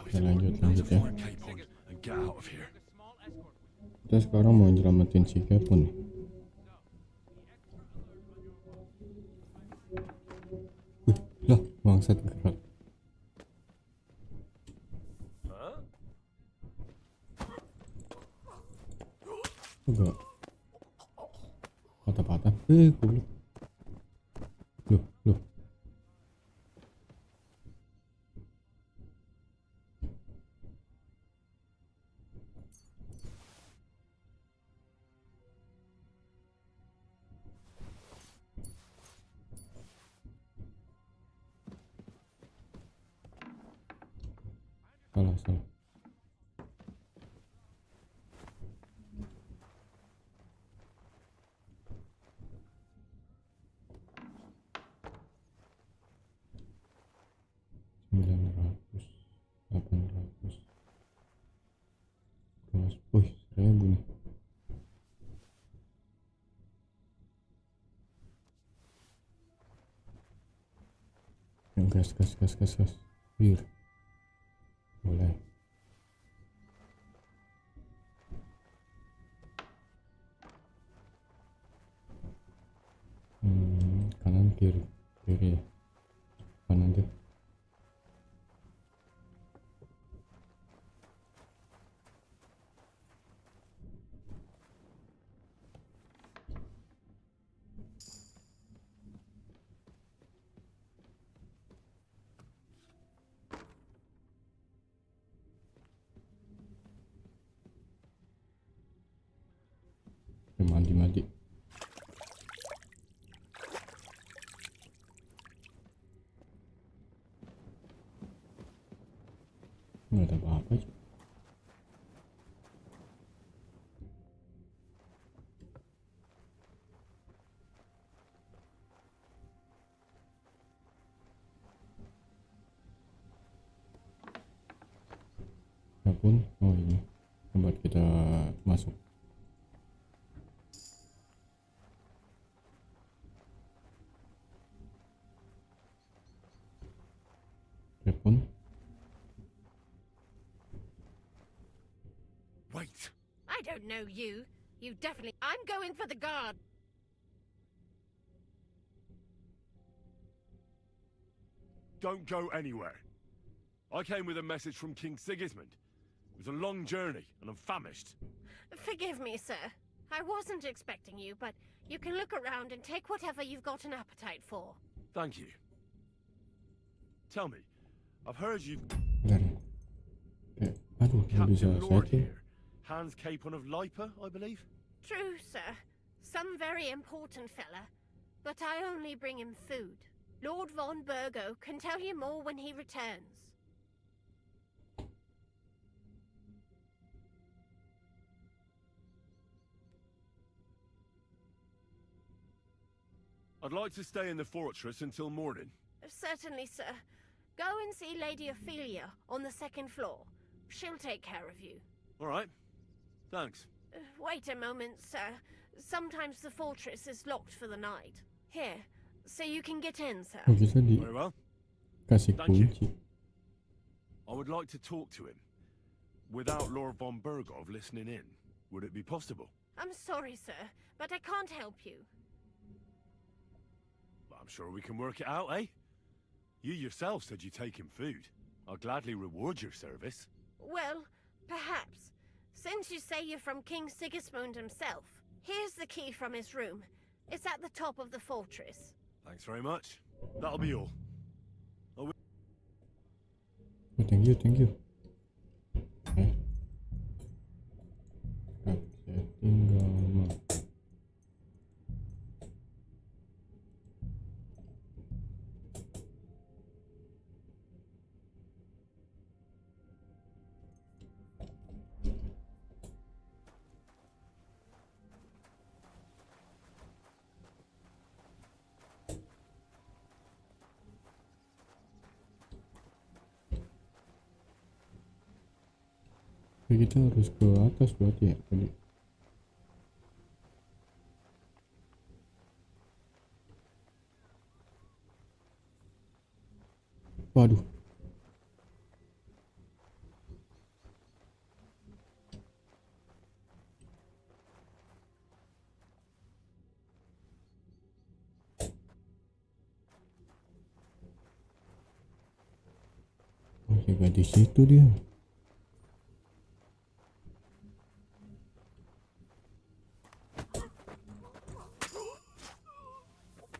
Oke, lanjut ya. Kita sekarang mau nyelamatin si Kepun. Lah, bangsat gerak. Enggak. Patah-patah. Goblok. Loh. Salah. Seribu nih. Yang gas. Bir. Boleh. Kanan kiri ya. Kanan deh. Mandi. Nggak ada apa-apa sih. Apapun. Oh, ini tempat kita masuk. Apapun. Wait. I don't know you. You definitely... I'm going for the guard. Don't go anywhere. I came with a message from King Sigismund. It was a long journey, and I'm famished. Forgive me, sir. I wasn't expecting you, but you can look around and take whatever you've got an appetite for. Thank you. Tell me, I've heard you've... Aduh, nggak bisa Captain Lord setting. here. Hans Capon of Lipa, I believe? True, sir. Some very important fella. But I only bring him food. Lord von Burgo can tell you more when he returns. I'd like to stay in the fortress until morning. Certainly, sir. Go and see Lady Ophelia on the second floor. She'll take care of you. All right. Thanks. Wait a moment, sir. Sometimes the fortress is locked for the night. Here, so you can get in, sir. Oh, bisa Very well. dikasih Thank you. kunci. I would like to talk to him. Without Lord von Burgov listening in, would it be possible? I'm sorry, sir, but I can't help you. I'm sure we can work it out, eh? You yourself said you'd take him food. I'll gladly reward your service. Well, perhaps. Since you say you're from King Sigismund himself, here's the key from his room. It's at the top of the fortress. Thanks very much. That'll be all. Oh, thank you. Okay. Tinggal kita harus ke atas berarti ya tadi. Waduh. Masih gak di situ dia.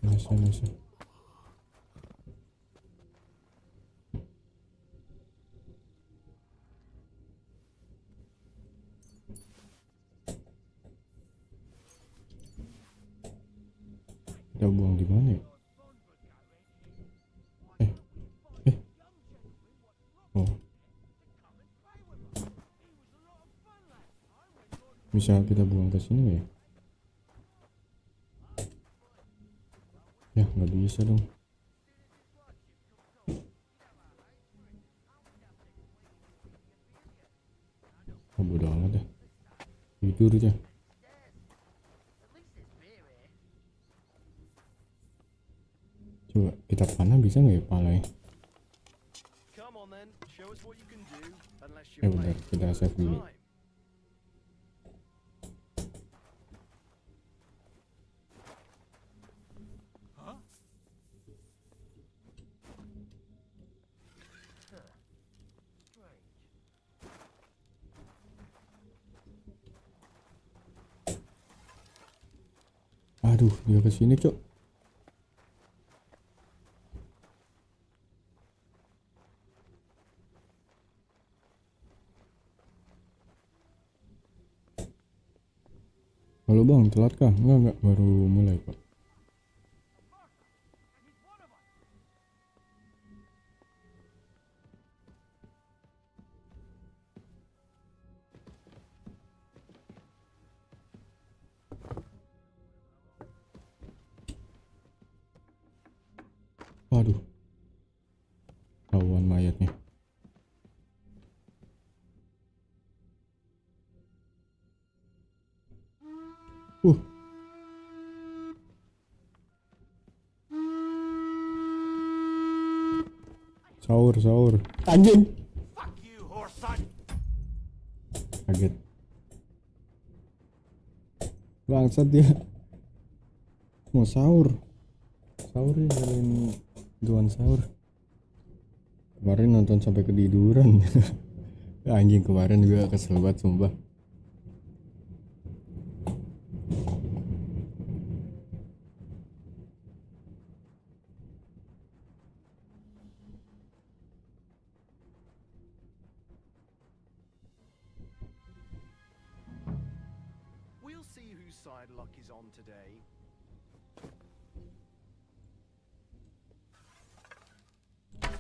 Nasa. Kita buang di mana ya? Oh. Bisa kita buang ke sini ya? Ya, nggak bisa dong. Bodoh amat dah. Tidur aja. Coba kita panah bisa nggak ya palanya? Bentar, kita save dulu. Aduh, dia kesini cok. Halo bang, telat kah? Enggak, baru mulai kok. Waduh, tahuan mayatnya. Sahur. Anjing. Kaget. Bangsat dia. Mau sahur. Sahur ya, nyalain doan sahur. Kemarin nonton sampai ketiduran. Anjing, kemarin juga kesel banget sumpah. We'll see whose side luck is on today.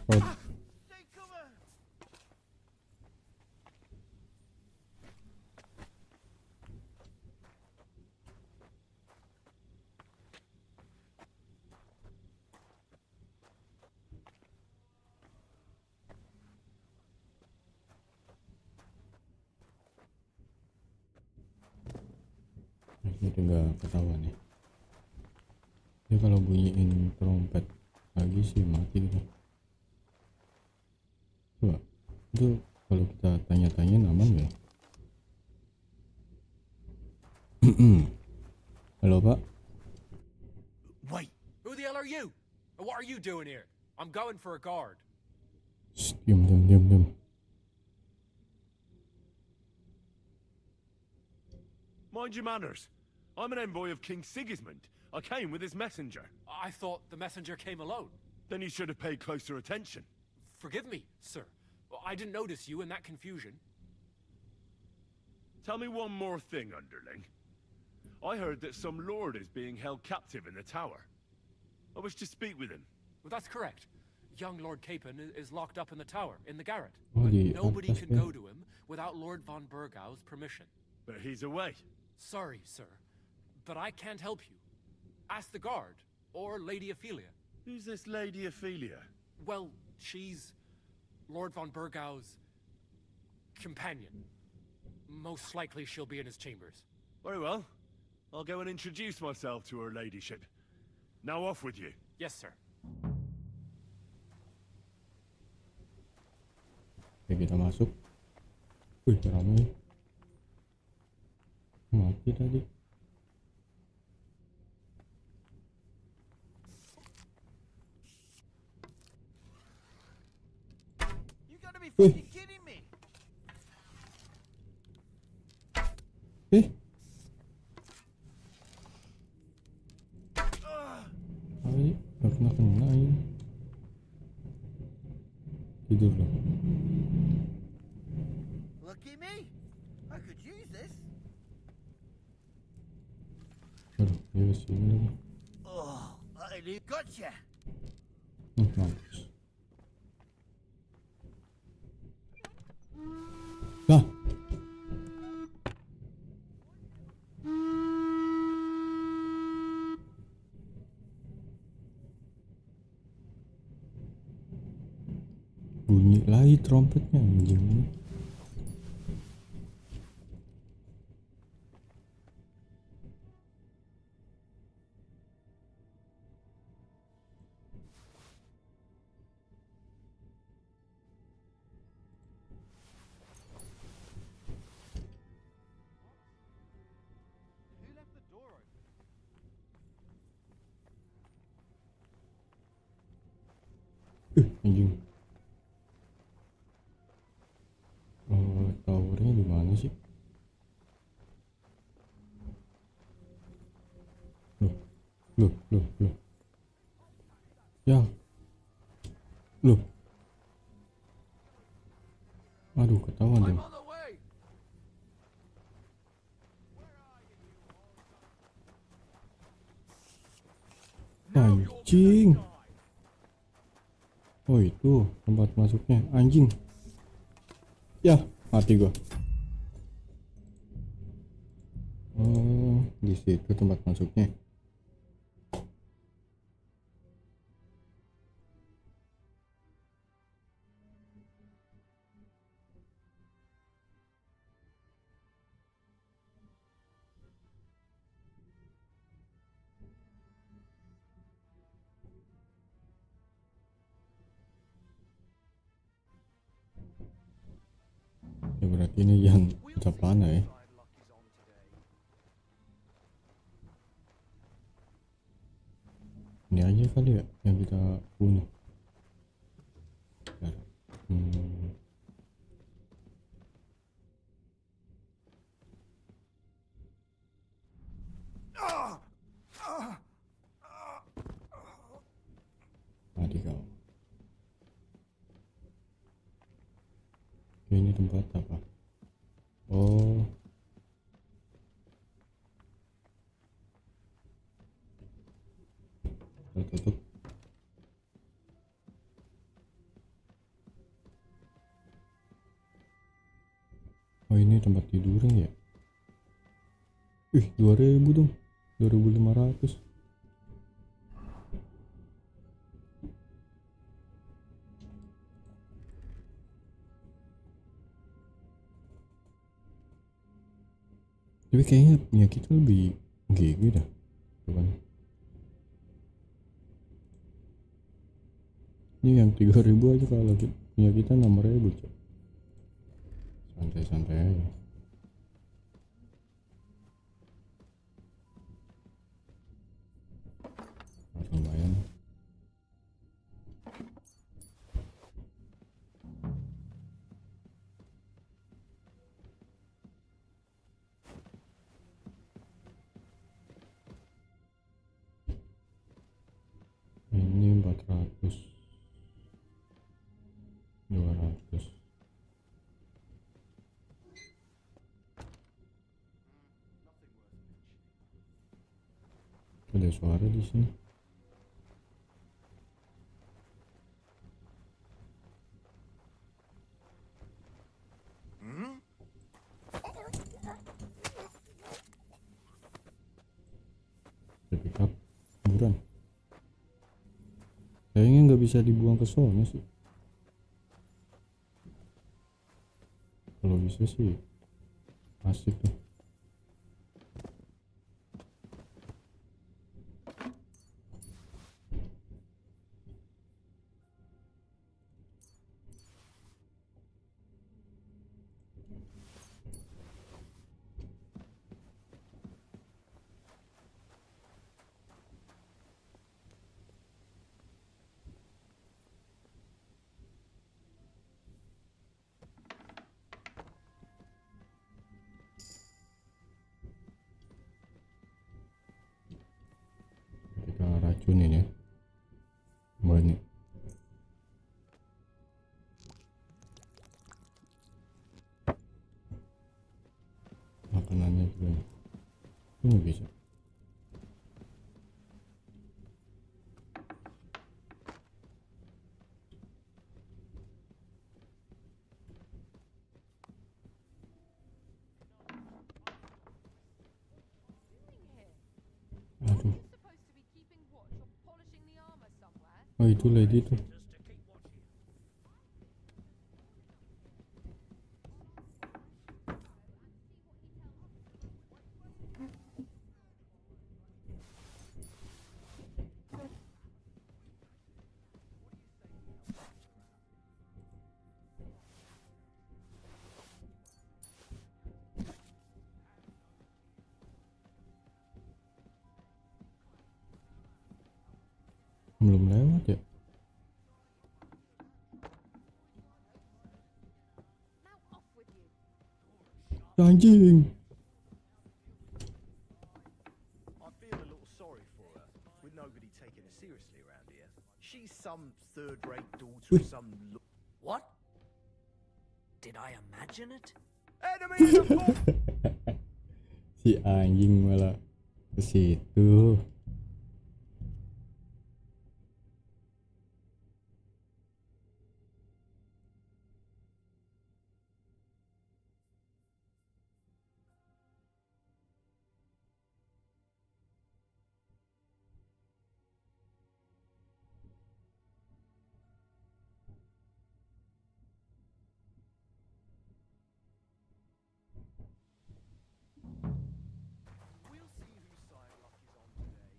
Oh. Take cover. Itu nggak ketahuan ya. Dia kalau bunyiin trompet lagi sih mati gitu. Coba itu kalau kita tanya-tanya aman nggak? Halo Pak. Wait, who the hell are you? And what are you doing here? I'm going for a guard. Shh, diam. Mind your manners. I'm an envoy of King Sigismund. I came with his messenger. I thought the messenger came alone. Then you should have paid closer attention. Forgive me, sir. I didn't notice you in that confusion. Tell me one more thing, underling. I heard that some lord is being held captive in the tower. I wish to speak with him. Well, that's correct. Young Lord Capon is locked up in the tower, in the garret. Oh, But di nobody atas can ya. go to him without Lord von Burgau's permission. But he's away. Sorry, sir, but I can't help you. Ask the guard, or Lady Ophelia. Who's this Lady Ophelia? Well, she's Lord von Burgau's companion. Most likely she'll be in his chambers. Very well. I'll go and introduce myself to her ladyship. Now off with you. Yes, sir. Oke, kita masuk. Wih, ramai. Mati tadi. You gotta be fucking kidding me! Apa sih? Gak kena ini. Tidur loh. Lucky me! I could use this. Aduh, dia kesini lagi. Oh, I gotcha! Mampus. Lah. Bunyi lagi trompetnya anjing. Who left the door open? Anjing. Towernya di mana sih? Loh. Ya. Loh. Aduh, ketahuan deh. On the way! Anjing. Oh, itu tempat masuknya. Anjing. Ya, mati gua. Oh, di situ tempat masuknya. Ya berarti ini yang kita panah ya. Side luck is on today. Ini aja kali ya yang kita bunuh. Bentar. Mati kau. Oke, ini tempat apa? Oh, kita tutup. Oh, ini tempat tidurnya ya. 2000 dong. 2500. Tapi kayaknya punya kita lebih GG dah. Bukan. Ini yang 3000 aja, kalau punya kita 6000 cok. Santai-santai aja. Lumayan. Ini 400, 200. Ada suara di sini. Pick up kuburan. Kayaknya nggak bisa dibuang ke sana sih. Kalau bisa sih Asik tuh. Kita racunin ya. Banyak. Makanannya juga. Ini bisa. Aduh. Oh itu lady tuh. Belum lewat ya. Anjing. I feel a little sorry for her, with nobody taking her seriously around here. She's some third-rate daughter of some... What? Did I imagine it? Enemy in the fort! Si anjing malah ke situ. We'll see whose side luck is on today.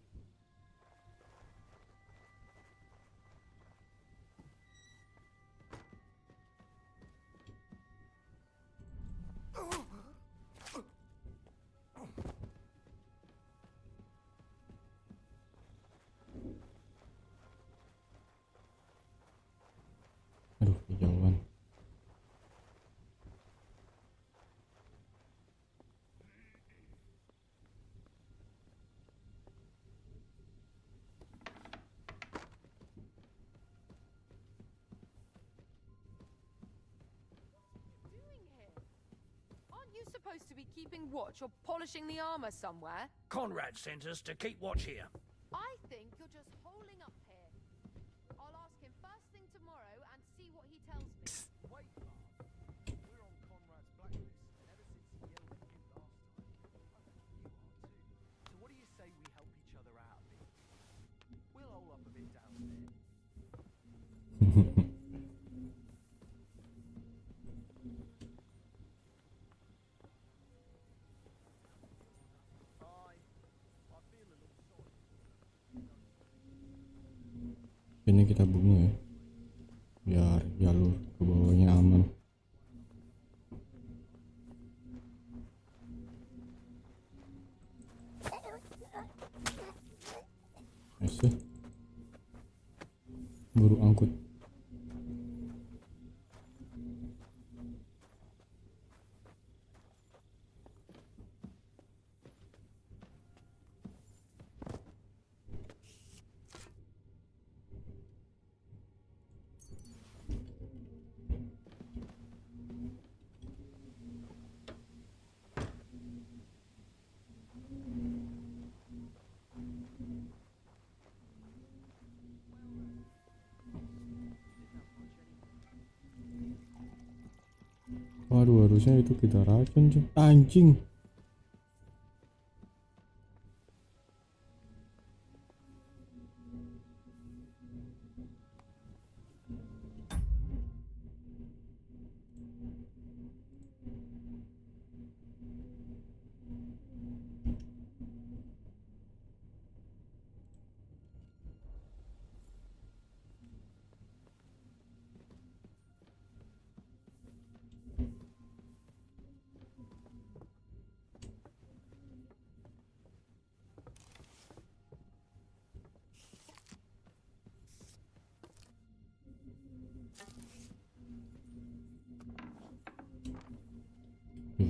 Aduh, kejauhan. Aren't you supposed to be keeping watch or polishing the armor somewhere? Conrad sent us to keep watch here. I think you're just holding up here. I'll ask him first thing tomorrow and see what he tells me. Wait, Mark. We're on Conrad's blacklist, and ever since he yelled at you last time, I think you are too. So what do you say we help each other out a bit? We'll hole up a bit down there. I feel a little sorry. Ini kita bunuh ya. Biar jalur ke bawahnya aman. Nice. Buru angkut. Waduh, harusnya itu kita racun cuy. Anjing.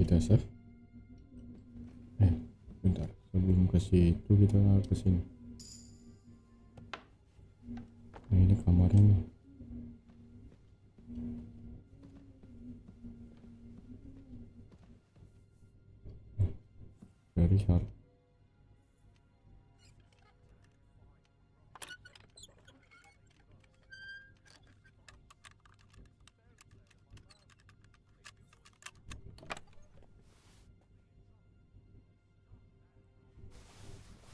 kita save. Bentar, sebelum ke situ kita ke sini. Nah, ini kamarnya nih. Very sharp.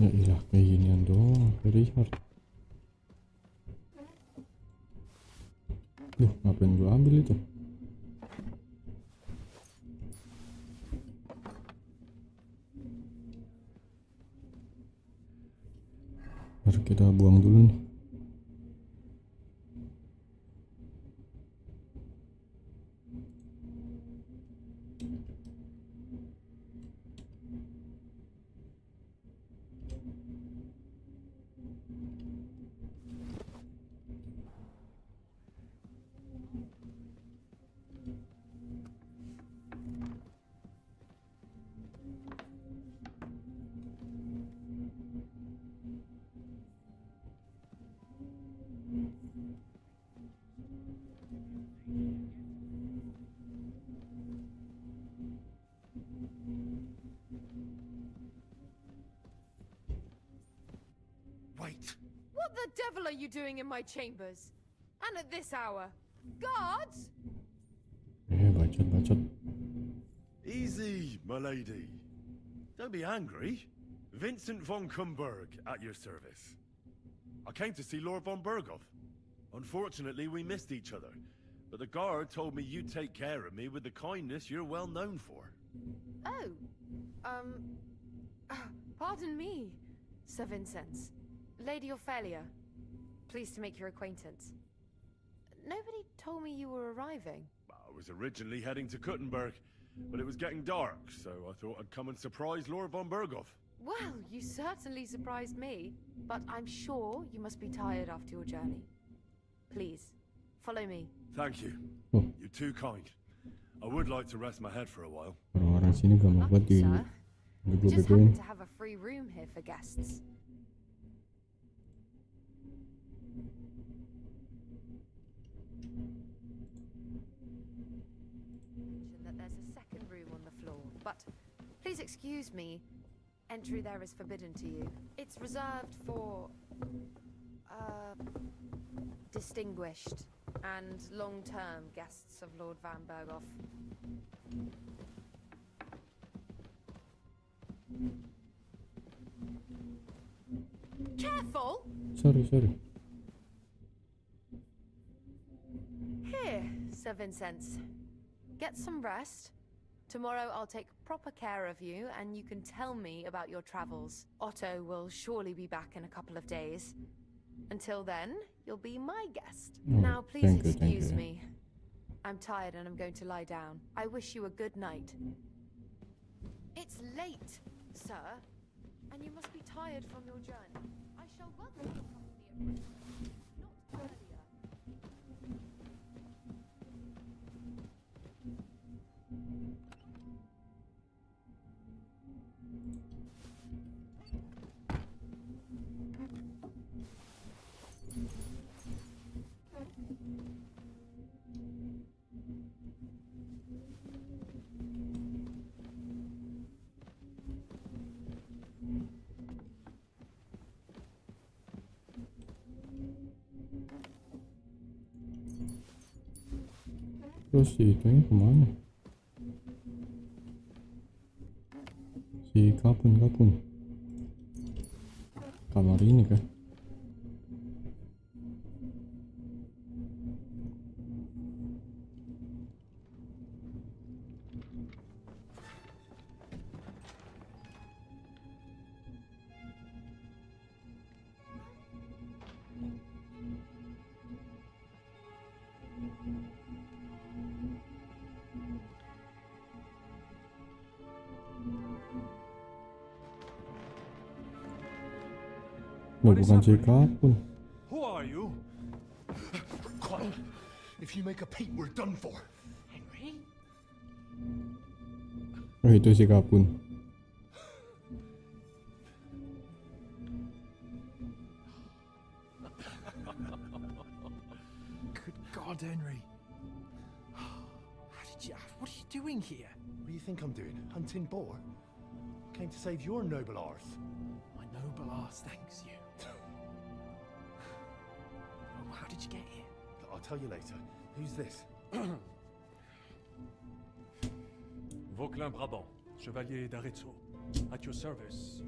Ya ilah, kayak ginian doang, very hard. Duh, ngapain gua ambil itu? Harus kita buang dulu nih. Wait. What the devil are you doing in my chambers? And at this hour? Guards? Bacot. Easy, my lady. Don't be angry. Vincent von Kumberg at your service. I came to see Lord von Berghoff. Unfortunately, we missed each other, but the guard told me you'd take care of me with the kindness you're well known for. Pardon me, Sir Vincent. Lady Ophelia. Pleased to make your acquaintance. Nobody told me you were arriving. I was originally heading to Kuttenberg, but it was getting dark, so I thought I'd come and surprise Lord von Berghoff. Well, you certainly surprised me, but I'm sure you must be tired after your journey. Please, follow me. Thank you. Oh. You're too kind. I would like to rest my head for a while. Orang-orang sini gak mau buat di Sir. We just happen bego-begoin. to have a free room here for guests. Mention that there's a second room on the floor, but please excuse me. Entry there is forbidden to you. It's reserved for distinguished and long-term guests of Lord Van Berghoff. Careful! Sorry. Here, Sir Vincent. Get some rest. Tomorrow I'll take proper care of you and you can tell me about your travels. Otto will surely be back in a couple of days. Until then, you'll be my guest. Oh, Now please thank you. excuse me. I'm tired and I'm going to lie down. I wish you a good night. It's late, sir. And you must be tired from your journey. I shall welcome your company at breakfast, not earlier. Terus si itunya kemana? Si kapun. Kamar ini kah? What is Bukan si happening? kapun. Who are you? Quiet. If you make a peep, we're done for. Henry? Oh, itu si Kapun. Good God, Henry. What are you doing here? What do you think I'm doing? Hunting boar? Came to save your noble arse. My noble ass thanks you. Oh, how did you get here? I'll tell you later. Who's this? Vauclin Brabant, Chevalier d'Arezzo, at your service.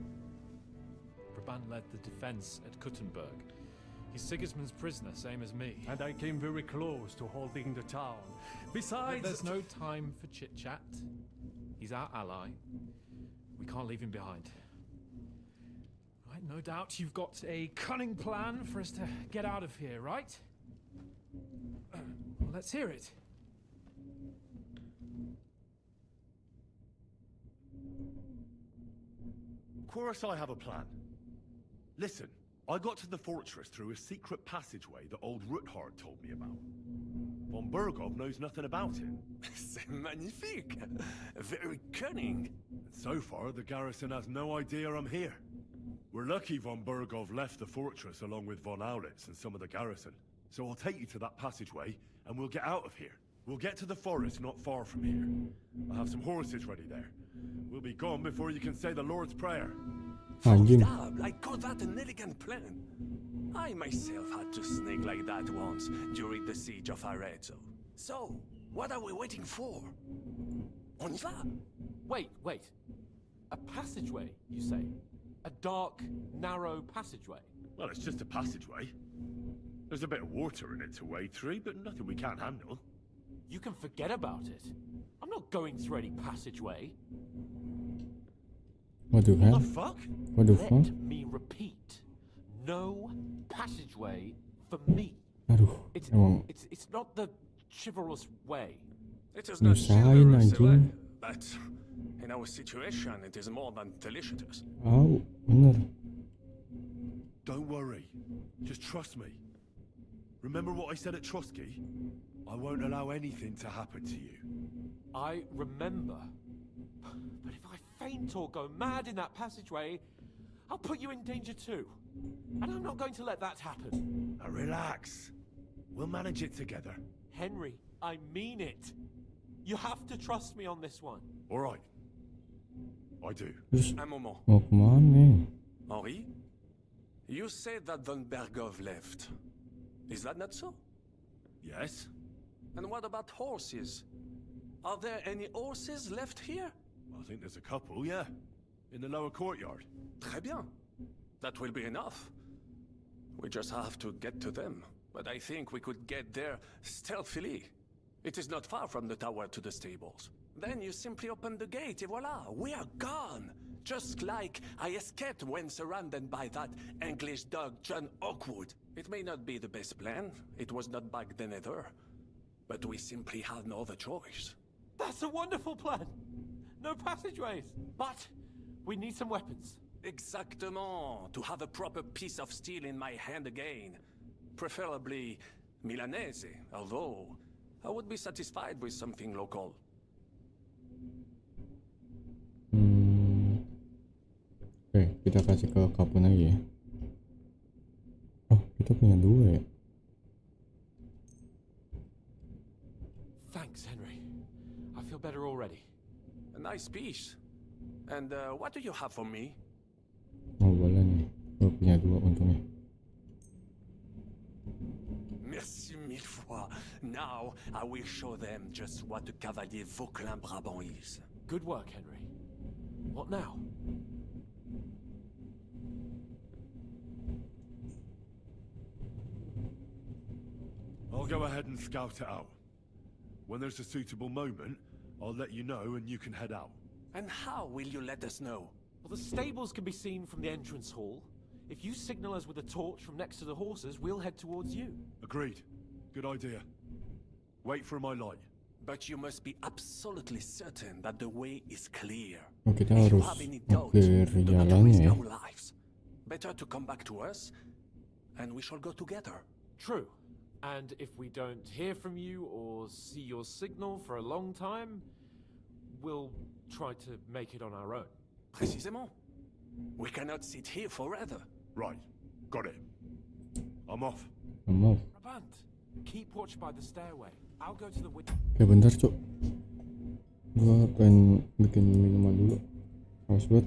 Brabant led the defense at Kuttenberg. He's Sigismund's prisoner, same as me. And I came very close to holding the town. Besides... There's no time for chit-chat. He's our ally. We can't leave him behind. Right, no doubt you've got a cunning plan for us to get out of here, right? Well, let's hear it. Of course I have a plan. Listen, I got to the fortress through a secret passageway that old Ruthard told me about. Von Bergov knows nothing about it. C'est magnifique! Very cunning. So far, the garrison has no idea I'm here. We're lucky von Bergov left the fortress along with von Aulitz and some of the garrison. So I'll take you to that passageway, and we'll get out of here. We'll get to the forest not far from here. I have some horses ready there. We'll be gone before you can say the Lord's Prayer. Anjing. Formidable. I call that an elegant plan. I myself had to sneak like that once during the siege of Arezzo. So, what are we waiting for? On y va? Wait. A passageway, you say? A dark, narrow passageway? Well, it's just a passageway. There's a bit of water in it to wade through, but nothing we can't handle. You can forget about it. I'm not going through any passageway. What the What hell? the fuck? What the fuck? Let me repeat. No passageway for me. Aduh, emang It's not the chivalrous way. It is not Nyusahin, chivalrous, anjing. but in our situation, it is more than delicious. Au, bener. Don't worry. Just trust me. Remember what I said at Trotsky? I won't allow anything to happen to you. I remember. But if I faint or go mad in that passageway, I'll put you in danger too. And I'm not going to let that happen. Now relax. We'll manage it together. Henry, I mean it. You have to trust me on this one. All right. I do. Terus Un moment. mau kemana? Henri? You said that von Bergov left. Is that not so? Yes? And what about horses? Are there any horses left here? I think there's a couple, yeah. In the lower courtyard. Très bien. That will be enough. We just have to get to them. But I think we could get there stealthily. It is not far from the tower to the stables. Then you simply open the gate, et voila, we are gone. Just like I escaped when surrounded by that English dog John Oakwood. It may not be the best plan. It was not back then either. But we simply had no other choice. That's a wonderful plan. No passageways. But we need some weapons. Exactement. To have a proper piece of steel in my hand again. Preferably Milanese, although I would be satisfied with something local. Oke, kita kasih ke Kapun aja ya. Oh, kita punya dua ya. Thanks, Henry. I feel better already. A nice piece. And what do you have for me? Oh, boleh nih. Gue punya dua untungnya. Merci mille fois. Now I will show them just what the Cavalier Vauclin Brabant is. Good work, Henry. What now? I'll go ahead and scout it out. When there's a suitable moment, I'll let you know and you can head out. And how will you let us know? Well, the stables can be seen from the entrance hall. If you signal us with a torch from next to the horses, we'll head towards you. Agreed. Good idea. Wait for my light. But you must be absolutely certain that the way is clear. Oh, kita If you harus have any doubt, clear do not jalannya risk ya. our lives. Better to come back to us, and we shall go together. True. And if we don't hear from you or see your signal for a long time, we'll try to make it on our own. Précisément. We cannot sit here forever. Right, got it. I'm off. Maaf. Rabant, keep watch by the stairway. I'll go to the window. Oke bentar cok, gua pengen bikin minuman dulu. Haus banget.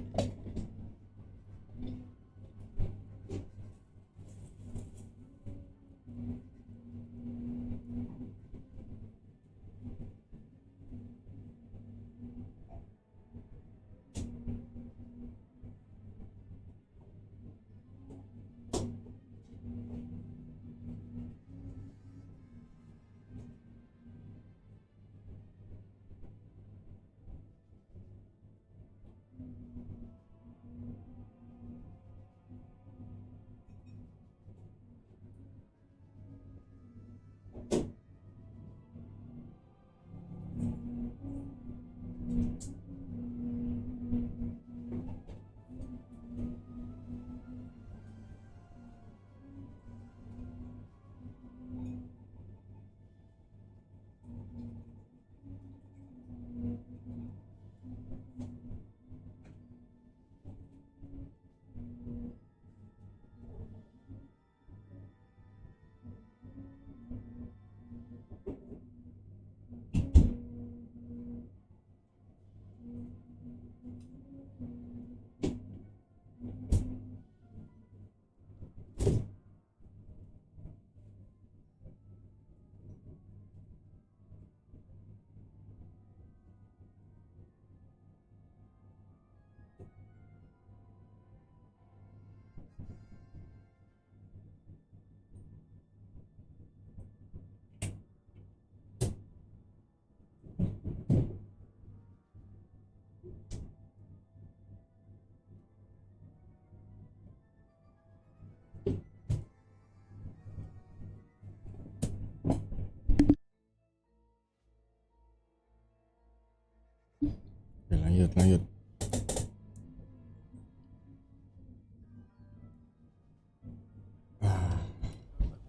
Oke, lanjut.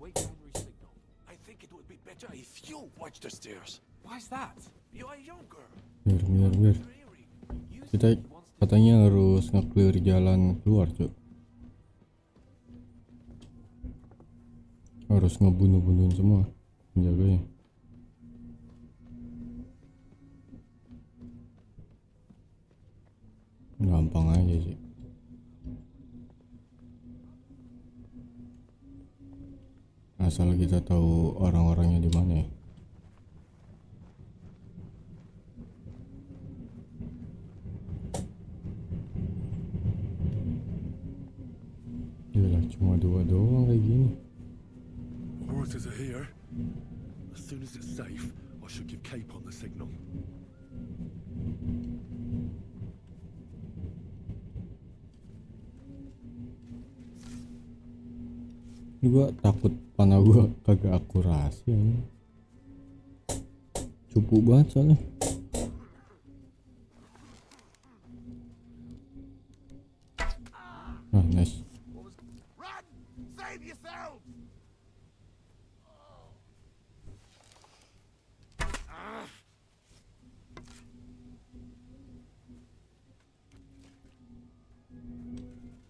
Wait for Henry's signal. I think it would be better if you watch the stairs. Why's that? You are younger. Biar. Kita katanya harus nge-clear jalan keluar cok. Harus ngebunuh-bunuhin semua penjaganya. Gampang aja sih. Asal kita tahu orang-orangnya di mana ya. Gila, cuma 2 doang kayak gini. Horses are here. As soon as it's safe, I should give Cape on the signal. Gua takut panah gua kagak akurasi ya. Cupu banget soalnya. Ah, nice. Run! Save yourselves!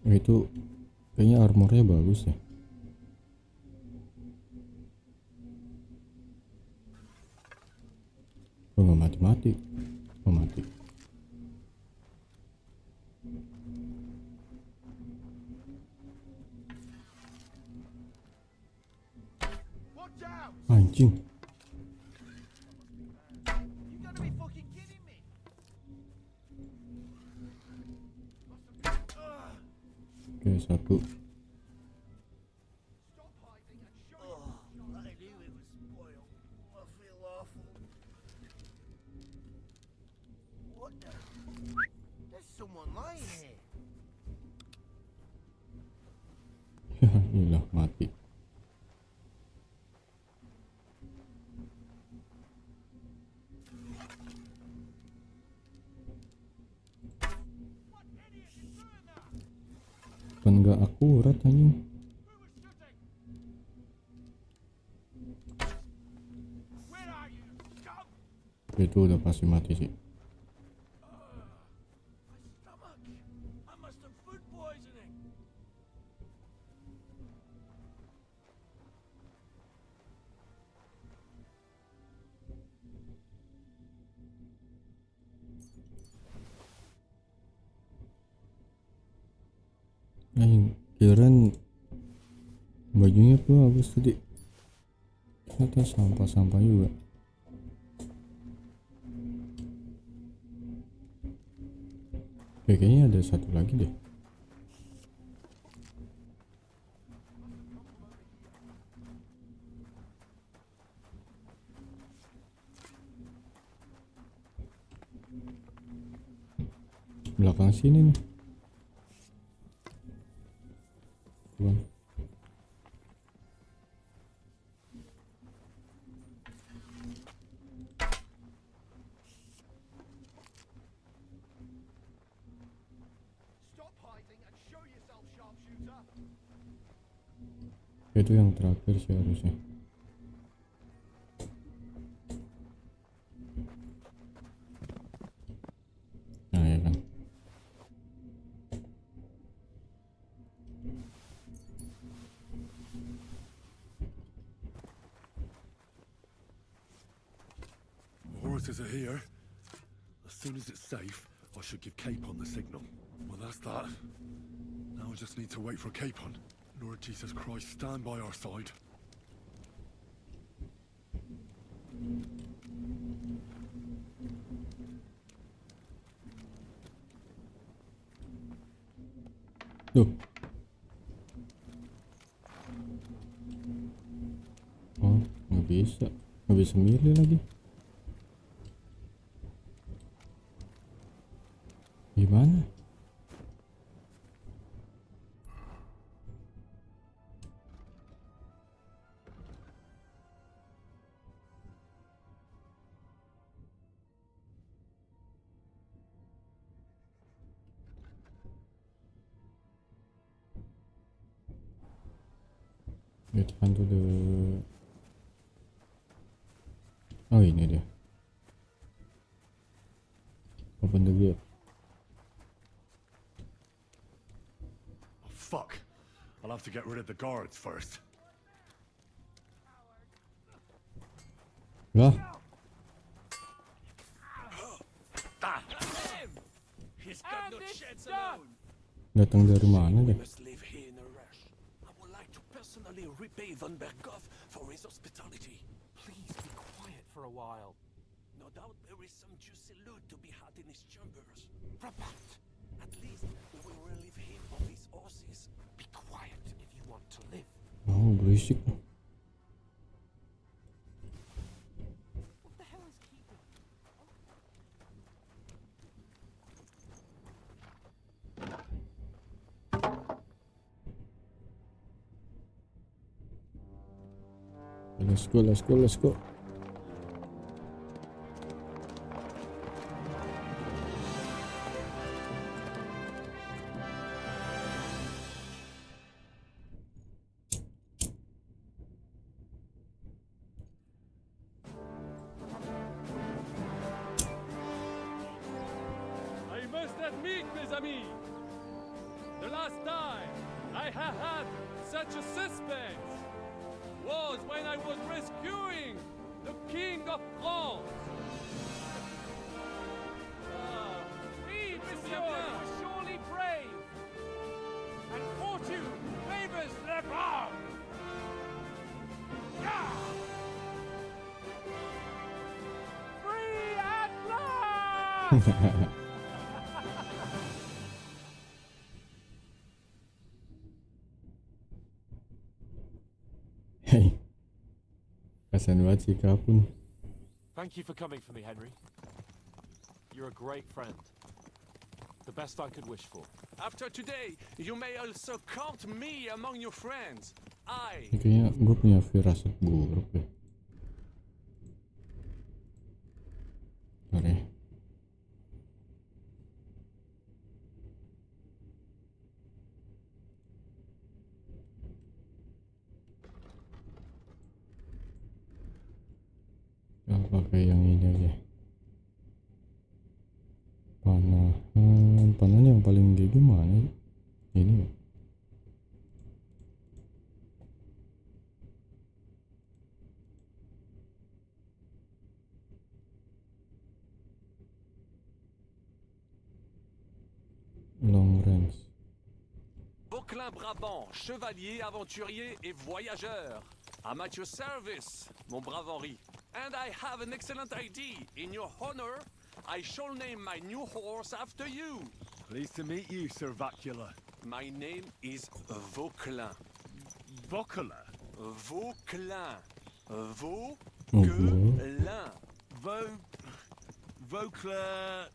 Itu kayaknya armornya bagus ya. Oh, nggak mati. Oh, mati. Watch out! Anjing. You gotta be fucking kidding me! Oke, 1. Stop hiding and show I knew it was spoiled. I feel awful. What the? There's someone lying here. Ya, iyalah mati. Kan nggak akurat anjing. Itu udah pasti mati sih. Kirain bajunya bagus tadi, ternyata sampah-sampah juga. Kayaknya ada satu lagi deh. Belakang sini nih. Tuan. Stop hiding and show yourself, sharpshooter. Itu yang terakhir sih harusnya. Nah ya kan. Horses are here. As soon as it's safe, I should give Capon the signal. Well, that's that. Now I just need to wait for Capon. Lord Jesus Christ, stand by our side. Tuh. Oh, nggak bisa milih lagi. Gimana? Get onto the... Oh, ini dia. Open the gate. Fuck. I'll have to get rid of the guards first. Lah, He's got no chance alone. datang dari mana We deh? must leave here in a rush. I would like to personally repay Van Berkov for his hospitality. Please be quiet for a while. No doubt there is some juicy loot to be had in his chambers. Rabat! At least we will relieve him of his horses. Be quiet if you want to live. Oh, berisik. What the hell is keeping? Let's go, let's go, let's go. I must admit, mes amis, the last time I have had such a suspense was when I was rescuing the King of France. Vive, monsieur! You are surely brave! And fortune favors the brave! Free at last! Hey, kasihan banget sih kapun. Thank you for coming for me, Henry. You're a great friend. The best I could wish for. After today, you may also count me among your friends. Ini kayaknya gue punya firasat buruk deh. Bentar ya. Coba pakai yang ini aja. Panahan yang paling kayak gimana ya? Ini ya? Long range. Book Vauquelin Brabant, chevalier, aventurier et voyageur. I'm at your service, mon brave Henri. And I have an excellent idea. In your honor, I shall name my new horse after you. Pleased to meet you, Sir Vacula. My name is Vauquelin. Vocula? Vauquelin. Mhm. Vauquelin. Vocla...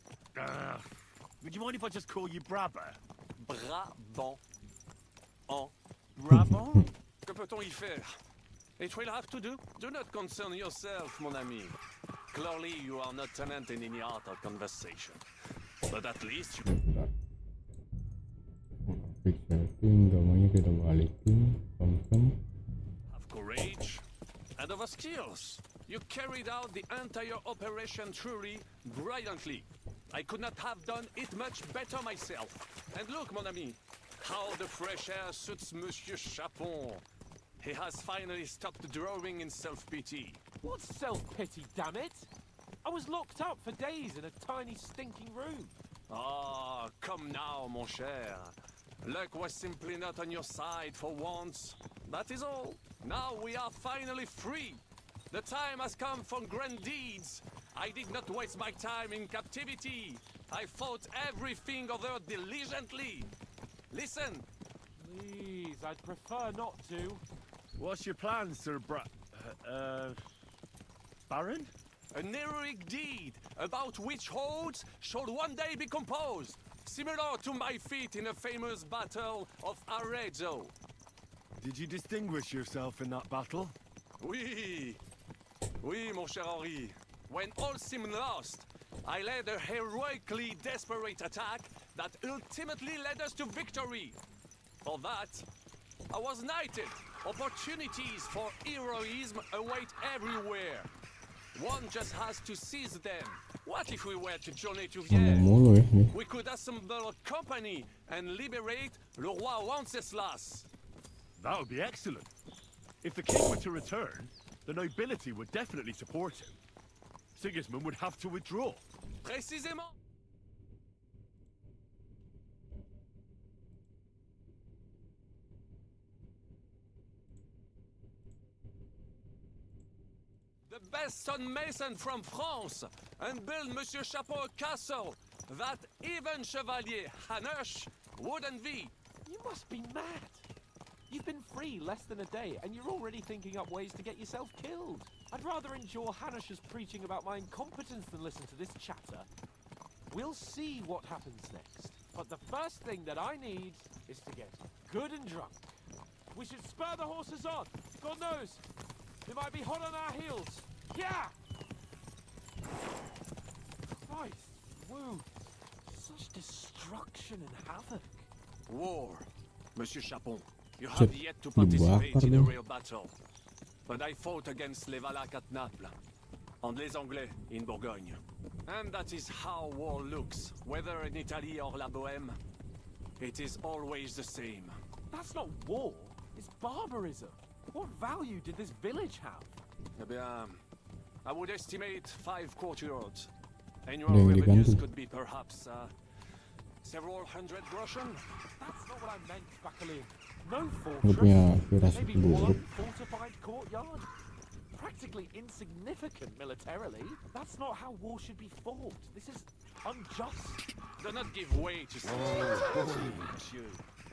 would you mind if I just call you Brabber? Brabant. En. Brabant? Que peut-on y faire? It will have to do. Do not concern yourself, mon ami. Clearly, you are not tenant in any art of conversation. But at least you... Bentar. Quick setting, gamanya kita balikin. Confirm. have courage and other skills. You carried out the entire operation truly brilliantly. I could not have done it much better myself. And look, mon ami, how the fresh air suits Monsieur Chapon. He has finally stopped drawing in self-pity. What self-pity, damn it? I was locked up for days in a tiny stinking room. Ah, come now, mon cher. Luck was simply not on your side for once. That is all. Now we are finally free. The time has come for grand deeds. I did not waste my time in captivity. I fought everything over diligently. Listen. Please, I'd prefer not to. What's your plan, Sir Baron? An heroic deed about which odes shall one day be composed, similar to my feat in a famous battle of Arezzo. Did you distinguish yourself in that battle? Oui, mon cher Henri. When all seemed lost, I led a heroically desperate attack that ultimately led us to victory. For that, I was knighted. Opportunities for heroism await everywhere. One just has to seize them. What if we were to journey to Ngomong Vienna? mulu ya nih. We could assemble a company and liberate Le Roi Wenceslas. That would be excellent. If the king were to return, the nobility would definitely support him. Sigismund would have to withdraw. Précisément. The best stonemason from France, and build Monsieur Chapeau a castle that even Chevalier Hanush would envy. You must be mad. You've been free less than a day, and you're already thinking up ways to get yourself killed. I'd rather endure Hanush's preaching about my incompetence than listen to this chatter. We'll see what happens next. But the first thing that I need is to get good and drunk. We should spur the horses on. God knows, they might be hot on our heels. Yeah! Christ, wounds. Such destruction and havoc. War, Monsieur Chapon. You Shit, have yet to dibakar participate in a dong. real battle. But I fought against les Valaques at Naples, and les Anglais in Bourgogne. And that is how war looks, whether in Italy or La Bohème. It is always the same. That's not war. It's barbarism. What value did this village have? Eh bien, I would estimate 5 courtyards. Annual Ada yang revenues diganti. could be perhaps several hundred groschen. That's not what I meant, Bacalian. No Gue punya fortress. firasat Maybe buruk. one fortified courtyard. Practically insignificant militarily. That's not how war should be fought. This is unjust. Do not give way to sentiment, monsieur.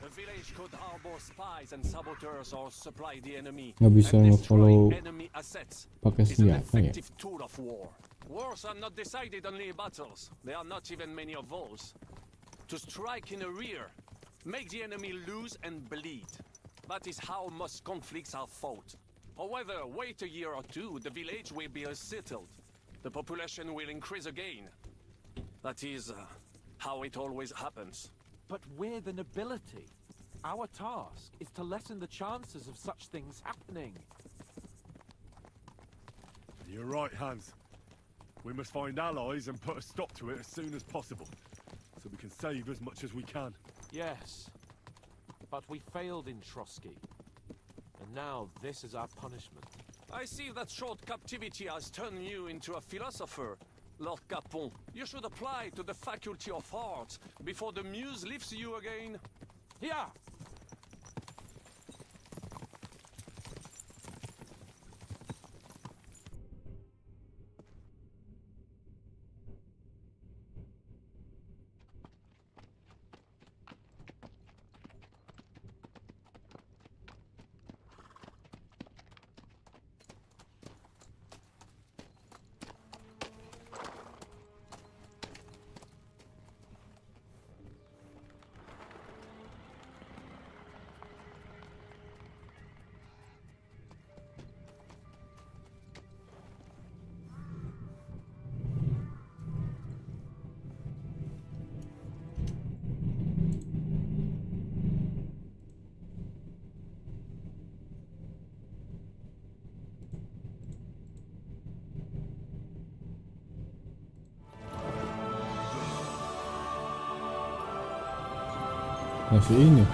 A village could harbor spies and saboteurs or supply the enemy. Nggak bisa And nge-follow destroying enemy assets pakai is an senjata ya. effective tool of war. Wars are not decided only in battles. There are not even many of those. To strike in the rear, make the enemy lose and bleed. That is how most conflicts are fought. However, wait a year or two, the village will be settled. The population will increase again. That is how it always happens. But we're the nobility. Our task is to lessen the chances of such things happening. You're right, Hans. We must find allies and put a stop to it as soon as possible, so we can save as much as we can. Yes. But we failed in Trotsky. And now this is our punishment. I see that short captivity has turned you into a philosopher, Lord Capon. You should apply to the Faculty of Arts before the muse lifts you again. Yeah! Masih ini.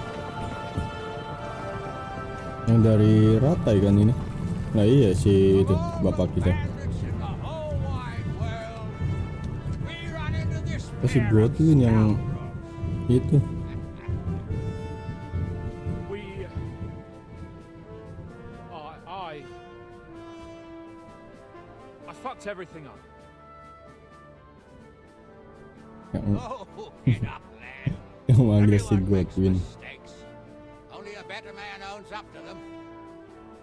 Yang dari Ratai kan ini. Nah iya si itu bapak kita. Si Godwin yang itu. I fucked everything up. Yang manggil si Godwin. Only a better man owns up to them.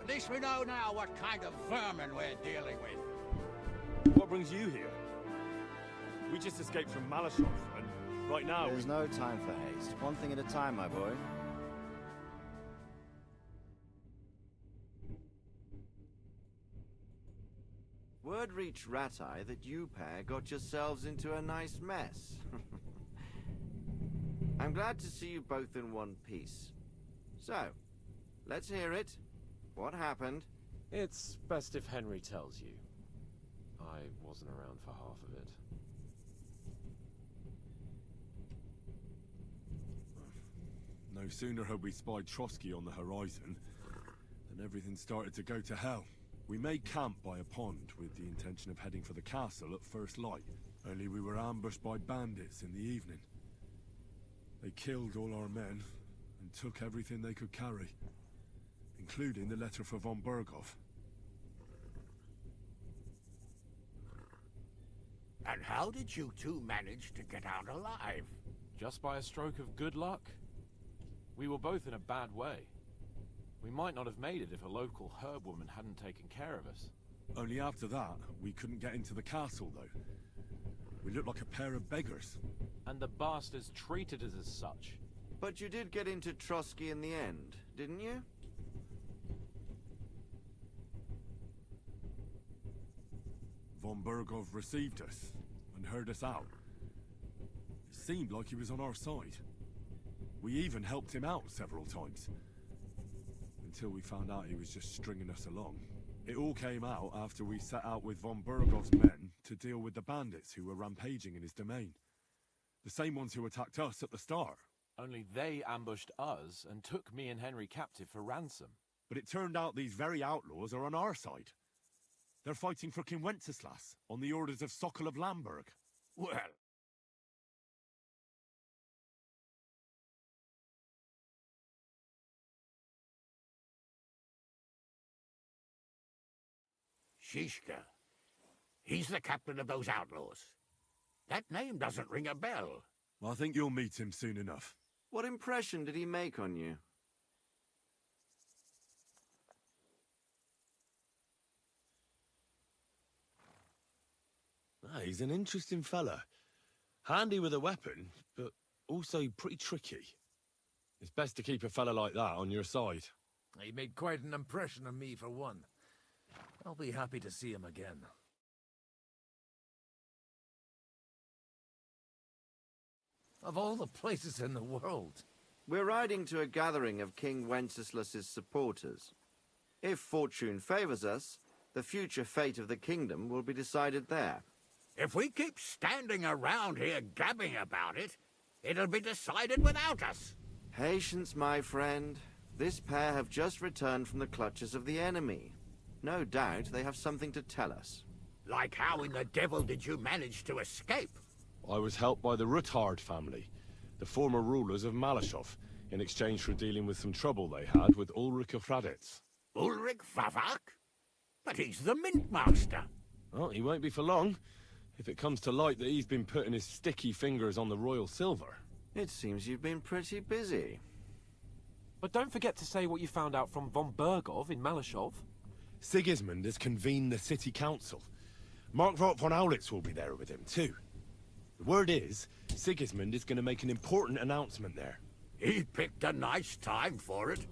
At least we know now what kind of vermin we're dealing with. What brings you here? We just escaped from Malashov, and right now There's no time for haste. One thing at a time, my boy. Word reached Ratai that you pair got yourselves into a nice mess. I'm glad to see you both in one piece. So, let's hear it. What happened? It's best if Henry tells you. I wasn't around for half of it. no sooner had we spied Trotsky on the horizon than everything started to go to hell. We made camp by a pond with the intention of heading for the castle at first light, only we were ambushed by bandits in the evening. They killed all our men and took everything they could carry, including the letter for von Berghoff. And how did you two manage to get out alive? Just by a stroke of good luck. We were both in a bad way. We might not have made it if a local herb woman hadn't taken care of us. Only after that, we couldn't get into the castle, though. We looked like a pair of beggars. And the bastards treated us as such. But you did get into Trotsky in the end, didn't you? Von Berghoff received us and heard us out. It seemed like he was on our side. We even helped him out several times. Until we found out he was just stringing us along. It all came out after we set out with von Berghoff's men to deal with the bandits who were rampaging in his domain. The same ones who attacked us at the start. Only they ambushed us and took me and Henry captive for ransom. But it turned out these very outlaws are on our side. They're fighting for King Wenceslas on the orders of Sokol of Lamberg. Well, Shishka. He's the captain of those outlaws. That name doesn't ring a bell. I think you'll meet him soon enough. What impression did he make on you? He's an interesting fella. Handy with a weapon, but also pretty tricky. It's best to keep a fella like that on your side. He made quite an impression on me, for one. I'll be happy to see him again. Of all the places in the world. We're riding to a gathering of King Wenceslas's supporters. If fortune favors us, the future fate of the kingdom will be decided there. If we keep standing around here gabbing about it, it'll be decided without us. Patience, my friend. This pair have just returned from the clutches of the enemy. No doubt they have something to tell us. Like how in the devil did you manage to escape? I was helped by the Ruthard family, the former rulers of Malashov, in exchange for dealing with some trouble they had with Ulrich of Raditz. Ulrich Favak? But he's the mint master. Well, he won't be for long, if it comes to light that he's been putting his sticky fingers on the royal silver. It seems you've been pretty busy. But don't forget to say what you found out from von Berghoff in Malashov. Sigismund has convened the city council. Markvart von Aulitz will be there with him, too. The word is, Sigismund is going to make an important announcement there. He picked a nice time for it.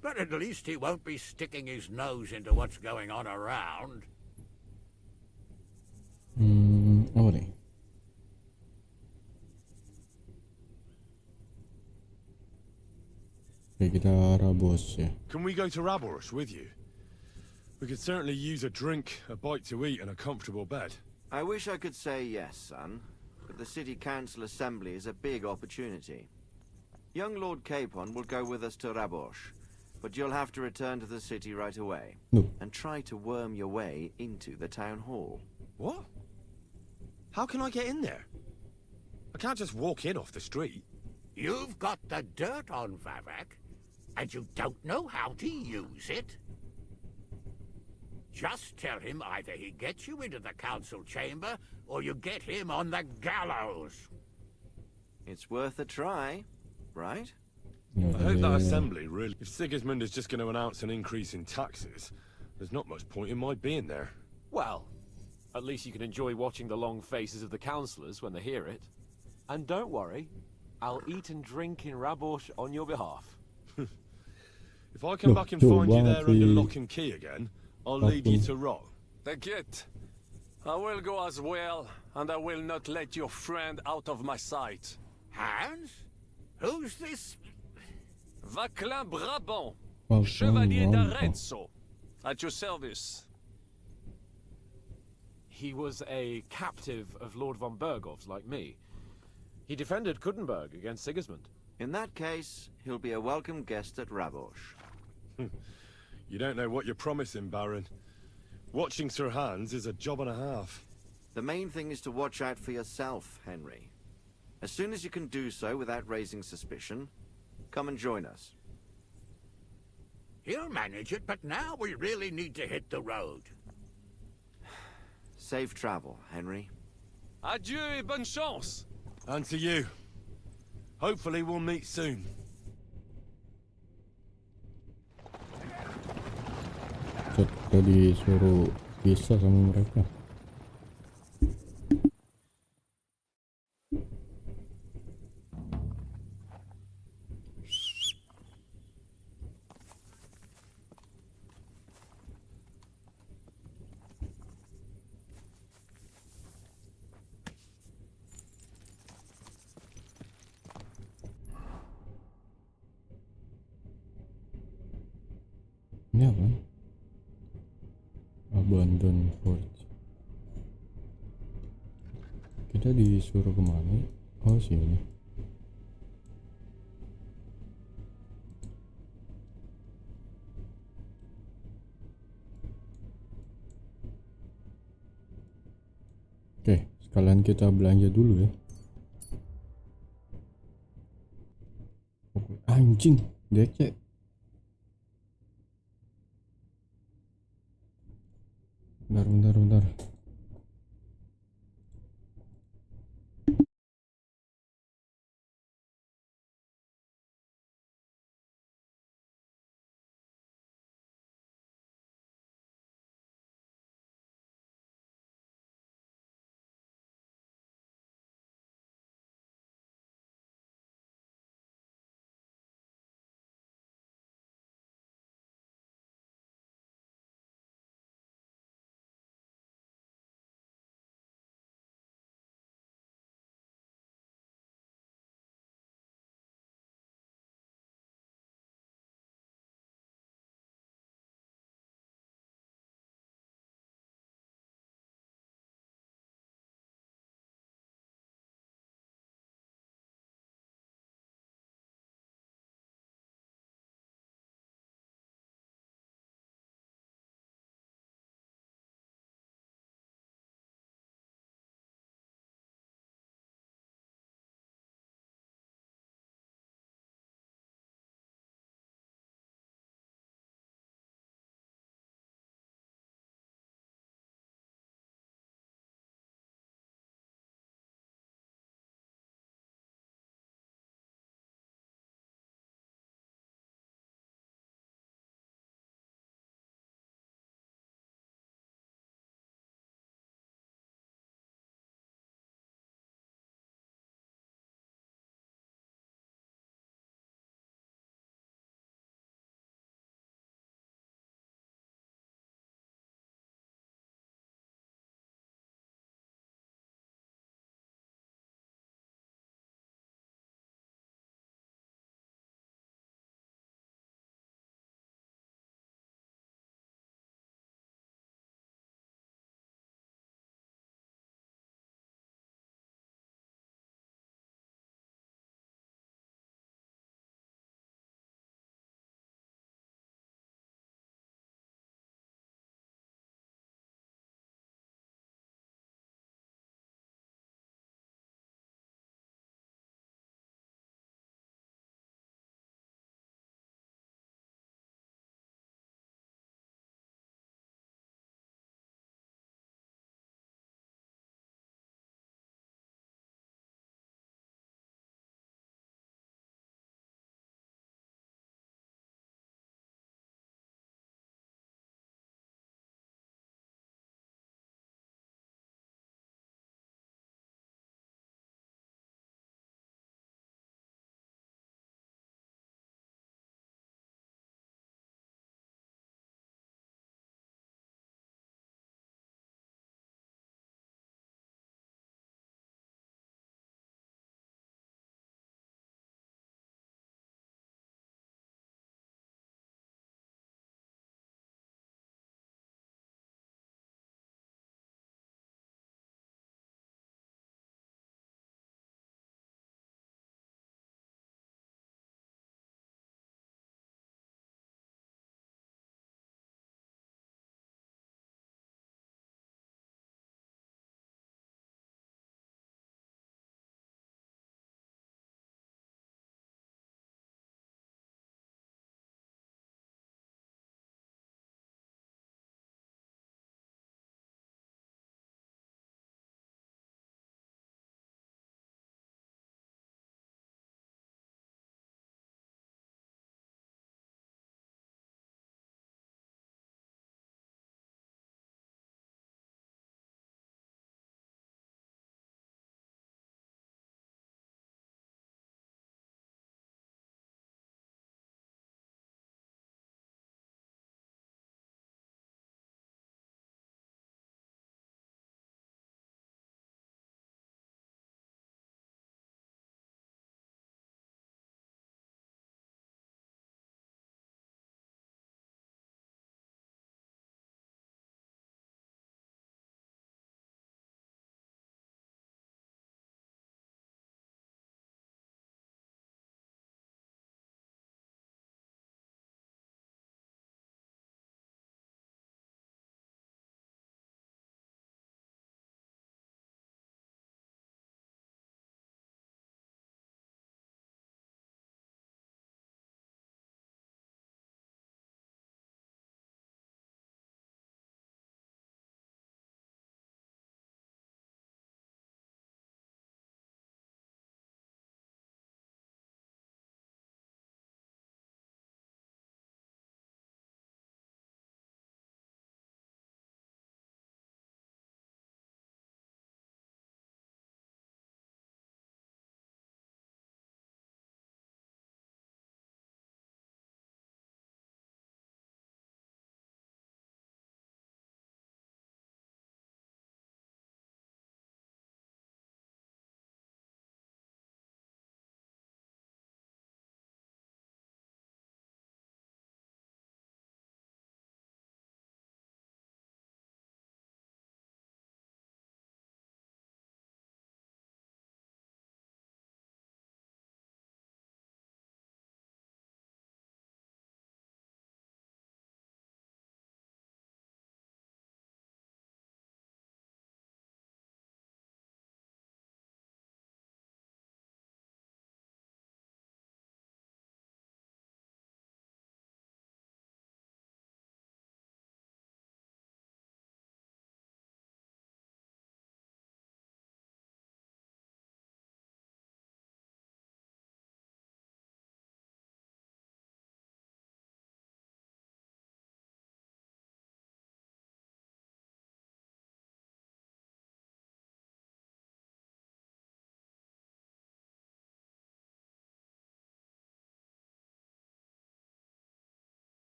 But at least he won't be sticking his nose into what's going on around. Apa nih? Oke, kita Rabos ya. Can we go to Rabors with you? We could certainly use a drink, a bite to eat, and a comfortable bed. I wish I could say yes, son, but the city council assembly is a big opportunity. Young Lord Capon will go with us to Rabosh, but you'll have to return to the city right away. No. And try to worm your way into the town hall. What? How can I get in there? I can't just walk in off the street. You've got the dirt on Vavak, and you don't know how to use it? Just tell him either he gets you into the council chamber, or you get him on the gallows. It's worth a try, right? I hope that assembly really... If Sigismund is just going to announce an increase in taxes, there's not much point in my being there. Well, at least you can enjoy watching the long faces of the councillors when they hear it. And don't worry, I'll eat and drink in Rabosh on your behalf. If I come back and find you there under lock and key again, I'll leave you to rot. Take it. I will go as well, and I will not let your friend out of my sight. Hans? Who's this? Vaclin Brabant, Well, Chevalier well, d'Arezzo, at your service. He was a captive of Lord von Bergov's, like me. He defended Kuttenberg against Sigismund. In that case, he'll be a welcome guest at Rabosh. You don't know what you're promising, Baron. Watching Sir Hans is a job and a half. The main thing is to watch out for yourself, Henry. As soon as you can do so without raising suspicion, come and join us. He'll manage it, but now we really need to hit the road. Safe travel, Henry. Adieu et bonne chance. And to you. Hopefully we'll meet soon. Kita disuruh pisah sama mereka. Ini apa? Abandon Forge. Kita disuruh kemana? Oh, sini. Oke, sekalian kita belanja dulu ya. Anjing, DC. Bentar.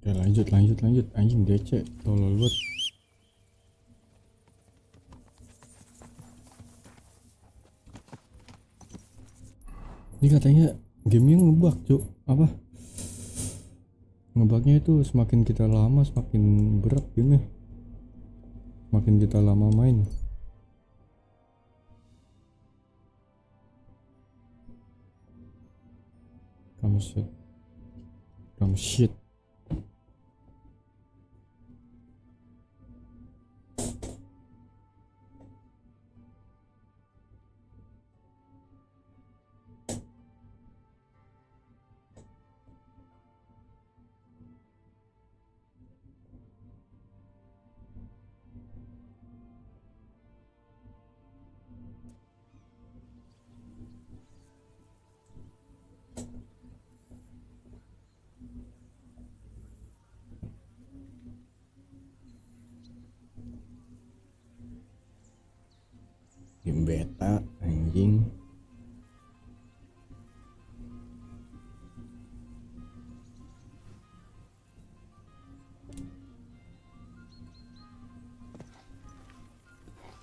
Oke, lanjut. Anjing DC, tolol banget. Ini katanya gamenya ngebug, Cuk. Apa? Ngebugnya itu semakin kita lama semakin berat gamenya. Semakin kita lama main. Come shit. Game beta anjing.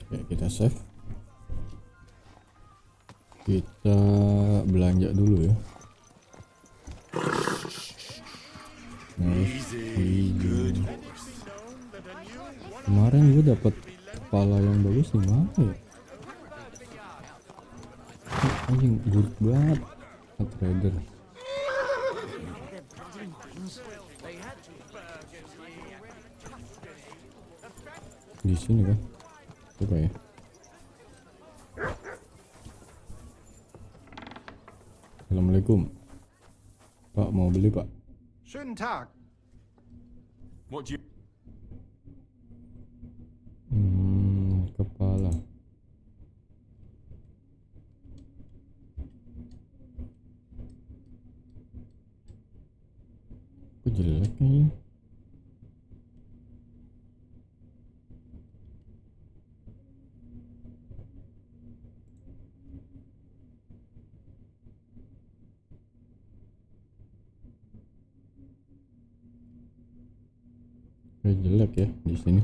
Oke, kita save. Kita belanja dulu ya. Kemarin gue dapat kepala yang bagus di mana ya? Anjing buruk banget. Trader. Di sini kan? Coba ya. Assalamualaikum. Pak, mau beli, Pak? Schönen Tag. What do you... Kepala. Kok jelek nih? Kayak jelek ya di sini.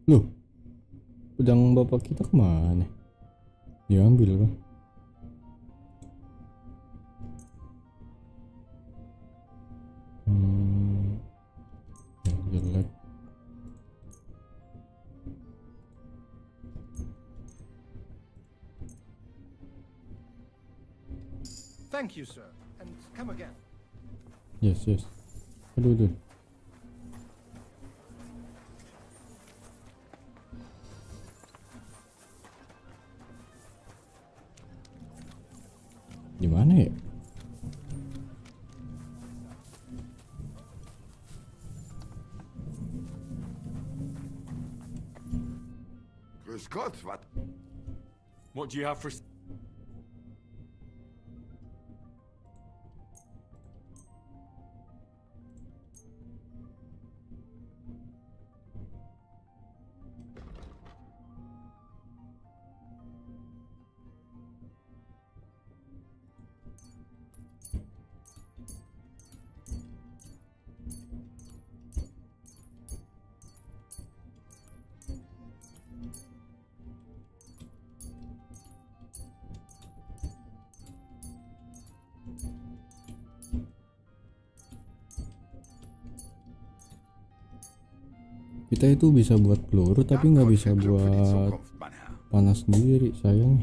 Loh, pedang bapak kita kemana? Diambil kan? Jelek. Thank you, sir. And come again. Yes. Aduh. Di mana ya? Grüß Gott, What do you have for... Kita itu bisa buat peluru tapi nggak bisa buat panas sendiri, sayang.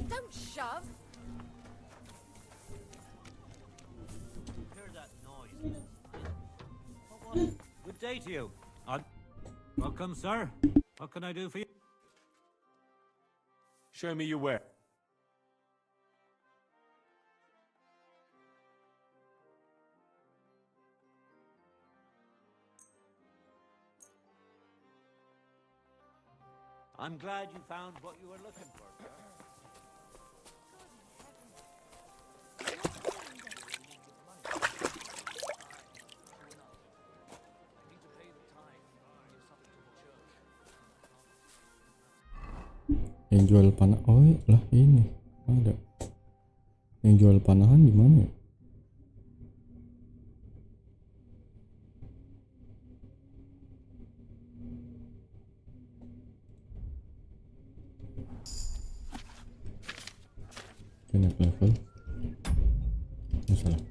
Don't shove. Hear that noise? Good day to you. Welcome, sir. What can I do for you? Show me your ware. I'm glad you found what you were looking for, sir. Yang jual panah, oh lah ini ada. Yang jual panahan di mana ya? Naik level. Masalah.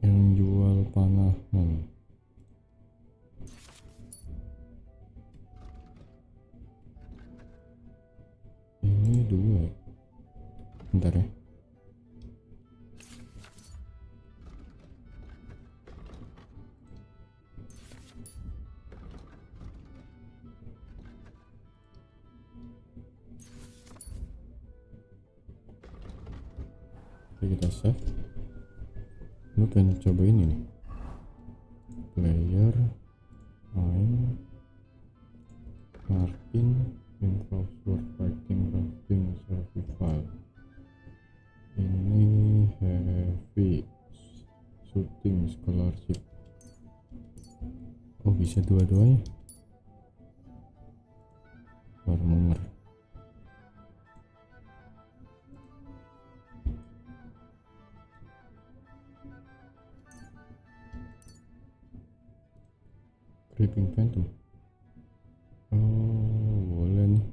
Yang jual panahan. Ini 2. Bentar ya. Oke, kita save. Lu pengen coba ini nih. Player, main, Martin, improve sword fighting, crafting, survival. Ini heavy, shooting, scholarship. Oh bisa dua-duanya. Armor. Creeping Phantom. Oh boleh nih.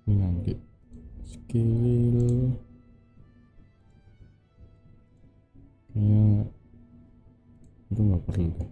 Ini nanti skill kayaknya itu nggak perlu deh.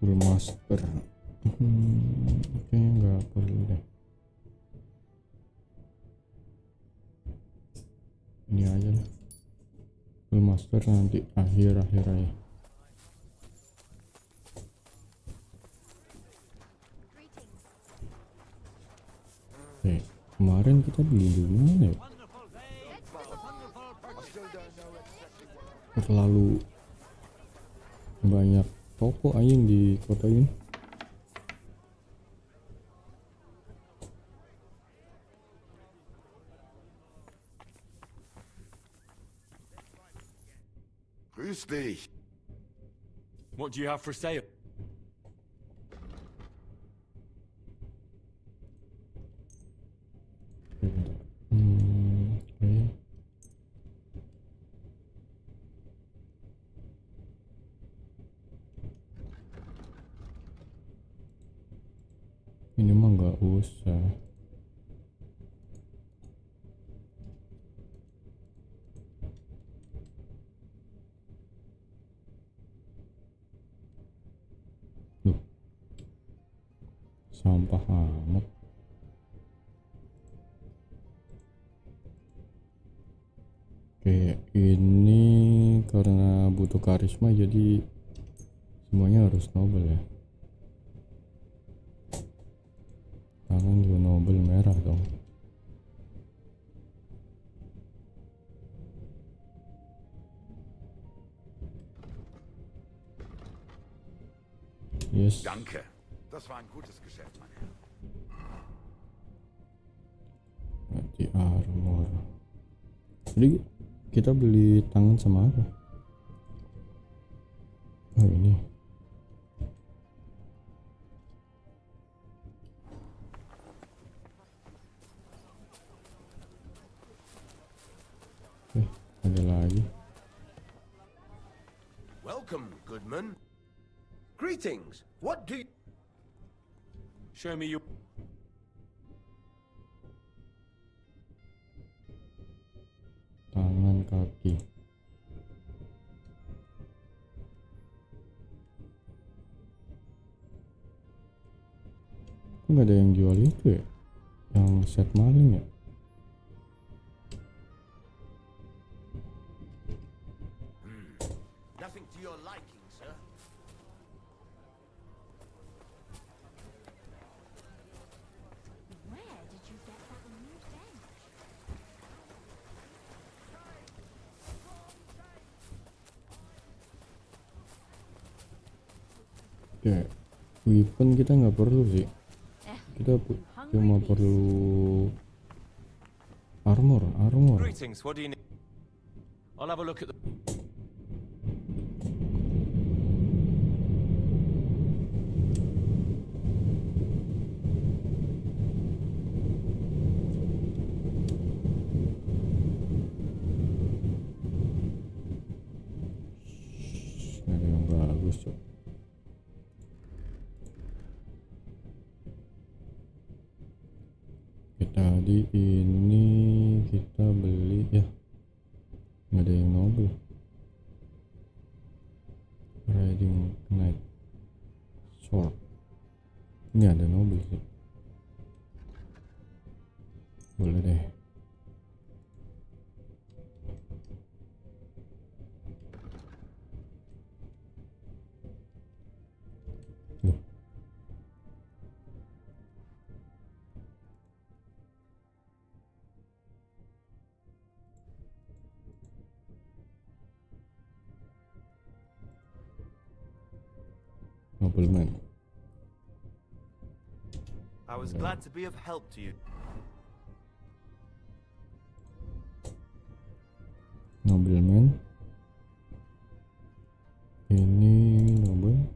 Master. Oke, nggak perlu deh. Ini aja lah. Master nanti akhir aja. Oke, kemarin kita beli di mana ya? Terlalu banyak toko anjing di kota ini. Grüß dich. What do you have for sale? Ini mah nggak usah. Loh, sampah amat. Oke, ini karena butuh karisma jadi semuanya harus noble ya. Tangan juga noble merah dong. Yes. Danke. Das war ein gutes Geschäft, mein Herr. Mati armor. Jadi kita beli tangan sama apa? Oh ini. Ada lagi. Welcome, goodman. Greetings. What do you... Show me you. Tangan kaki. Kok nggak ada yang jual itu ya? Yang set maling ya? Nothing to your liking, sir. Where did you get that new bench? Ya, weapon kita nggak perlu sih. Kita cuma perlu armor. Greetings, what do you need? I'll have a look at the... Ada yang bagus cok. Tadi ini kita beli ya, nggak ada yang noble. Riding Knight Sword ini ada noble sih, boleh deh. Nobleman. I was glad to be of help to you. Nobleman. Ini noble.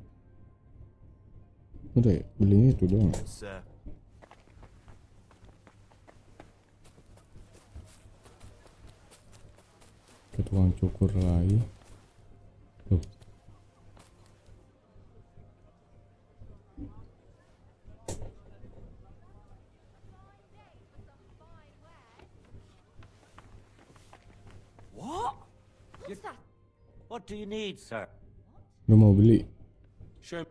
Udah ya, belinya itu doang. Sir. Ke tukang cukur lagi. Tuh. What's that? What do you need, sir? Lu mau beli? Show.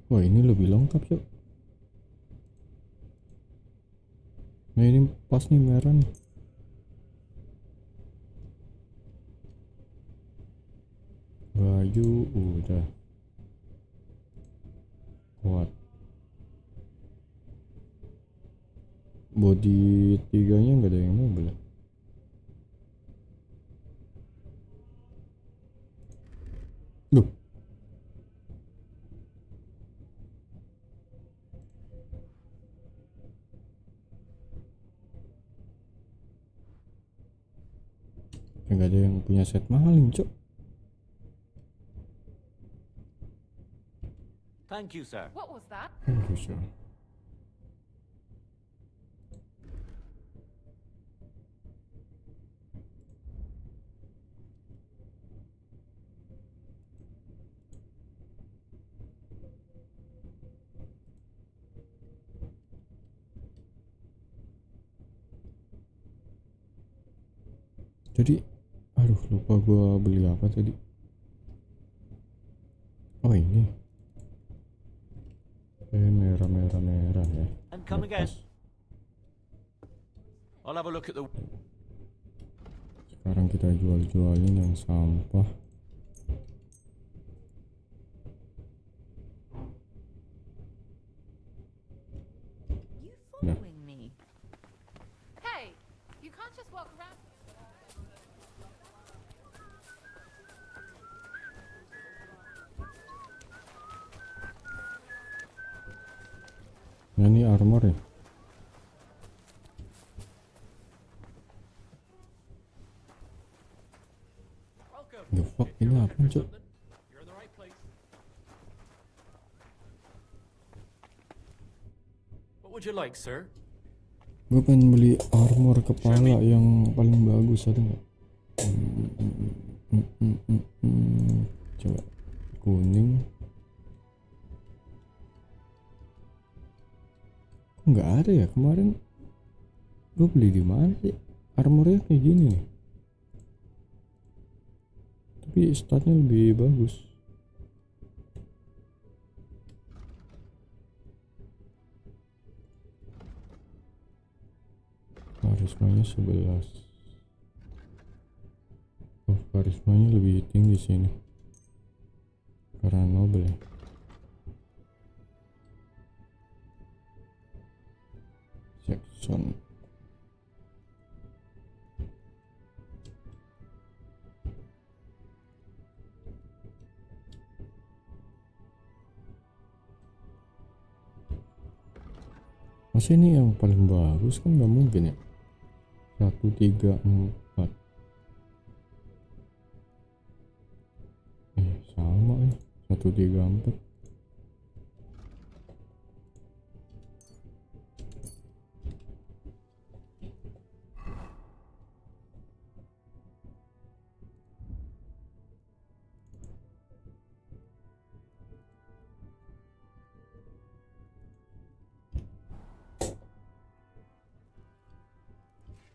Wah ini lebih lengkap cok. Nah ini pas nih merah nih. Baju udah kuat. Body 3-nya nggak ada yang mobil. Duh. Nggak ada yang punya set maling cok. Thank you, sir. What was that? Thank you sir. Jadi, aduh lupa gua beli apa tadi. Oh ini. Merah ya. And come again. I'll have a look at the... Sekarang kita jual-jualin yang sampah. Nah. Hey, you can't just walk around. Nah, ini armor ya. The fuck ini apa cok? would you like, sir? Gue pengen beli armor kepala yang paling bagus, ada nggak? Coba kuning. Kok nggak ada ya kemarin? Gue beli di mana sih? Armornya kayak gini nih. Tapi statnya lebih bagus. Karismanya 11. Oh, karismanya lebih tinggi sini karena noble ya. Jackson. Masa ini yang paling bagus kan nggak mungkin ya. 1, 3, 4. Sama ya. 1, 3, 4.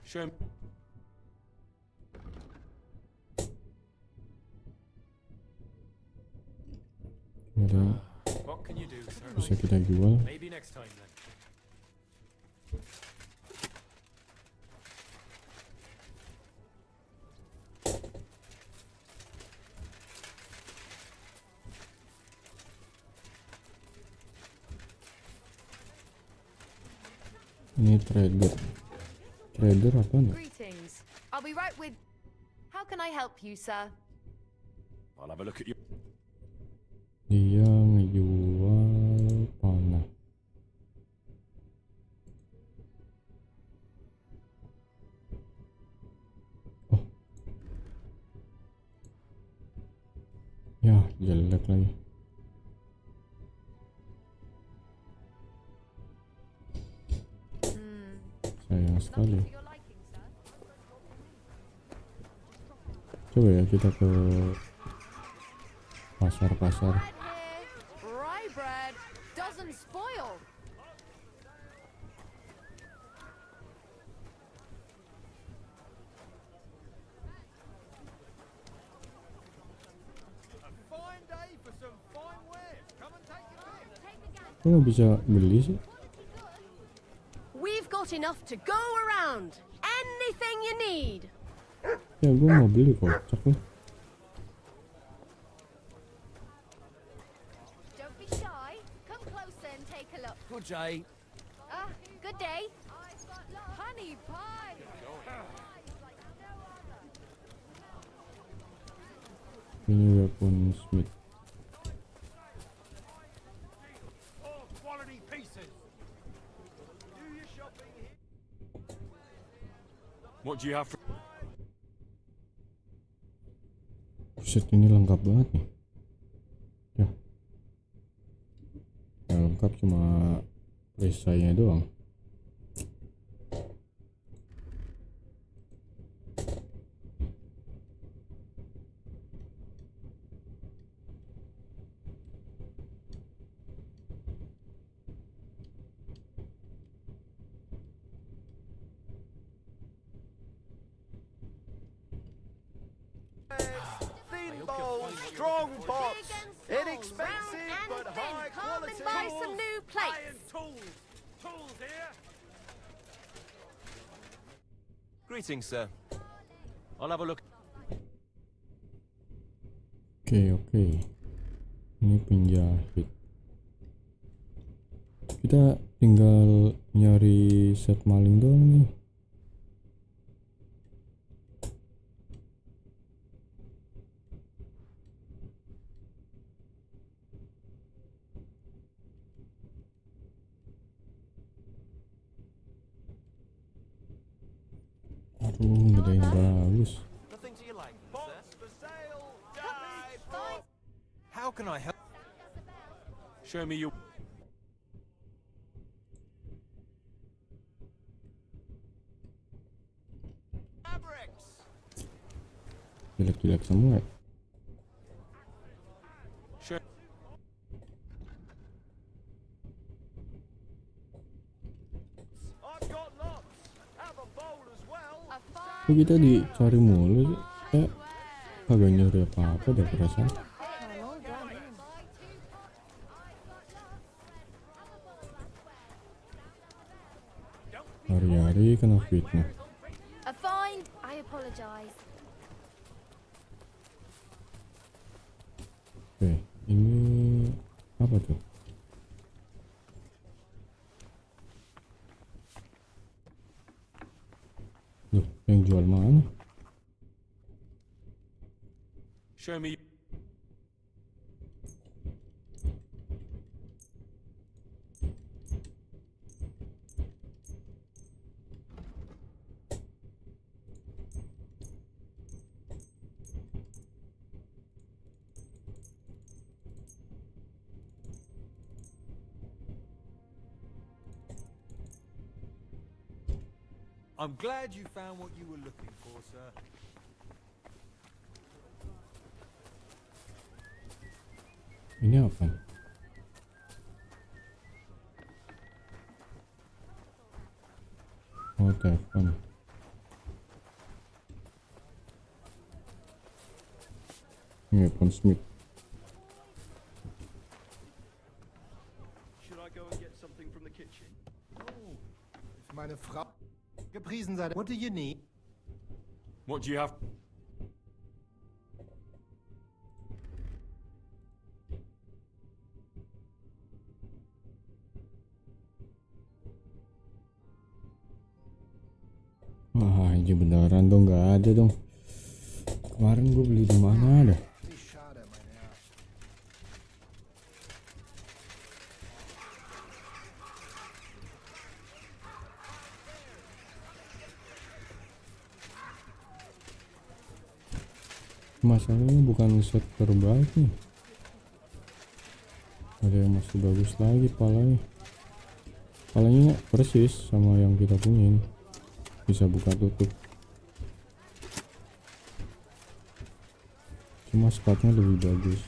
Show me. What can you do, sir? Bisa kita jual. Maybe next time then. Ini trader. Trader apa nih? Greetings. I'll be right with. How can I help you, sir? I'll have a look at you. Dia ngejual panah. Oh. Ya, jelek lagi. Sayang sekali. Coba ya kita ke pasar-pasar. Rye bread doesn't spoil. Kok nggak bisa beli sih? We've got enough to go around. Anything you need. Ya gue mau beli kocak nih. Don't be shy. Come closer and take a look. Good day. Good day. Honey pie. Ini weapon smith. Quality pieces. Do your shopping here. What do you have for... Set ini lengkap banget nih. Ya. Yang lengkap cuma perisainya doang. Strong pots, inexpensive but high Come quality. and buy some new plates. Tools here. Greetings, sir. I'll have a look. Oke. Ini penjahit. Kita tinggal nyari set maling doang nih. Aduh, nggak ada yang bagus. Nothing to your liking, sir. How can I help? Show me your... Jelek-jelek semua. Sure. Kok kita dicari mulu sih? Kagak nyuri apa-apa deh perasaan. Hari-hari kena fitnah. A fine. I apologize. Oke, ini apa tuh? Loh, yang jual mana? Show me. I'm glad you found what you were looking for, sir. Ini apa? Oh, telepon. Ini Pon Smith. Should I go and get something from the kitchen? Oh, it's meine Frau. Gepriesen sei. What do you need? What do you have? Wah, ini beneran dong, nggak ada dong. Kemarin gue beli di mana dah? Masalahnya bukan set terbaik nih. Ada yang masih bagus lagi palanya. Palanya persis sama yang kita punya ini. Bisa buka tutup. Cuma spatnya lebih bagus.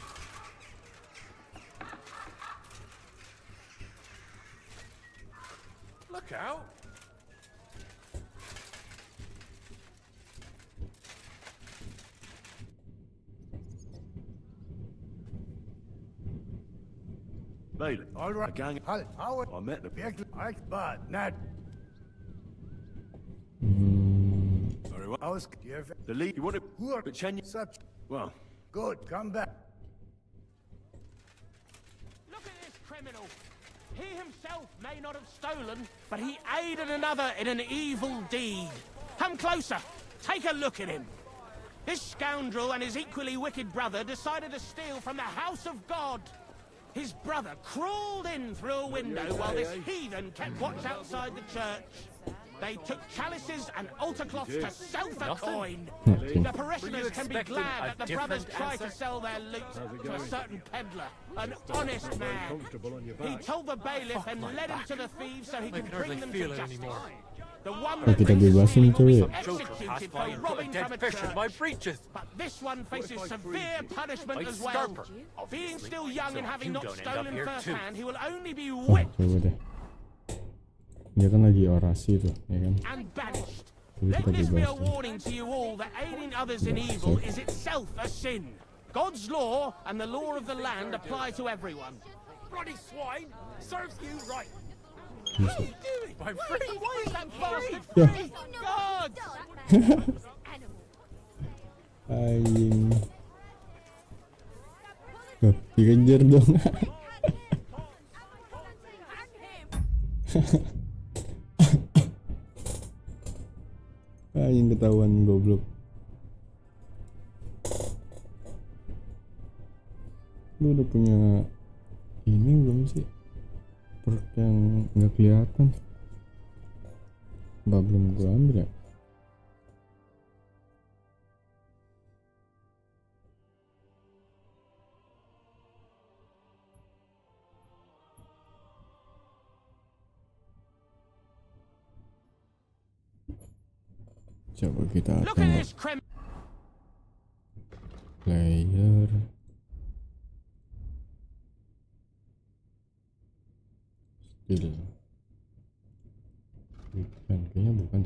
Look out! Bailey, All right. a gang. Halt. How? I met the But not. very well. I was. The lead. You wanted, Who are but Chen. such? Well, Good. Come back. Look at this criminal. He himself may not have stolen, but he aided another in an evil deed. Come closer. Take a look at him. This scoundrel and his equally wicked brother decided to steal from the house of God. His brother crawled in through a window while this heathen kept watch outside the church. They took chalices and altar cloths to sell for coin. The parishioners can be glad that the brothers tried to sell their loot to a certain peddler, an honest man. He told the bailiff and led him to the thieves so he could bring them to justice. The one that Kita bebasin cewek. executed for robbing from a church. But this one faces severe punishment as well. Being still young and having not stolen firsthand, he will only be whipped Coba deh. Dia kan lagi orasi tuh, ya kan? and banished. Tapi Let kita this be a bebasin. warning to you all that aiding others in evil is itself a sin. God's law and the law of the land apply to everyone. Bloody swine! Serves you right! What are you doing? I'm free! Why is that bastard Yeah. free? God! Anjing. Loh, dikejar dong. Anjing ketahuan goblok. Lu udah punya ini belum sih? Perk yang nggak kelihatan. Mbak belum gua ambil ya? Coba kita Look at tengok. this criminal. player. Skill. Bukan, kayaknya bukan.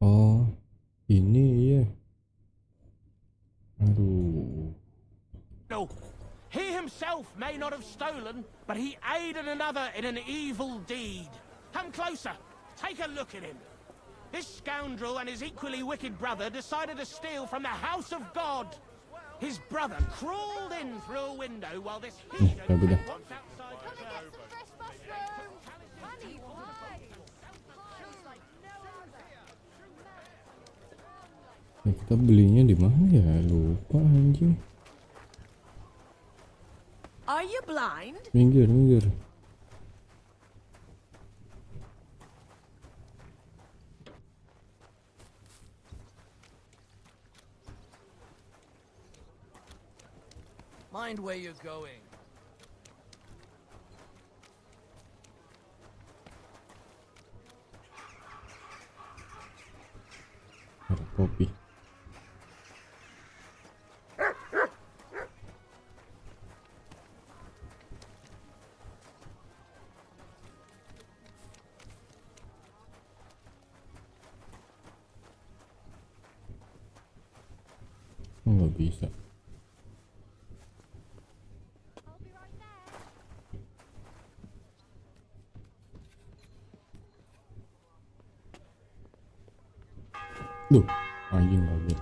Oh, ini ya. Aduh. No, he himself may not have stolen, but he aided another in an evil deed. Come closer. Take a look at him. This scoundrel and his equally wicked brother decided to steal from the house of God. His brother crawled in through a window while this heathen walked outside the church. Ya, kita belinya di mana ya? Lupa anjing. Are you blind? Minggir, minggir. Mind where you're going. Ada kopi. Oh, nggak bisa. Duh, anjing lagi.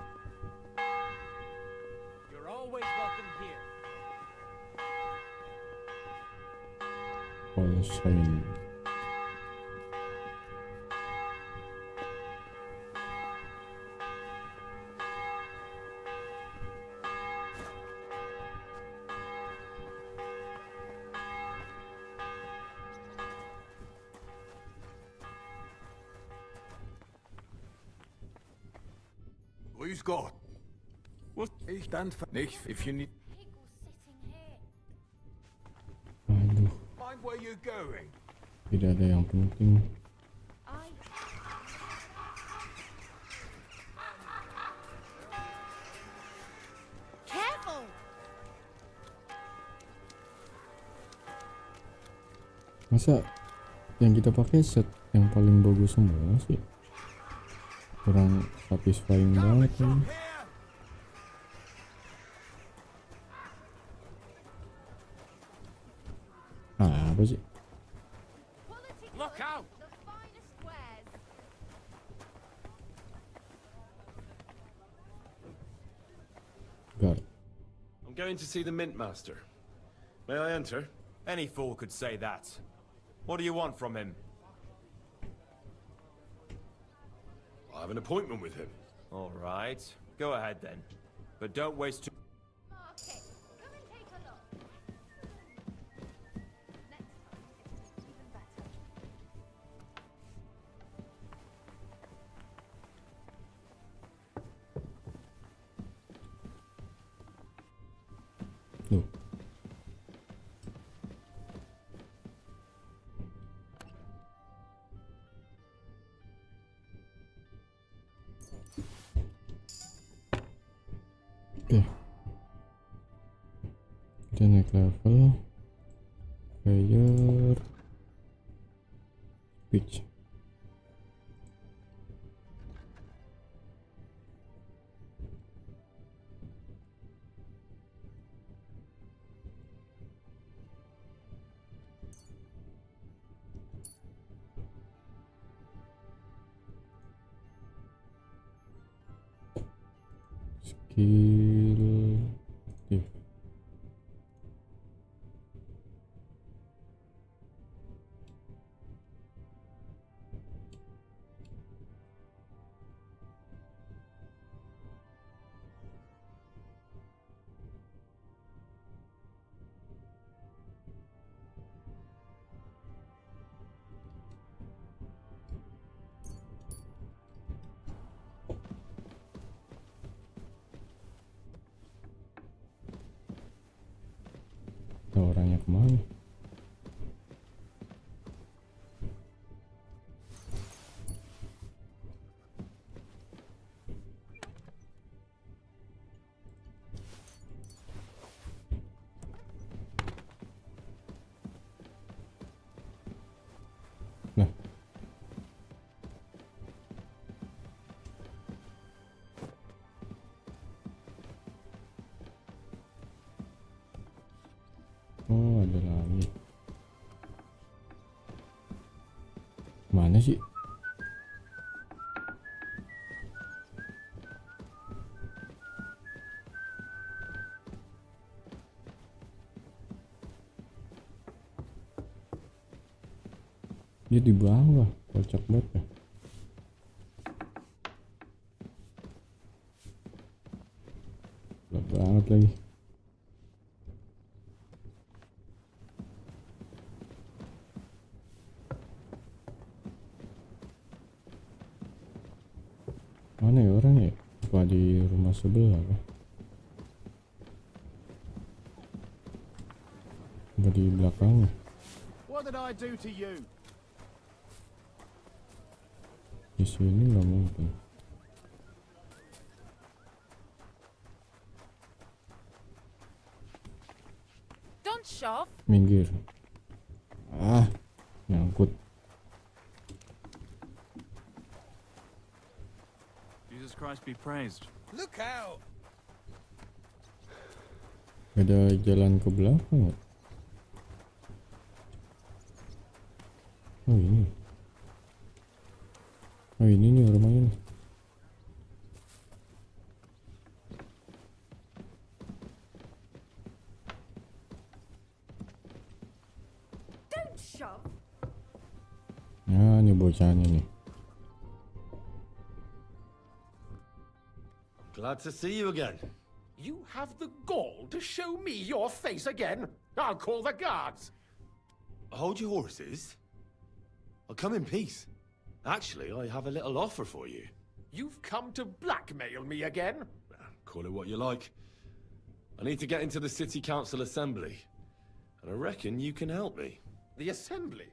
You're always welcome here. All sign. Grüß Gott. What? Ich dann nicht, if you need. Aduh, Mind where you're going. tidak ada yang penting. Careful! Masa yang kita pakai set yang paling bagus semua sih? Kurang satisfying banget kan? Ah, apa sih? Look out! Got it. I'm going to see the Mint Master. May I enter? Any fool could say that. What do you want from him? I have an appointment with him. All right. Go ahead then. But don't waste too... Loh. Oke. Kita naik level. Player. Speech. Skill aktif. Orangnya kemana? Mana sih? Dia di bawah, kocak banget ya. Gelap banget lagi. Mana ya orang ya? Apa di rumah sebelah kah? Apa di belakangnya? What did I do to you? Di sini nggak mungkin. Don't shove. Minggir. Ah, nyangkut. Jesus Christ be praised. Look out! Ada jalan ke belakang nggak? Oh ini. Oh ini nih rumahnya nih. Don't shove. Nah ini bocahnya nih. Glad to see you again. You have the gall to show me your face again? I'll call the guards. Hold your horses. I'll come in peace. Actually, I have a little offer for you. You've come to blackmail me again? Call it what you like. I need to get into the City Council Assembly. And I reckon you can help me. The assembly?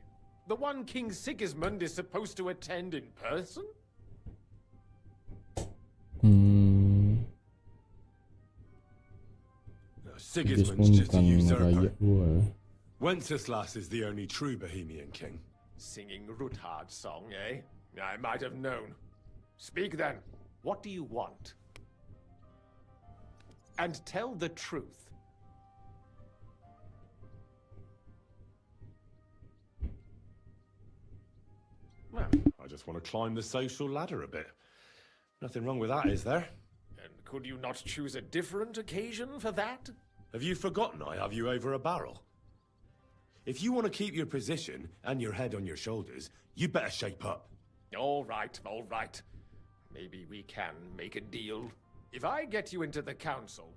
The one King Sigismund is supposed to attend in person? Sigismund's just a usurper. Wenceslas is the only true Bohemian king. Singing Ruthard's song, eh? I might have known. Speak then. What do you want? And tell the truth. Well, I just want to climb the social ladder a bit. Nothing wrong with that, is there? And could you not choose a different occasion for that? Have you forgotten I have you over a barrel? If you want to keep your position and your head on your shoulders, you better shape up. All right, all right. Maybe we can make a deal. If I get you into the council,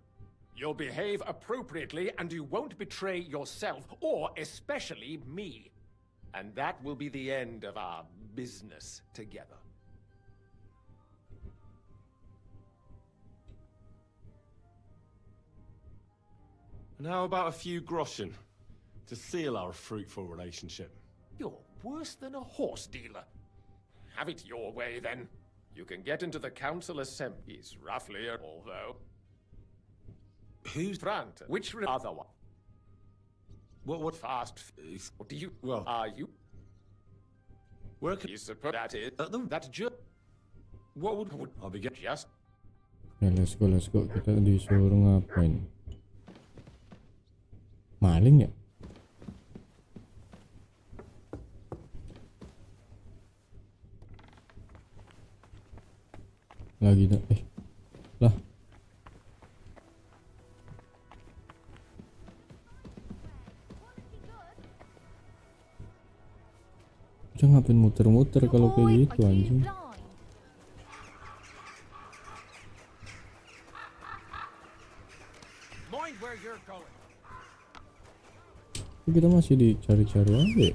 you'll behave appropriately and you won't betray yourself, or especially me. And that will be the end of our business together. And how about a few groschen to seal our fruitful relationship? You're worse than a horse dealer. Have it your way, then. You can get into the council assemblies, roughly, although... Who's Front? Which other one? What fast? Do you... Well... Are you... Where can you suppose that is... That What would... I'll be getting... Just... Ya let's go. Kita disuruh ngapain? Maling ya? Lagi dah. Lah. Jangan ngapain muter-muter kalau kayak gitu anjing. Mind where you're going. Kita masih dicari-cari aja ya?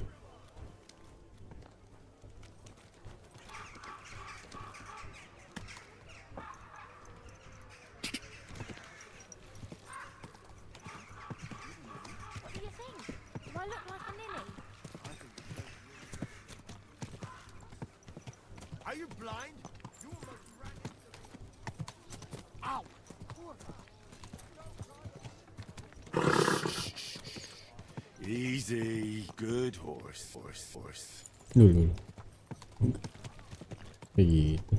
What do you think? Do I look like a ninny? Are you blind? You almost ran into me. Ow! Easy. Good horse. Dulu. Kayak gitu.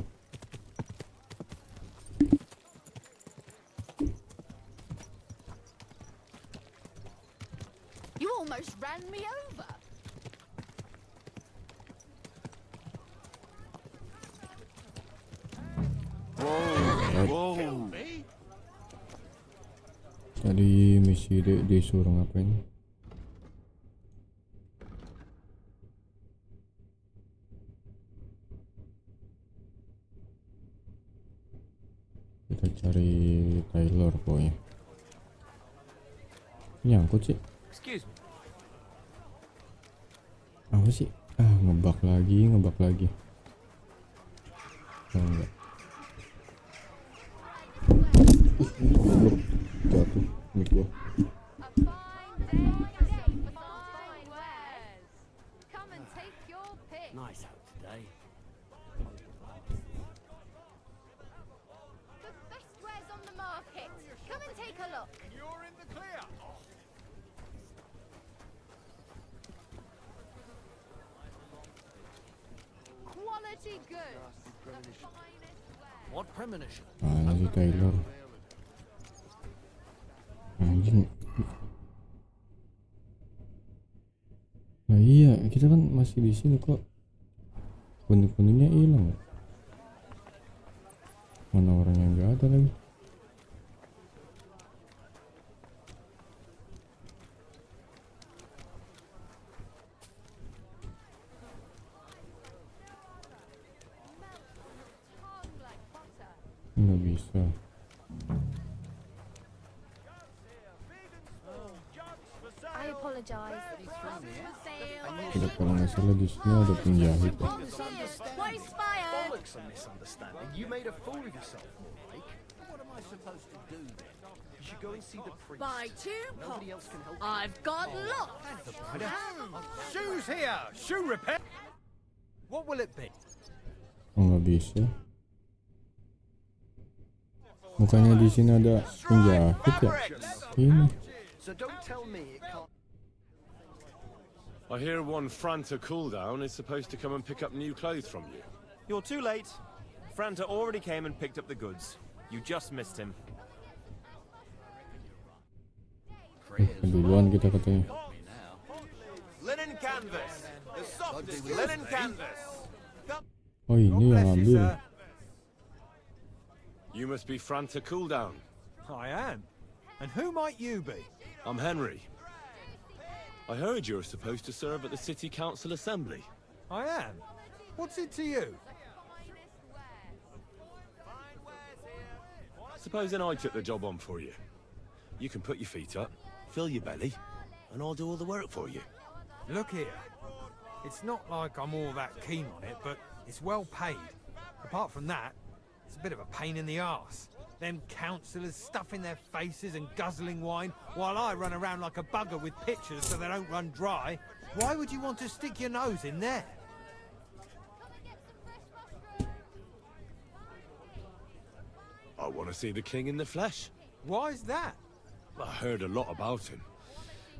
You almost ran me over. si Dek disuruh ngapain? Kita cari Taylor pokoknya. Nyangkut sih. Excuse me. Apa sih? Ngebug lagi. Oh enggak. Jatuh mic gua. Nice out today. The best wares on the market. Come and take a look. You're in the clear. Quality goods. The finest wares. What premonition? Mana sih Taylor? Anjing. Nah iya, kita kan masih di sini kok. Kuning-kuningnya hilang ya? Mana orang yang nggak ada lagi? Nggak bisa. I apologize. Udah kalau nggak salah di sini ada penjahit. Ya. Bollocks a misunderstanding. You made a fool of yourself, Mike. What am I supposed to do then? You should go and see the priest. Buy 2 Nobody pots. else can help. I've got lots. Shoes here. Shoe repair. What will it be? Oh nggak bisa. Bukannya di sini ada penjahit ya? Ini. So don't tell me it can't. I hear one FannnDr cooldown is supposed to come and pick up new clothes from you. You're too late. FannnDr already came and picked up the goods. You just missed him. Duluan kita katanya. Linen canvas. The softest linen canvas. Oh ini yang ambil. You must be FannnDr cooldown. I am. And who might you be? I'm Henry. I heard you're supposed to serve at the City Council Assembly. I am. What's it to you? Supposing I took the job on for you. You can put your feet up, fill your belly, and I'll do all the work for you. Look here. It's not like I'm all that keen on it, but it's well paid. Apart from that, it's a bit of a pain in the arse. Them councillors stuffing their faces and guzzling wine, while I run around like a bugger with pictures so they don't run dry. Why would you want to stick your nose in there? I want to see the king in the flesh. Why is that? I heard a lot about him.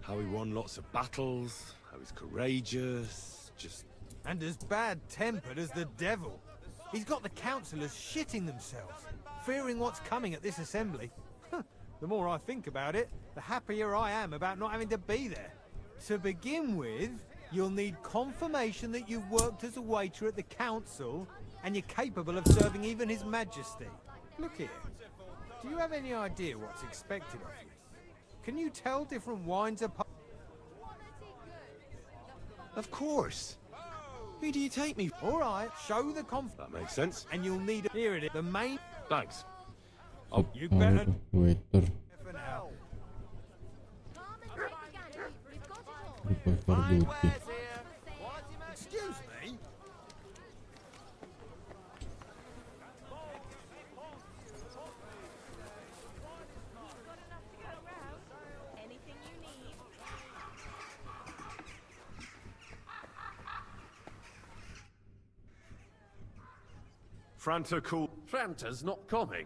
How he won lots of battles, how he's courageous, just... And as bad-tempered as the devil. He's got the councillors shitting themselves, fearing what's coming at this assembly. The more I think about it, the happier I am about not having to be there. To begin with, you'll need confirmation that you've worked as a waiter at the council and you're capable of serving even His Majesty. Look here, do you have any idea what's expected of you? Can you tell different wines apart? Of course. Who do you take me? All right, show the That makes sense. and you'll need it. Here it is. The main. Thanks. Oh, You better. Waiter. For now. Reporter duty. Excuse me. Anything you need. FannnDr cool. FannnDr's not coming.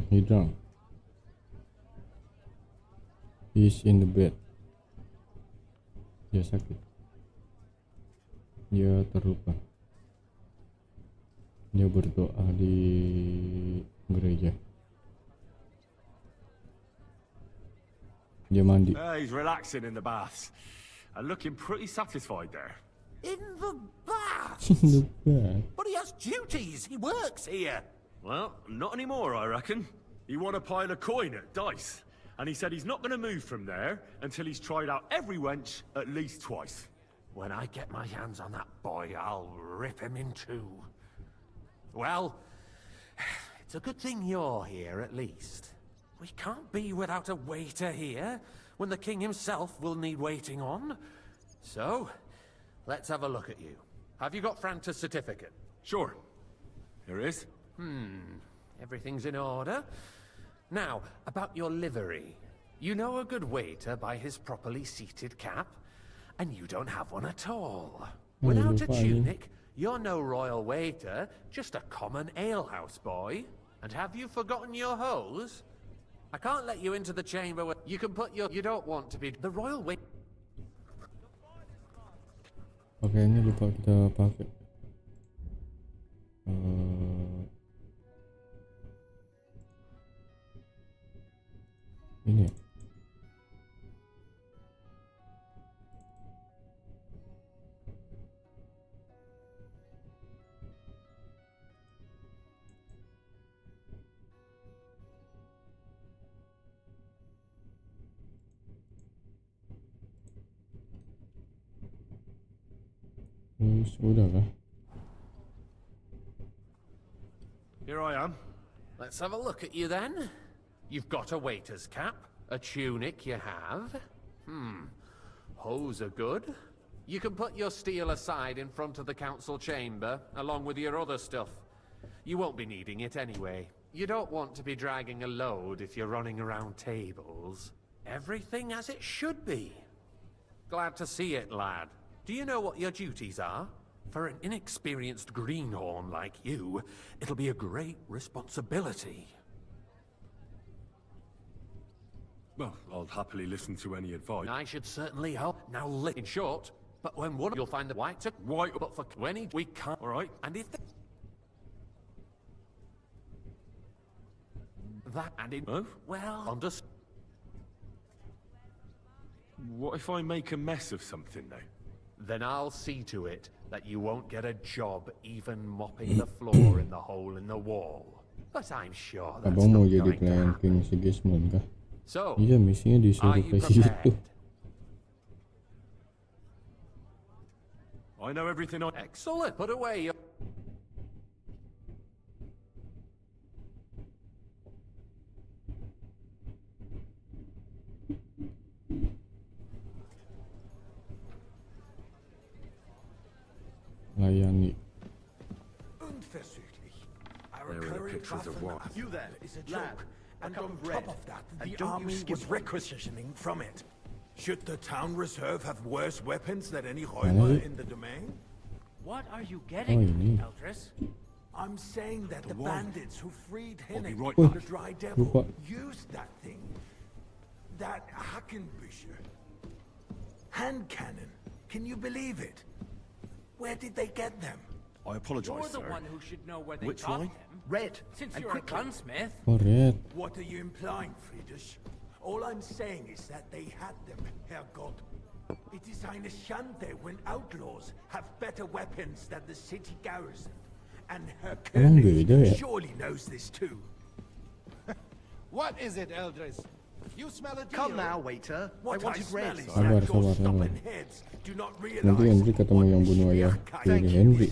He drunk. He's in the bed. Dia sakit. Dia terluka. Dia berdoa di gereja. Dia mandi. He's relaxing in the baths. And looking pretty satisfied there. In the bath? In the bed. But he has duties. He works here. Well, not anymore, I reckon. He won a pile of coin at dice, and he said he's not going to move from there until he's tried out every wench at least twice. When I get my hands on that boy, I'll rip him in two. Well, it's a good thing you're here, at least. We can't be without a waiter here, when the king himself will need waiting on. So, let's have a look at you. Have you got Franta's certificate? Sure. Here is. Everything's in order. Now, about your livery. You know a good waiter by his properly seated cap, and you don't have one at all. Without a tunic, you're no royal waiter, just a common alehouse boy. And have you forgotten your hose? I can't let you into the chamber where you can put your... You don't want to be the royal waiter. Pakaiannya lupa kita pakai. Ini ya? Udah kah? Here I am. Let's have a look at you then. You've got a waiter's cap, a tunic you have. Hose are good. You can put your steel aside in front of the council chamber, along with your other stuff. You won't be needing it anyway. You don't want to be dragging a load if you're running around tables. Everything as it should be. Glad to see it, lad. Do you know what your duties are? For an inexperienced greenhorn like you, it'll be a great responsibility. Well, I'll happily listen to any advice. I should certainly hope. Now, in short, but when one, you'll find the white, but for when we can't. All right, and if that and in well, understand. What if I make a mess of something, though? Then I'll see to it that you won't get a job even mopping the floor in the hole in the wall. But I'm sure that's Abang mau not jadi going to pelayan happen. King Sigismund kah? So, Iya, misinya disuruh are you ke situ. prepared? I know everything on... Excellent. Put away your... Layani. There are the pictures of what? You there is a lad, joke. and On on top top of that, and the don't you army skip was one. requisitioning from it. Should the town reserve have worse weapons than any Mana Räuber sih? in the domain? What are you Oh, getting ini. at, Eldris? I'm saying that the wine. bandits who freed I'll be Hennig right from back. the Dry Devil Lupa. used that thing. That Hackenbücher. Hand cannon. Can you believe it? Where did they get them? I apologize, You're the sir. one who should know where they Which got wine? them. Red. Since and you're quickly. a gunsmith. Oh, red. What are you implying, Friedrich? All I'm saying is that they had them, Herrgott. It is eine Schande when outlaws have better weapons than the city garrison. And Herr Emang beda ya? König surely knows this too. What is it, Eldris? You smell a deal? Come now, waiter. What I wanted smell red. is Sabar, that your sabar, stubborn sabar. heads do not Nanti realize Henry ketemu yang bunuh ayah dari Henry,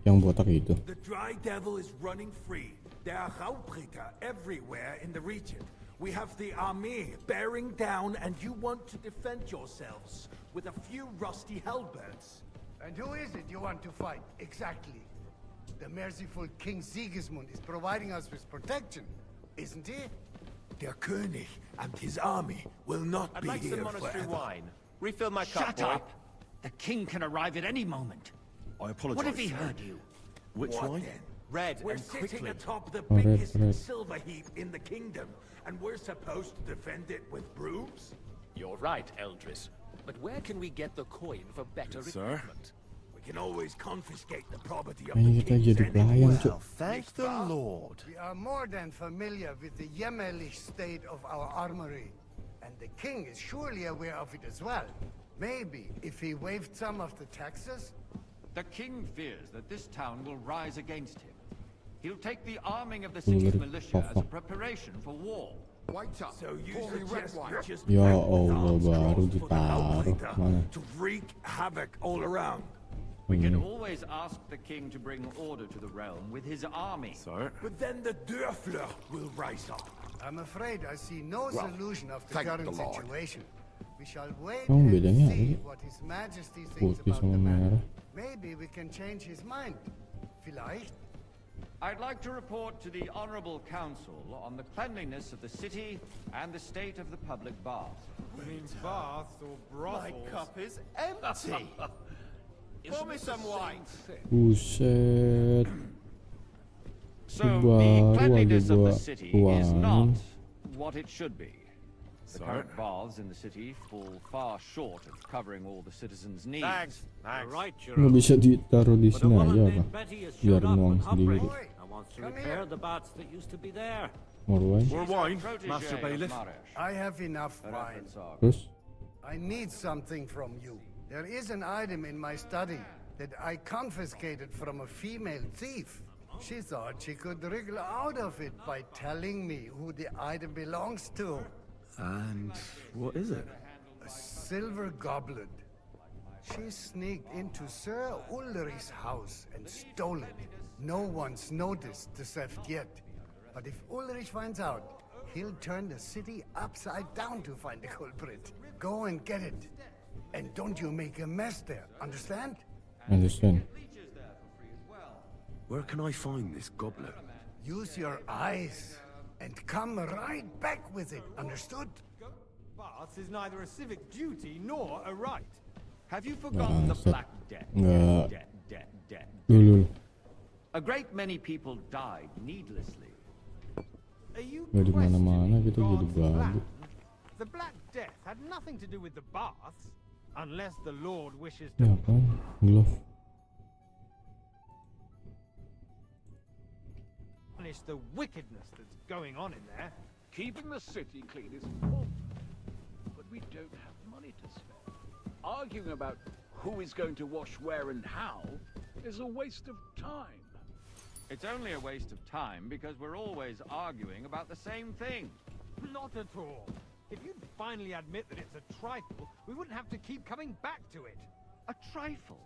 yang botak itu. the Dry Devil is running free. There are Raubritter everywhere in the region. We have the army bearing down, and you want to defend yourselves with a few rusty halberds. And who is it you want to fight, exactly? The merciful King Sigismund is providing us with protection, isn't he? Der König and his army will not I'd be like here some monastery forever. wine. Refill my cup, Shut boy. up! The king can arrive at any moment. I apologize. What if he sir. heard you? Which What wine? then? Red We're and sitting quickly. atop the Oh, red, biggest red. silver heap in the kingdom, and we're supposed to defend it with brooms? You're right, Eldris. But where can we get the coin for better Sir? equipment? We can always confiscate the property of Kayaknya the kita king's jadi pelayan, enemies. Cuk. Thank the Lord. We are more than familiar with the jämmerlich state of our armory. And the king is surely aware of it as well. Maybe if he waived some of the taxes? The king fears that this town will rise against him. He'll take the arming of the city's militia as a preparation for war. Wait up. So you Call me Red suggest White. we just Ya make the Allah, arms baru cross for the ditaruh. Outrider Mana? to wreak havoc all around. We can Ini. always ask the king to bring order to the realm with his army. But then the Dörfler will rise up. I'm afraid I see no Well, solution of the thank current the Lord. situation. We shall wait Oh, and bedanya apa see sih? what His Majesty thinks Putih about sama the matter. merah. Maybe we can change his mind. Vielleicht? I'd like to report to the Honorable Council on the cleanliness of the city and the state of the public baths. Baths or My brothels? cup is empty. Pour me some wine. Buset. So Baru the aja cleanliness of gua the city is tuangin. not what it should be. The current baths in the city fall far short of covering all the citizens' needs. Thanks. Right, Nggak bisa ditaruh di But a sini woman aja apa? named Betty has Biar showed up nuang with sendiri. Humphrey. I want to repair the baths that used to be there. More wine? More wine, Protégé Master of Bailiff. Maresh. I have enough A wine. reference arc. Terus? I need something from you. There is an item in my study that I confiscated from a female thief. She thought she could wriggle out of it by telling me who the item belongs to. And what is it? A silver goblet. She sneaked into Sir Ulrich's house and stole it. No one's noticed the theft yet. But if Ulrich finds out, he'll turn the city upside down to find the culprit. Go and get it. And don't you make a mess there, understand? Understand. Where can I find this goblet? Use your eyes and come right back with it, understood? Baths is neither a civic duty nor a right. Have you forgotten the Bangsat. Black Death? Nggak. Debt. Dulu. A great many people died needlessly. Are you Nggak di mana-mana questioning gitu jadi God's babu. plan? The Black Death had nothing to do with the baths, unless the Lord wishes Ini to apa? Glove. punish the wickedness that's going on in there. Keeping the city clean is important, but we don't have money to spend. Arguing about who is going to wash where and how is a waste of time. It's only a waste of time because we're always arguing about the same thing. Not at all. If you'd finally admit that it's a trifle, we wouldn't have to keep coming back to it. A trifle?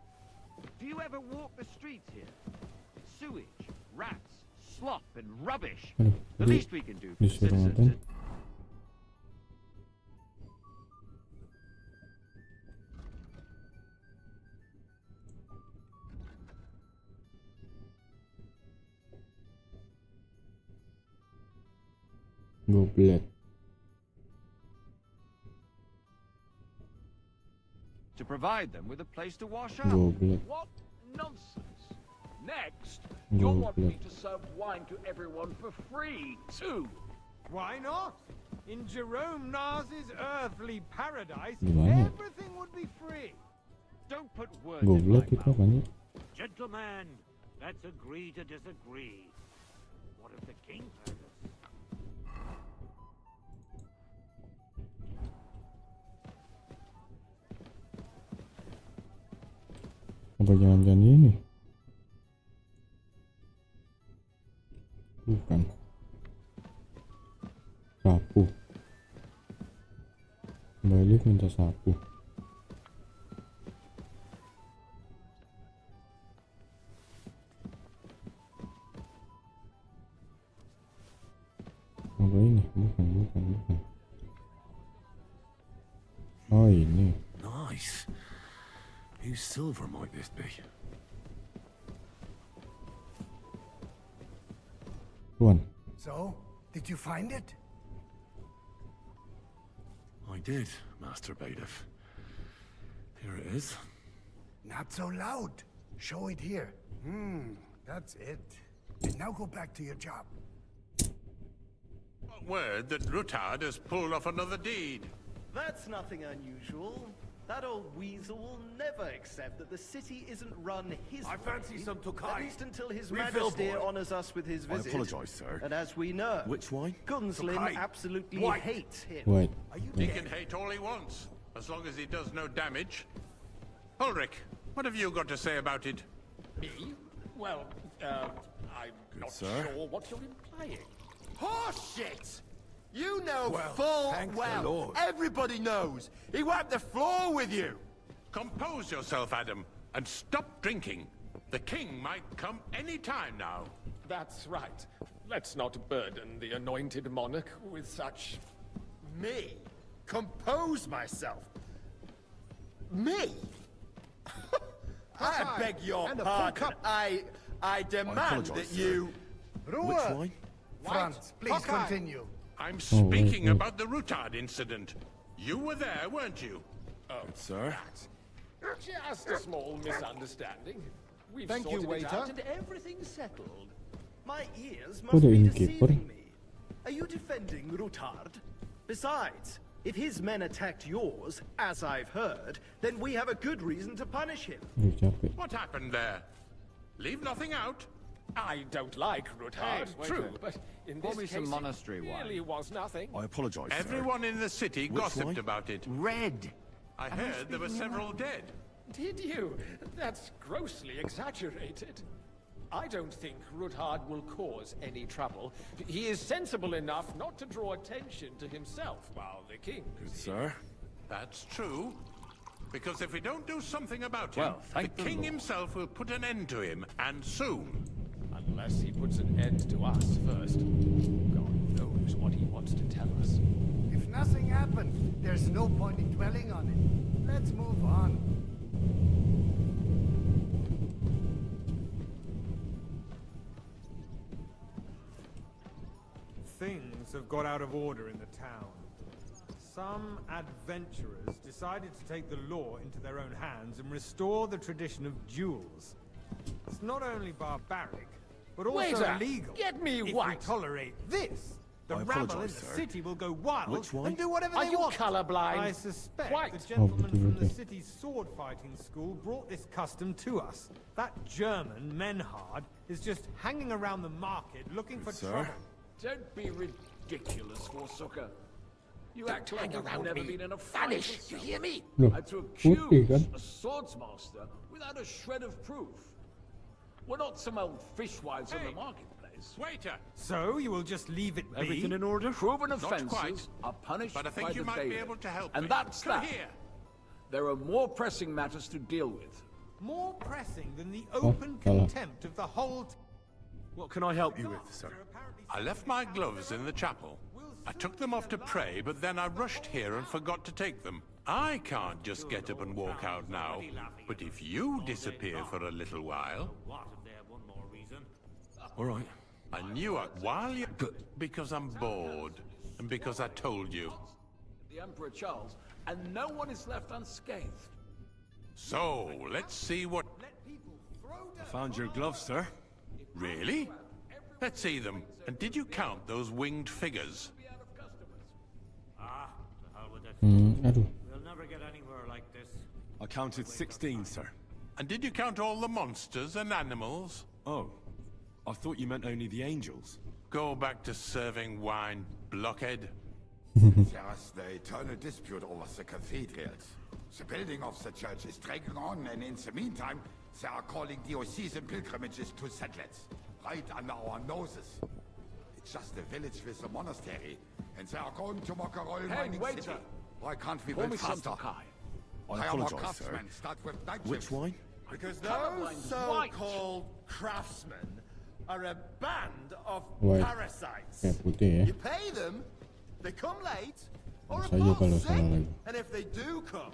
Do you ever walk the streets here? Sewage, rats, slop, and rubbish. Aduh, The least we can do for the disuruh citizens ngapain? is... Goblet. to provide them with a place to wash up. Goblet. What nonsense! Next, you'll want me Goblet. to serve wine to everyone for free, too. Why not? In Jerome Nars's earthly paradise, Gimana? everything would be free. Don't put words in Goblet my itu apa nih? Gentlemen, let's agree to disagree. What if the king heard us? Apa jangan-jangan ini? Bukan. Sapu. Balik minta sapu. Apa ini? Bukan. Oh ini. Nice. Whose silver might this be? Tuan. So, did you find it? I did, Master Bailiff. Here it is. Not so loud. Show it here. That's it. And now go back to your job. Word that Rutard has pulled off another deed. That's nothing unusual. That old weasel will never accept that the city isn't run his I fancy way, some Tokai. At least until his Refill, Majesty boy. honors us with his I visit. apologise, sir. And as we know, Which wine? Gunslin Tokai. absolutely White. hates him. White. Are you He dead? can hate all he wants, as long as he does no damage. Ulrich, what have you got to say about it? Me? Well, I'm not sir. sure what you're implying. Horseshit! You know Well, full thank the well. Lord. Everybody knows. He wiped the floor with you. Compose yourself, Adam, and stop drinking. The king might come any time now. That's right. Let's not burden the anointed monarch with such... Me? Compose myself? Me? I beg your And a full pardon. cup. I demand apologize, that you... Which Ruhe! wine? Franz, please continue. I'm wait, speaking wait. about the Routard incident. You were there, weren't you? Sir? Just a small misunderstanding. We've Thank you, sorted it waiter. out and everything's settled. My ears What must the be innkeeper? deceiving me. Are you defending Routard? Besides, if his men attacked yours, as I've heard, then we have a good reason to punish him. Aduh, capek. What happened there? Leave nothing out. I don't like Routard, true, but in Pour this me case, some monastery it wine. really was nothing. I apologize, sir. Everyone in the city Which gossiped wine? about it. Red. I heard there were several dead. Did you? That's grossly exaggerated. I don't think Routard will cause any trouble. He is sensible enough not to draw attention to himself while the king... Good, sir. That's true. Because if we don't do something about him, Well, the thank the king Lord. himself will put an end to him, and soon. Unless he puts an end to us first. God knows what he wants to tell us. If nothing happened, there's no point in dwelling on it. Let's move on. Things have got out of order in the town. Some adventurers decided to take the law into their own hands and restore the tradition of duels. It's not only barbaric, but also Waiter, illegal. get me if white. we tolerate this, the I rabble in apologize, the sir. city will go wild Which wine? and do whatever Are they you want. colourblind? I suspect White. the gentleman Oh, from the okay. city's sword fighting school brought this custom to us. That German, Menhard, is just hanging around the market looking for sir. trouble. Don't be ridiculous, Suker. You act like hang you've around never me. been in a fight Vanish, you yourself. hear me? Loh, And to putih accuse kan? a swordsmaster without a shred of proof. We're not some old fishwives on the marketplace. Waiter! So you will just leave it be? Everything in order? Proven Not offences quite. are punished But I think by you the might be bailiff. able to help And me. that's Come that. here. There are more pressing matters to deal with. More pressing than the open salah. contempt of the whole... What can I help you with, sir? I left my gloves in the chapel. I took them off to pray, but then I rushed here and forgot to take them. I can't just get up and walk out now. But if you disappear for a little while... What if they have one more reason? All right. I knew it while you... Because I'm bored. And because I told you. The Emperor Charles, and no one is left unscathed. So, let's see what... I found your gloves, sir. Really? Let's see them. And did you count those winged figures? Ah, to hell with it. Aduh. We'll never get anywhere like this. I counted 16, sir. And did you count all the monsters and animals? Oh, I thought you meant only the angels. Go back to serving wine, blockhead. There's the eternal dispute over the cathedrals. The building of the church is dragging on, and in the meantime, they are calling diocesan pilgrimages to Skalitz, right under our noses. It's just a village with a monastery, and they are going to mock a royal Hey, mining waiter. city. Why can't we Pour build me some faster? Tokai. I Hire more apologize, sir. craftsmen, start with night Which shifts. wine? Because Colourblind those white. so-called craftsmen are a band of White. parasites. Kayak putih ya. You pay them, they come late, or Saja kalau report salah sick, lagi. and if they do come,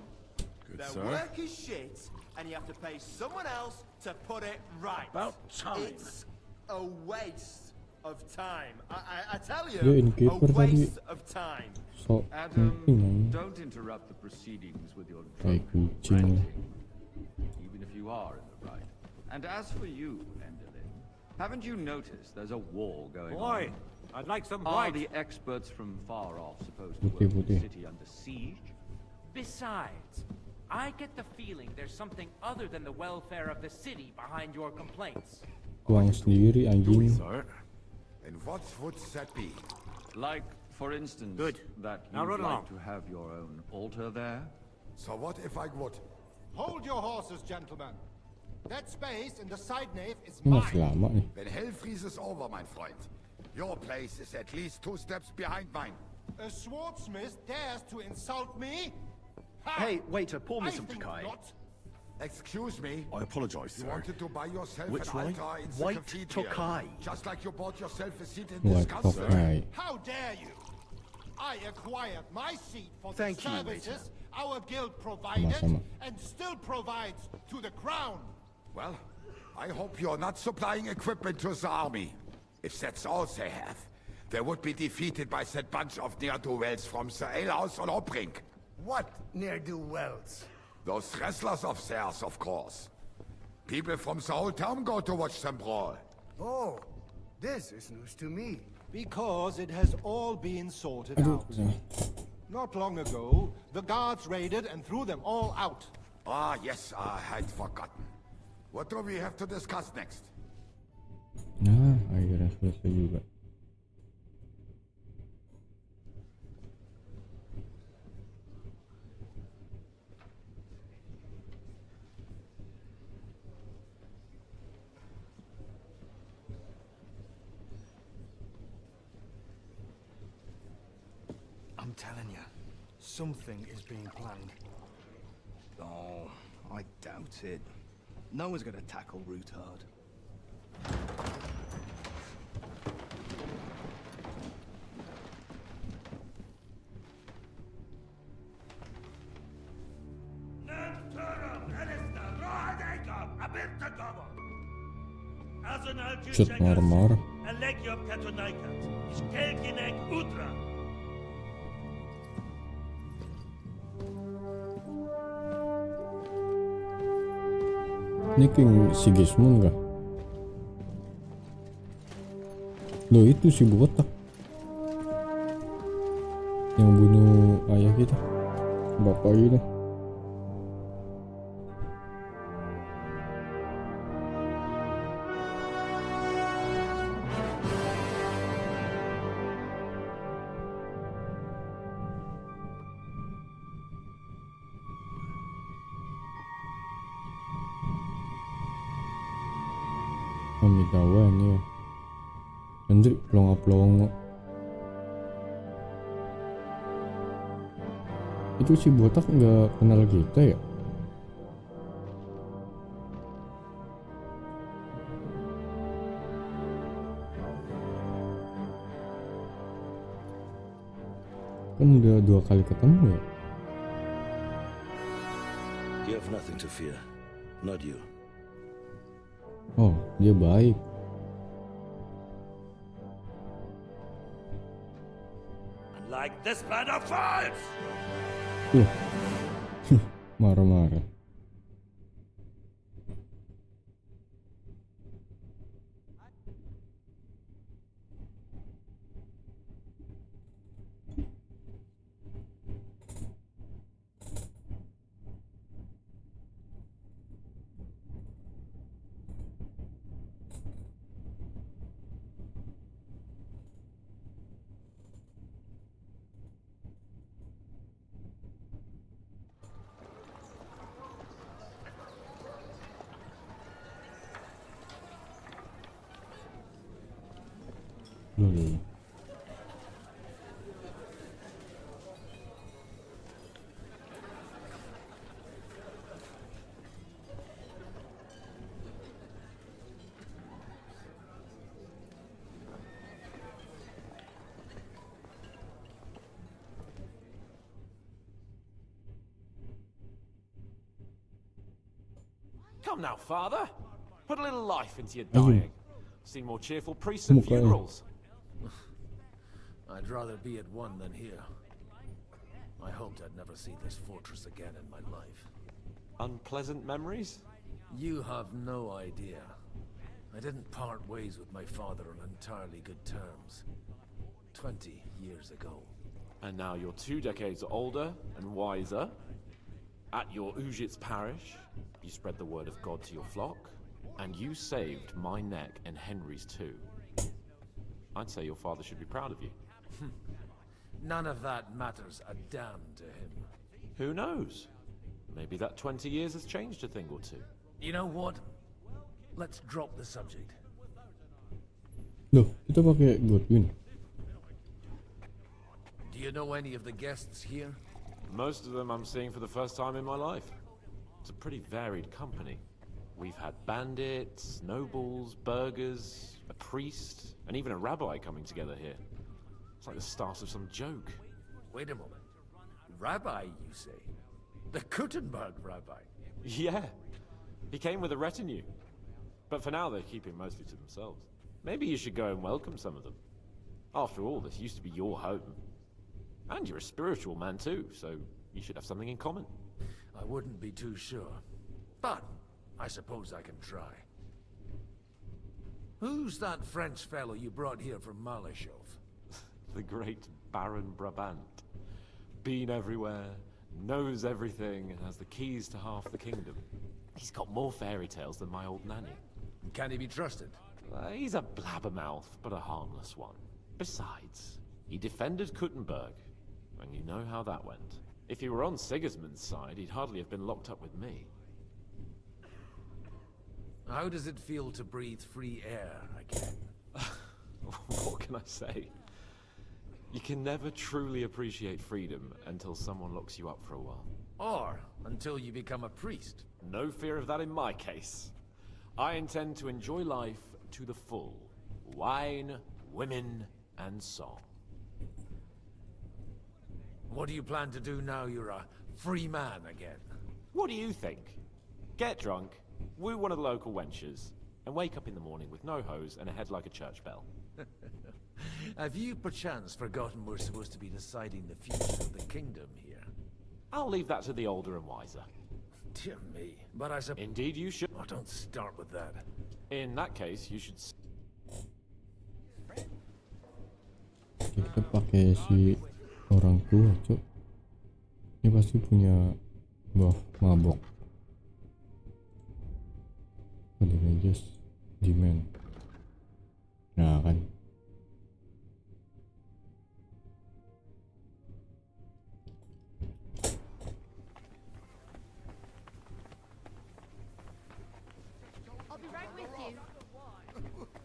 their sir. work is shit, and you have to pay someone else to put it right. About time. It's a waste of time. I tell Dia you, a innkeeper tadi waste of time. sok penting aja. Don't interrupt the proceedings with your Kayak drunken kucing lah. ranting, even if you are in the right. And as for you, Endelin, haven't you noticed there's a war going Boy, on? I'd like some Are white. the experts from far off supposed to Putih, work the putih. city under siege? Besides, I get the feeling there's something other than the welfare of the city behind your complaints. Tuang sendiri anjing. Sir. And what would that be? Like, for instance, that Now you'd run like along. to have your own altar there? So what if I would? Hold your horses, gentlemen. That space in the side nave is Ini masih mine. lama nih. When hell freezes over, my friend, your place is at least 2 steps behind mine. A swordsmith dares to insult me? Ha! Hey, waiter, pour me I some think Tokai. not. Excuse me. I apologize, You sir. wanted to buy yourself Which an wine? altar in the White cathedral. Tokai. Just like you bought yourself a seat in White this council. Tokai. How dare you? I acquired my seat for Thank the you, services our guild provided Sama-sama. and still provides to the crown. Well, I hope you're not supplying equipment to the army. If that's all they have, they would be defeated by that bunch of ne'er-do-wells from the alehouse on Obrink. What ne'er-do-wells? Those wrestlers of theirs, of course. People from the whole town go to watch them brawl. Oh, this is news to me. Because it has all been sorted Aduh, out. salah. Not long ago, the guards raided and threw them all out. Ah, yes, I had forgotten. What do we have to discuss next? Nah, akhirnya selesai juga. I'm telling you, something is being planned. Oh, I doubt it. No one's gonna tackle Rootard. Shit, marmar. Ini King Sigismund kah? Loh itu si botak yang bunuh ayah kita, bapak kita. Pemitawan ya. Andri pelongo-pelongo. Itu si botak nggak kenal kita ya? Kan udah 2 kali ketemu ya? You have nothing to fear. Not you. Oh, dia baik. Like this plan of false! Marah-marah. Loh. Come now, father. Put a little life into your Ayun. dying. Seen more cheerful priests and Mukha eh. funerals. I'd rather be at one than here. I hoped I'd never see this fortress again in my life. Unpleasant memories? You have no idea. I didn't part ways with my father on entirely good terms. 20 years ago. And now you're 2 decades older and wiser. At your Ujit's parish, you spread the word of God to your flock, and you saved my neck and Henry's too. I'd say your father should be proud of you. None of that matters a damn to him. Who knows? Maybe that 20 years has changed a thing or two. You know what? Let's drop the subject. Loh, kita pakai Godwin. Do you know any of the guests here? Most of them I'm seeing for the first time in my life. It's a pretty varied company. We've had bandits, nobles, burghers, a priest, and even a rabbi coming together here. It's like the start of some joke. Wait a moment. Rabbi, you say? The Kuttenberg rabbi? Yeah. He came with a retinue. But for now, they're keeping mostly to themselves. Maybe you should go and welcome some of them. After all, this used to be your home. And you're a spiritual man too, so you should have something in common. I wouldn't be too sure. But I suppose I can try. Who's that French fellow you brought here from Malashov? The great Baron Brabant. Been everywhere, knows everything, and has the keys to half the kingdom. He's got more fairy tales than my old nanny. Can he be trusted? He's a blabbermouth, but a harmless one. Besides, he defended Kuttenberg, and you know how that went. If he were on Sigismund's side, he'd hardly have been locked up with me. How does it feel to breathe free air again? What can I say? You can never truly appreciate freedom until someone locks you up for a while. Or until you become a priest. No fear of that in my case. I intend to enjoy life to the full. Wine, women, and song. What do you plan to do now you're a free man again? What do you think? Get drunk, woo one of the local wenches, and wake up in the morning with no hose and a head like a church bell. Have you perchance forgotten we're supposed to be deciding the future of the kingdom here? I'll leave that to the older and wiser. Dear me, but I suppose... Indeed you should. Oh, don't start with that. In that case, you should... Kita pakai si orang tua, cok. Ini pasti punya buff mabok. Ini just demand. Nah kan.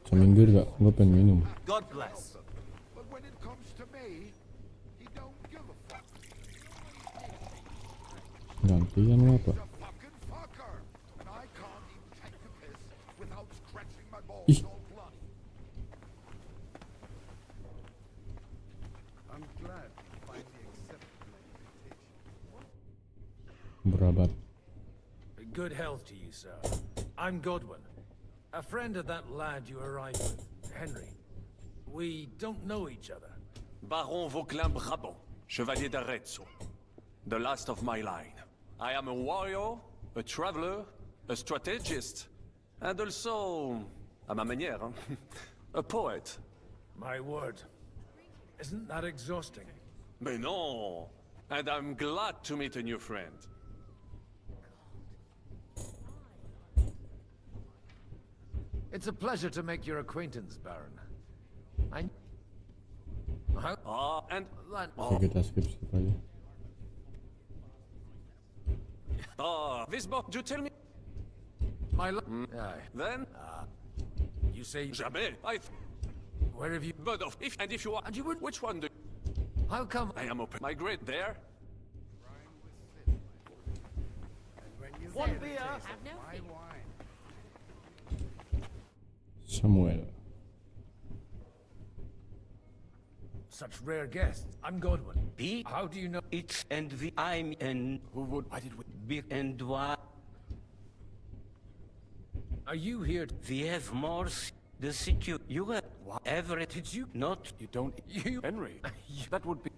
Seminggu gak? Gue pengen minum. God bless. But when it comes to me, he don't give a fuck. Gantian lo apa? Fucking fucker. And I can't even take the piss without scratching my balls Ih. all bloody. I'm glad you finally accepted my invitation. Berabat. Good health to you, sir. I'm Godwin. A friend of that lad you arrived with, Henry. We don't know each other. Baron Vauquelin Brabant, Chevalier d'Arezzo. The last of my line. I am a warrior, a traveler, a strategist, and also, à ma manière, a poet. My word. Isn't that exhausting? Mais non! And I'm glad to meet a new friend. It's a pleasure to make your acquaintance, Baron. Kita skip aja. This book, do you tell me? My Then? You say... Jamais. Where have you... But if you want... And you would... Which one do... How come... I am open. Migrate there. One beer. Have no fear. Samuel. Such rare guests. I'm Godwin. How do you know... It's and the I'm in... Who would... Why did we... Big and why... Are you here... We have more... The situ... You have... Whatever it... Did you... Not... You don't... You... Henry, That would be...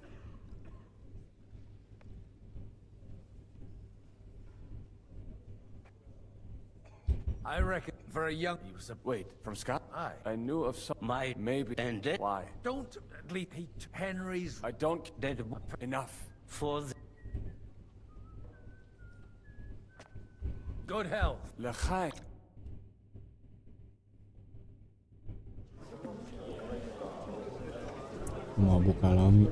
I reckon for a young... Wait, from Scott? Aye. I knew of some... My... Maybe... And that... Why? Don't at least hate Henry's... I don't... That... Enough. For the... Good health. L'chaim. Mabuk alami.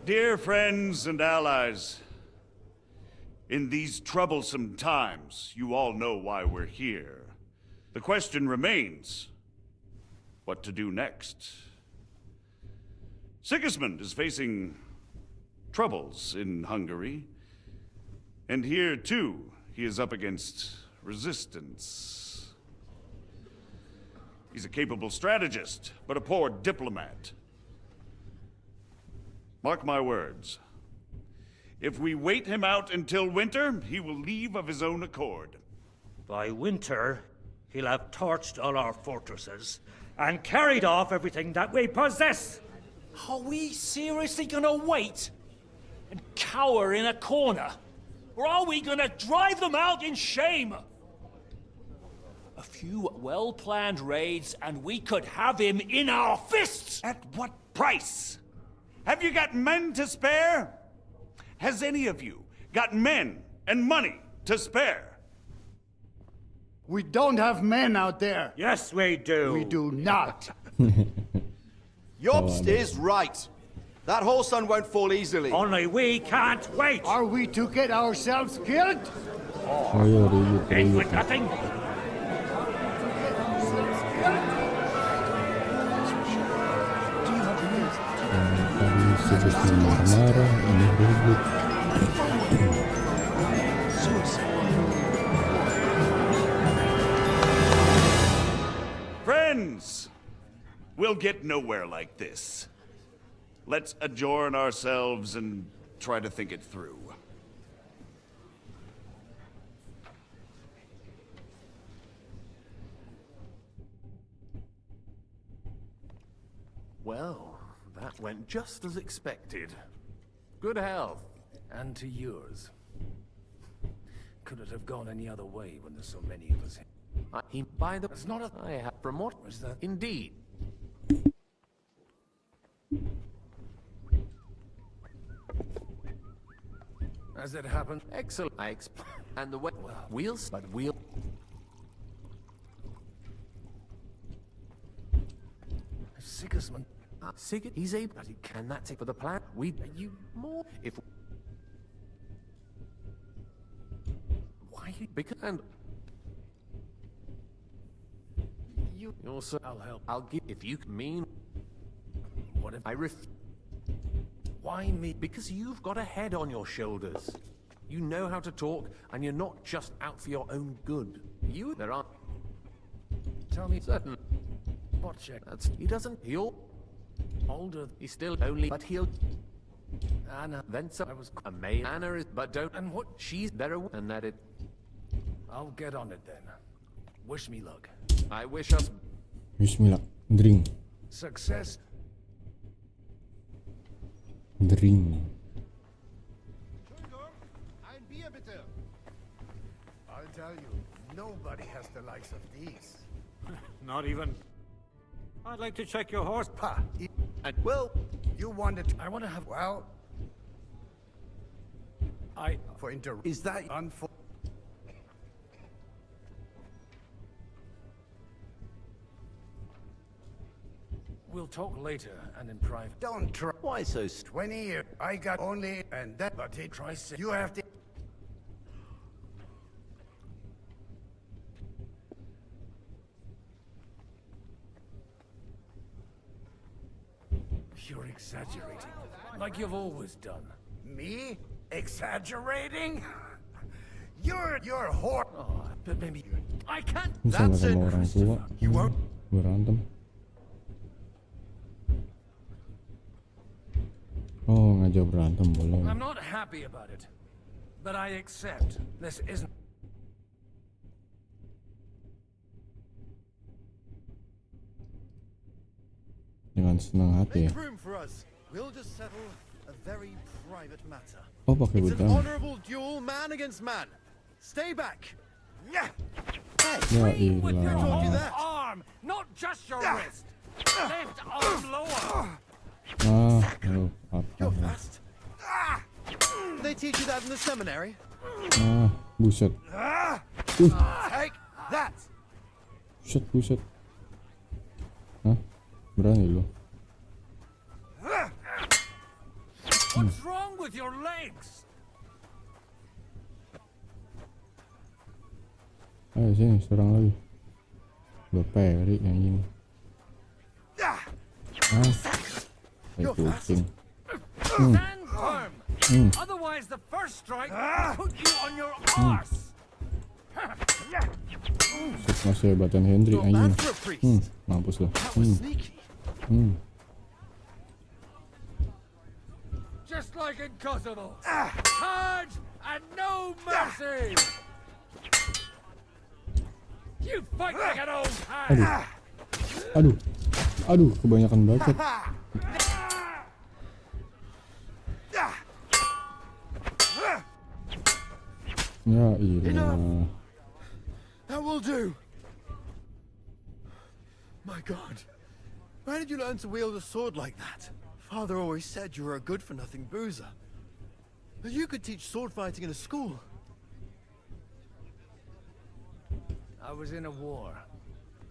Dear friends and allies, in these troublesome times, you all know why we're here. The question remains, what to do next? Sigismund is facing troubles in Hungary, and here too, he is up against resistance. He's a capable strategist, but a poor diplomat. Mark my words. If we wait him out until winter, he will leave of his own accord. By winter, he'll have torched all our fortresses and carried off everything that we possess. Are we seriously gonna wait and cower in a corner? Or are we gonna drive them out in shame? A few well-planned raids and we could have him in our fists! At what price? Have you got men to spare? Has any of you got men and money to spare? We don't have men out there. Yes, we do. We do not. Jobst is right. That whole sun won't fall easily. Only we can't wait. Are we to get ourselves killed? Oh iya, ribut. Ain't with nothing. Tadi Sigismund marah-marah, ini ribut. Friends, we'll get nowhere like this. Let's adjourn ourselves and try to think it through. Well, that went just as expected. Good health. And to yours. Could it have gone any other way when there's so many of us here? He by the... It's not a... I have from what Was that... Indeed. As it happened... Excellent. And the way... Wheels, but wheel... Sigismund... Sigurd, he's able... But he can that take for the plan? We... You more... If... Why? Because... And... You also... I'll help. I'll give... If you mean... What if... I Why me? Because you've got a head on your shoulders. You know how to talk, and you're not just out for your own good. There aren't... Tell me... Certain... What check? That's... He doesn't... He'll... Older... He's still only... But he'll... Anna... Then so... I was... A male... Anna is... But don't... And what? She's... There... And that it... I'll get on it then. Wish me luck. I wish us... Bismillah, drink. Success. Drink. Ein Bier bitte. I'll tell you, nobody has the likes of these. Not even... I'd like to check your horse. Pa. Well, you wanted... I want to have... Well... For inter... Is that... We'll talk later and in private. Don't try. Why so... 20 years. I got only... And that... But he tries to... You have to... You're exaggerating. Like you've always done. Me? Exaggerating? You're whore. Oh, but maybe... I can't... Sama That's it, sama orang tua. You won't... Berantem. Oh, ngajak berantem boleh. I'm not happy about it. But I accept this isn't... Dengan senang hati ya. Make room for us. We'll just settle a very private matter. Oh, pakai It's an pedang. honorable duel, man against man. Stay back. Yeah. Ya With your ilah. whole arm, not just your wrist. Left arm lower. Aduh, You're apa? fast. They teach you that in the seminary? Buset. Take that. Buset, buset. Hah? Berani lu. What's wrong with your legs? Ayo sini, serang lagi. Gue peri anjing. Kayak kucing. Stand firm. Otherwise, the first strike will put you on your arse. Masih hebatan Henry anjing. Mampus lah. Just like in Kosovo. Charge and no mercy. You fight like an old hand. Aduh, kebanyakan banget. Ya ilah. That will do. My God, where did you learn to wield a sword like that? Father always said you were a good-for-nothing boozer. But you could teach sword fighting in a school. I was in a war,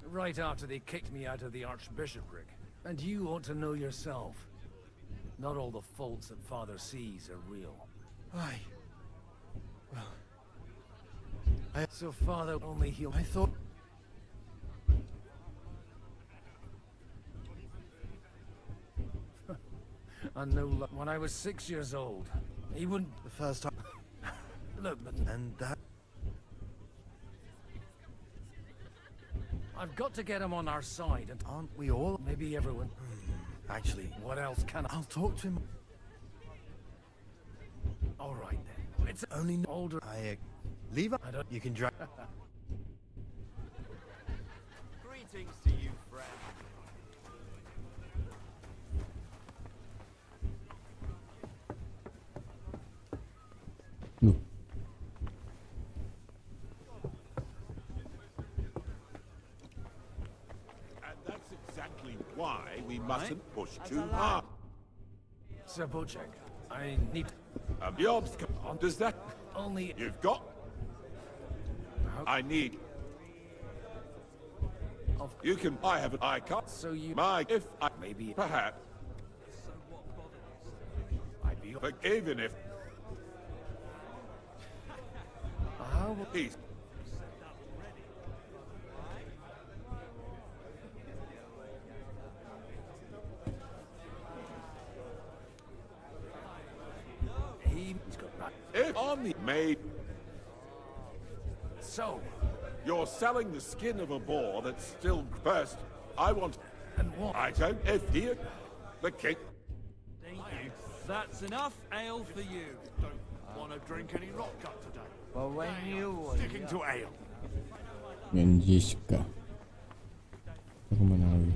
right after they kicked me out of the archbishopric. And you ought to know yourself. Not all the faults that Father sees are real. Aye. Well... So Father only healed... I thought... I know when I was 6 years old, he wouldn't... The first time... Look, but... And that... I've got to get him on our side, and... Aren't we all? Maybe everyone... Actually... What else can I... I'll talk to him... All right, then. It's only... older... Leave up. You can drag... Greetings to you, friend. Loh. And that's exactly why we mustn't push too hard. Sir Bocek, I need... The obstacle... Does that... Only... You've got... I need... You can... I have an... I can't... So you... If I... Maybe... Perhaps... I'd be... But even if... Please. He's got that. If on the maid... So... You're selling the skin of a boar that's still first. I want... And what? I don't... If here... The king... Thank you. That's enough ale for you. Don't want to drink any rock cut today. Well, when you... Sticking to ale. Menjiska. Kemana lagi?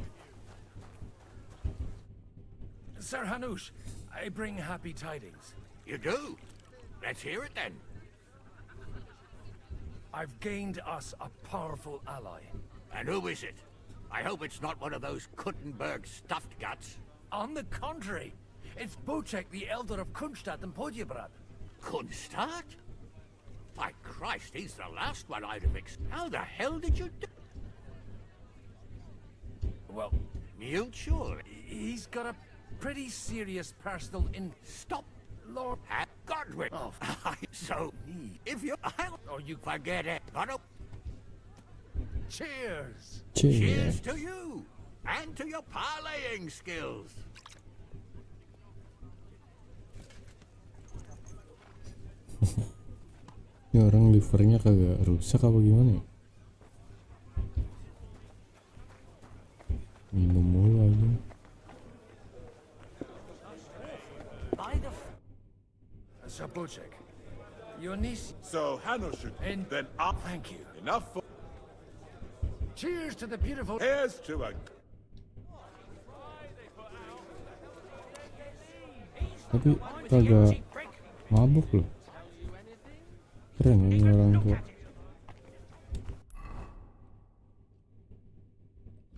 Sir Hanush, I bring happy tidings. You do? Let's hear it then. I've gained us a powerful ally. And who is it? I hope it's not one of those Kuttenberg stuffed guts. On the contrary, it's Bocek, the Elder of Kunstadt and Podjebrad. Kunstadt? By Christ, he's the last one I'd have How the hell did you do? Well, Neil, sure. He's got a pretty serious personal Stop! Lord... Godwin! Oh, so, if you... or you... Forget it. Got up. Cheers! Cheers to you! And to your parlaying skills! Ini orang livernya kagak rusak apa gimana ya? Minum mulu aja. Sir Bocek, your niece... So, Hanush, then up. Thank you. Enough for... Cheers to the beautiful... Here's to a... Tapi kagak mabuk loh. Keren ya ini orang tua.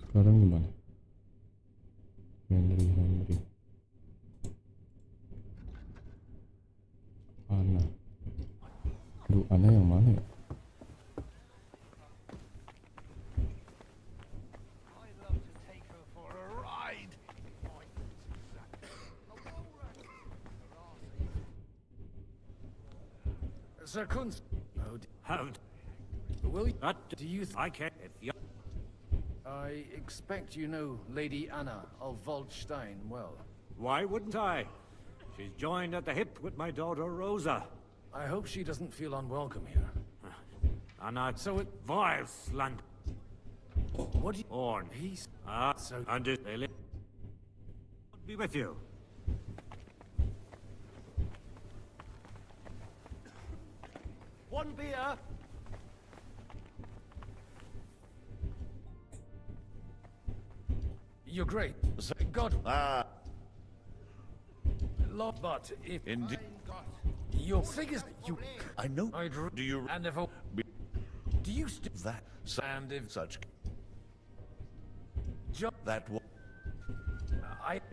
Sekarang gimana? Henry. Ana. Aduh, Ana yang mana ya? Sir Kunz. Oh, how? Will you? Do you? I can't. I expect you know Lady Anna of Waldstein well. Why wouldn't I? She's joined at the hip with my daughter Rosa. I hope she doesn't feel unwelcome here. Anna, so it vile slander. What do you... Orn. He's... so... Under... Be with you. One beer. You're great. God. But if... Indeed. Your figures... You... I know. I drew... Do you... And if... Do you still... That... And if... Such... That was...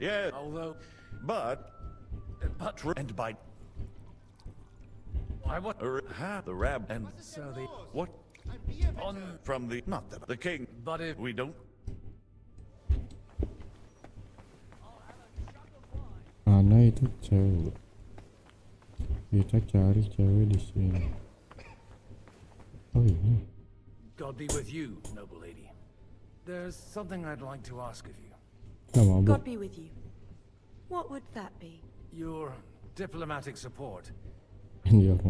Yeah. Although... But... And by... I what? The rab and... So the... What? On... From the... Not the king. But if... We don't... Ana itu cewek. Kita cari cewek di sini. Oh ini. God be with you, noble lady. There's something I'd like to ask of you. God be with you. What would that be? Your diplomatic support. And your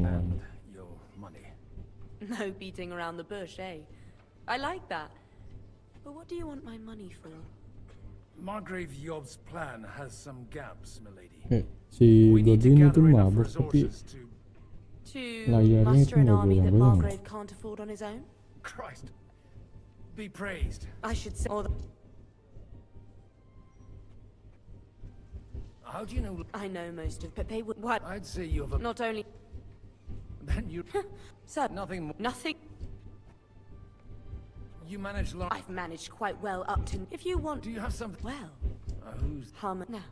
money. No beating around the bush, eh? I like that. But what do you want my money for? Margrave Yob's plan has some gaps, milady. Si Godwin itu mabuk tapi To layarnya itu muster an nggak army that goyang-goyang. Margrave can't afford on his own? Christ. Be praised. I should say... How do you know... I know most of... But they would... What? I'd say you have a... Not only... Then you... Sir... Nothing more... Nothing... You manage long... I've managed quite well up to... If you want... Do you have something... Well... Who's... Harmon... Now...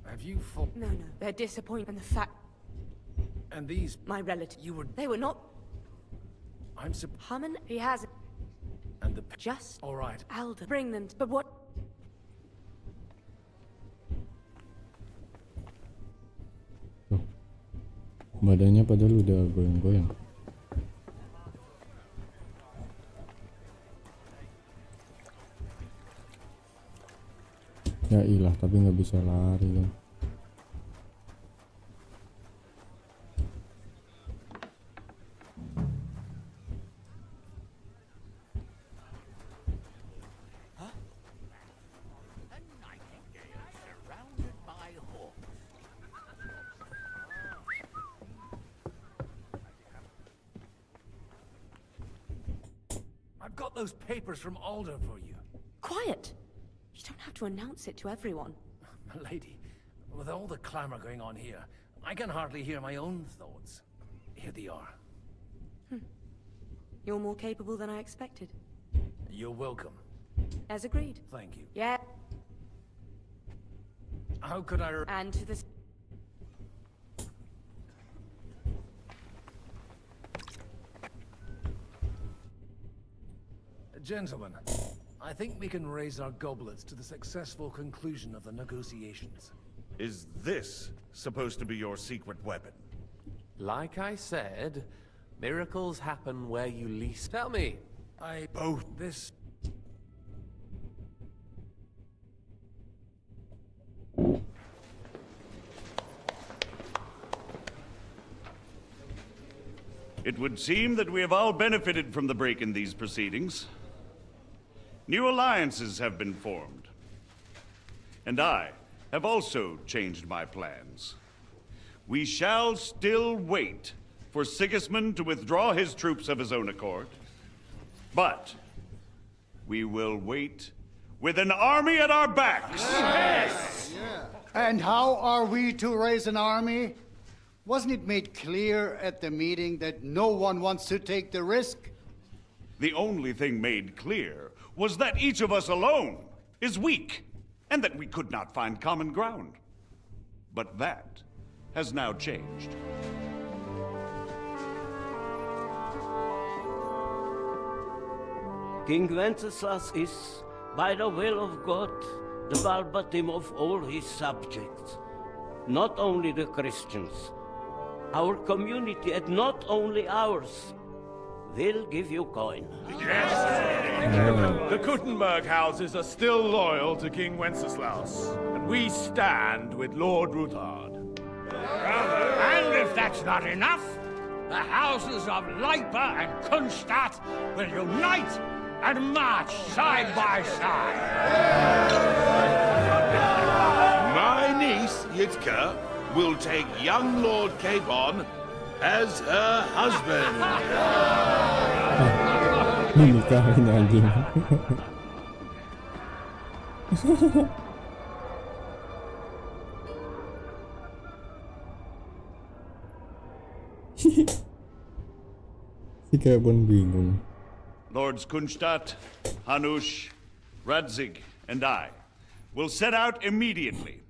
Have you fought... No. They're disappointed in the fact... And these... My relative... You were... They were not... I'm Harmon... He has... And the... Just... All right. Alder... Bring them... But what... Badannya padahal udah goyang-goyang. Ya ilah, tapi nggak bisa lari kan. I've got those papers from Alder for you. Quiet! You don't have to announce it to everyone. Lady, with all the clamor going on here, I can hardly hear my own thoughts. Here they are. You're more capable than I expected. You're welcome. As agreed. Thank you. Yeah. How could I... And to this... Gentlemen, I think we can raise our goblets to the successful conclusion of the negotiations. Is this supposed to be your secret weapon? Like I said, miracles happen where you least... Tell me. Both. This... It would seem that we have all benefited from the break in these proceedings. New alliances have been formed. And I have also changed my plans. We shall still wait for Sigismund to withdraw his troops of his own accord. But we will wait with an army at our backs. Yes! And how are we to raise an army? Wasn't it made clear at the meeting that no one wants to take the risk? The only thing made clear was that each of us alone is weak, and that we could not find common ground. But that has now changed. King Wenceslas is, by the will of God, the verbatim of all his subjects. Not only the Christians, our community, and not only ours, will give you coin. The Kuttenberg houses are still loyal to King Wenceslaus, and we stand with Lord Ruthard. And if that's not enough, the houses of Leipa and Kunstadt will unite and march side by side. My niece, Yitka, will take young Lord Capon as her husband. Dinikahin anjing. Si Kevin bingung. Lords Kunstadt, Hanush, Radzig, and I will set out immediately.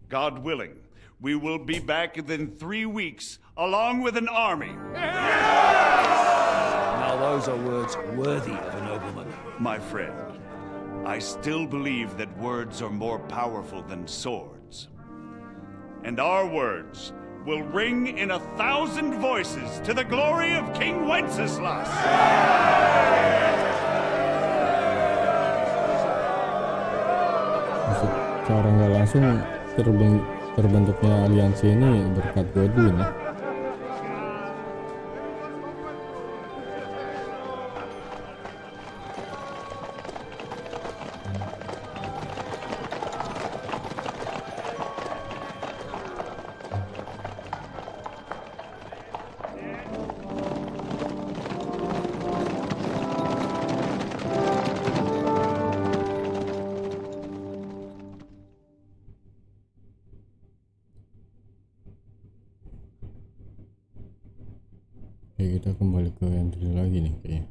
God willing, we will be back within 3 weeks, along with an army. Now those are words worthy of a nobleman. My friend, I still believe that words are more powerful than swords. And our words will ring in 1,000 voices to the glory of King Wenceslas. Secara nggak langsung terbentuknya aliansi ini berkat Godwin ya. Oke, kita kembali ke entry lagi nih kayaknya.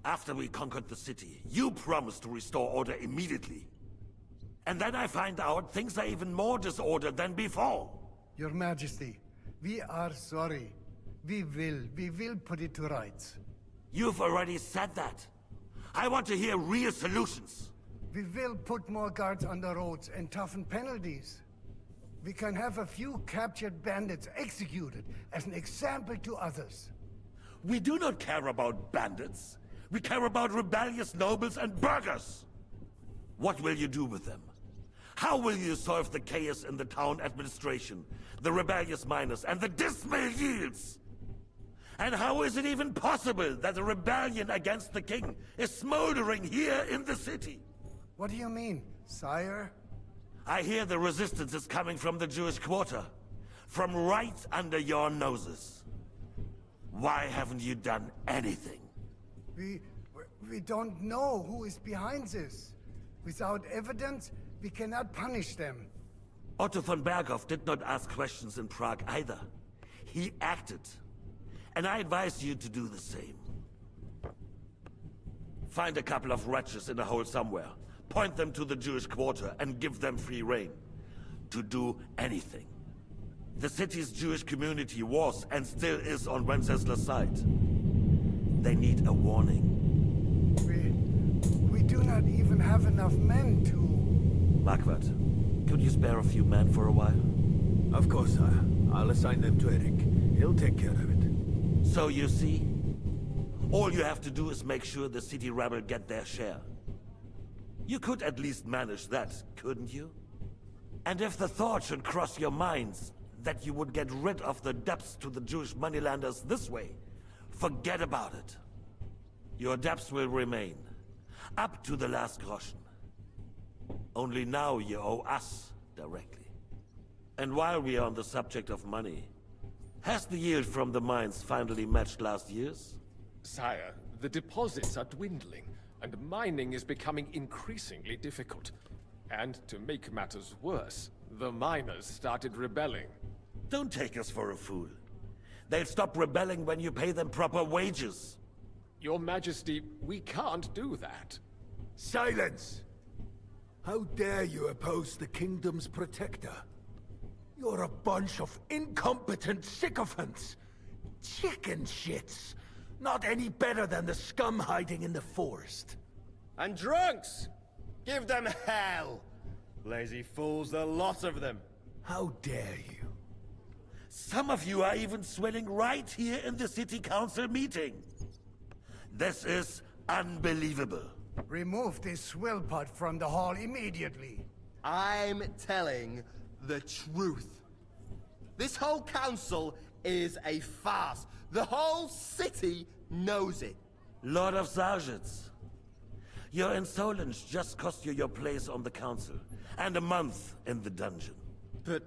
After we conquered the city, you promised to restore order immediately. And then I find out things are even more disordered than before. Your Majesty, we are sorry. We will put it to rights. You've already said that. I want to hear real solutions. We will put more guards on the roads and toughen penalties. We can have a few captured bandits executed as an example to others. We do not care about bandits. We care about rebellious nobles and burghers. What will you do with them? How will you solve the chaos in the town administration, the rebellious miners, and the dismal yields? And how is it even possible that a rebellion against the king is smoldering here in the city? What do you mean, sire? I hear the resistance is coming from the Jewish quarter, from right under your noses. Why haven't you done anything? We don't know who is behind this. Without evidence, we cannot punish them. Otto von Berghoff did not ask questions in Prague either. He acted. And I advise you to do the same. Find a couple of wretches in a hole somewhere, point them to the Jewish quarter, and give them free rein. To do anything. The city's Jewish community was and still is on Wenceslas' side. They need a warning. We do not even have enough men to... Marquardt, could you spare a few men for a while? Of course, sire. I'll assign them to Eric. He'll take care of it. So you see, all you have to do is make sure the city rebel get their share. You could at least manage that, couldn't you? And if the thought should cross your minds that you would get rid of the debts to the Jewish moneylenders this way, forget about it. Your debts will remain, up to the last groschen. Only now you owe us directly. And while we are on the subject of money, has the yield from the mines finally matched last year's? Sire, the deposits are dwindling, and mining is becoming increasingly difficult. And to make matters worse, the miners started rebelling. Don't take us for a fool. They'll stop rebelling when you pay them proper wages. Your Majesty, we can't do that. Silence! How dare you oppose the kingdom's protector? You're a bunch of incompetent sycophants! Chicken shits! Not any better than the scum hiding in the forest. And drunks! Give them hell! Lazy fools, the lot of them. How dare you? Some of you are even swelling right here in the city council meeting. This is unbelievable. Remove this swill pot from the hall immediately. I'm telling the truth. This whole council is a farce. The whole city knows it. Lord of Sargents, your insolence just cost you your place on the council, and a month in the dungeon. But...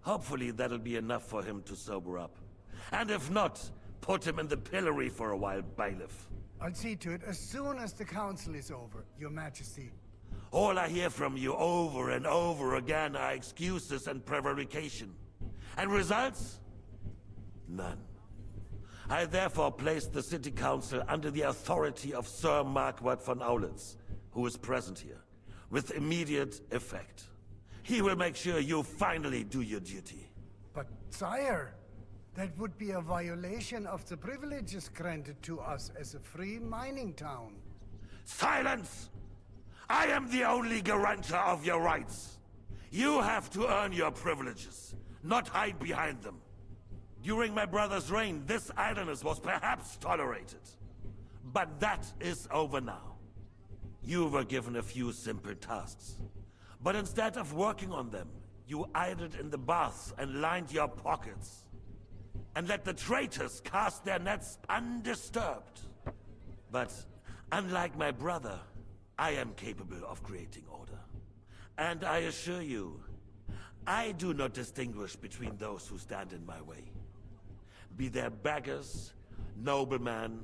Hopefully that'll be enough for him to sober up. And if not, put him in the pillory for a while, bailiff. I'll see to it as soon as the council is over, Your Majesty. All I hear from you over and over again are excuses and prevarication. And results? None. I therefore place the city council under the authority of Sir Marquardt von Aulitz, who is present here, with immediate effect. He will make sure you finally do your duty. But, sire, that would be a violation of the privileges granted to us as a free mining town. Silence! I am the only guarantor of your rights. You have to earn your privileges, not hide behind them. During my brother's reign, this idleness was perhaps tolerated. But that is over now. You were given a few simple tasks. But instead of working on them, you idled in the baths and lined your pockets. And let the traitors cast their nets undisturbed. But unlike my brother, I am capable of creating order. And I assure you, I do not distinguish between those who stand in my way. Be they beggars, noblemen,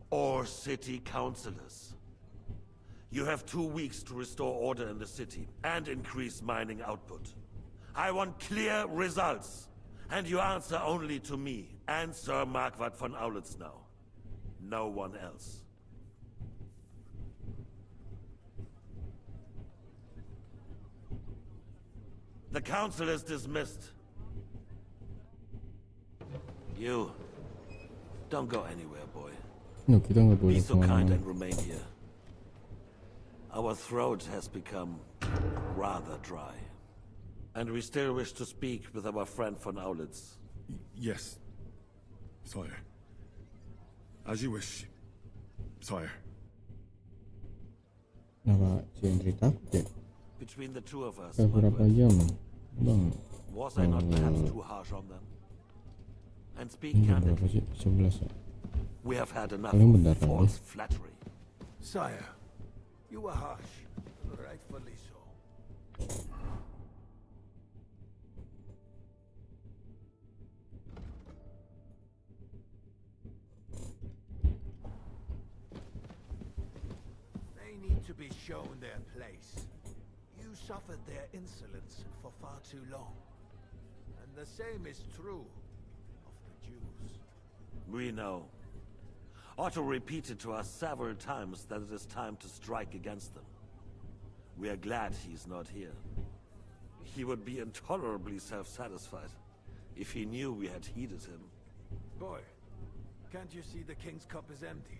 or city councillors. You have 2 weeks to restore order in the city and increase mining output. I want clear results, and you answer only to me and Sir Marquardt von Aulitz now. No one else. The council is dismissed. You, don't go anywhere, boy. No, kita nggak boleh Be so kind kemana-mana. and remain here. Our throat has become rather dry. And we still wish to speak with our friend von Aulitz. Yes, sire. As you wish, sire. Kenapa si Andri takut ya? Between the two of us, Berapa jam, bang? was I not perhaps too harsh on them? And speak Ini candidly, berapa sih? 11 ya? we have had enough Paling bentar of kali. false flattery. Sire, you were harsh. Rightfully so. They need to be shown their place. You suffered their insolence for far too long. And the same is true of the Jews. We know. Otto repeated to us several times that it is time to strike against them. We are glad he's not here. He would be intolerably self-satisfied if he knew we had heeded him. Boy, can't you see the king's cup is empty?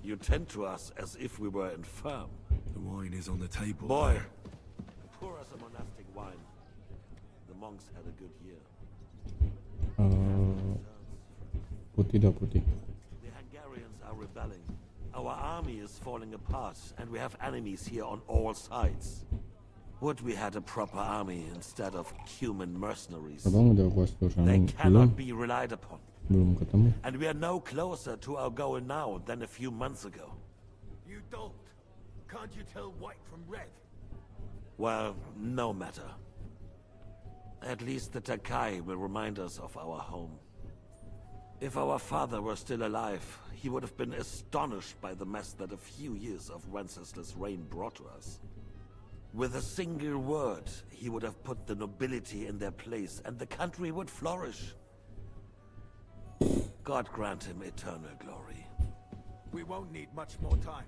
You tend to us as if we were infirm. The wine is on the table. Boy, pour us a monastic wine. The monks had a good year. Putih dah putih. The Hungarians are rebelling. Our army is falling apart, and we have enemies here on all sides. Would we had a proper army instead of human mercenaries? Abang udah kuas They belum? cannot be relied upon. Belum ketemu. And we are no closer to our goal now than a few months ago. You don't. Can't you tell white from red? Well, no matter. At least the Takai will remind us of our home. If our father were still alive, he would have been astonished by the mess that a few years of Wenceslaus' reign brought to us. With a single word, he would have put the nobility in their place, and the country would flourish. God grant him eternal glory. We won't need much more time.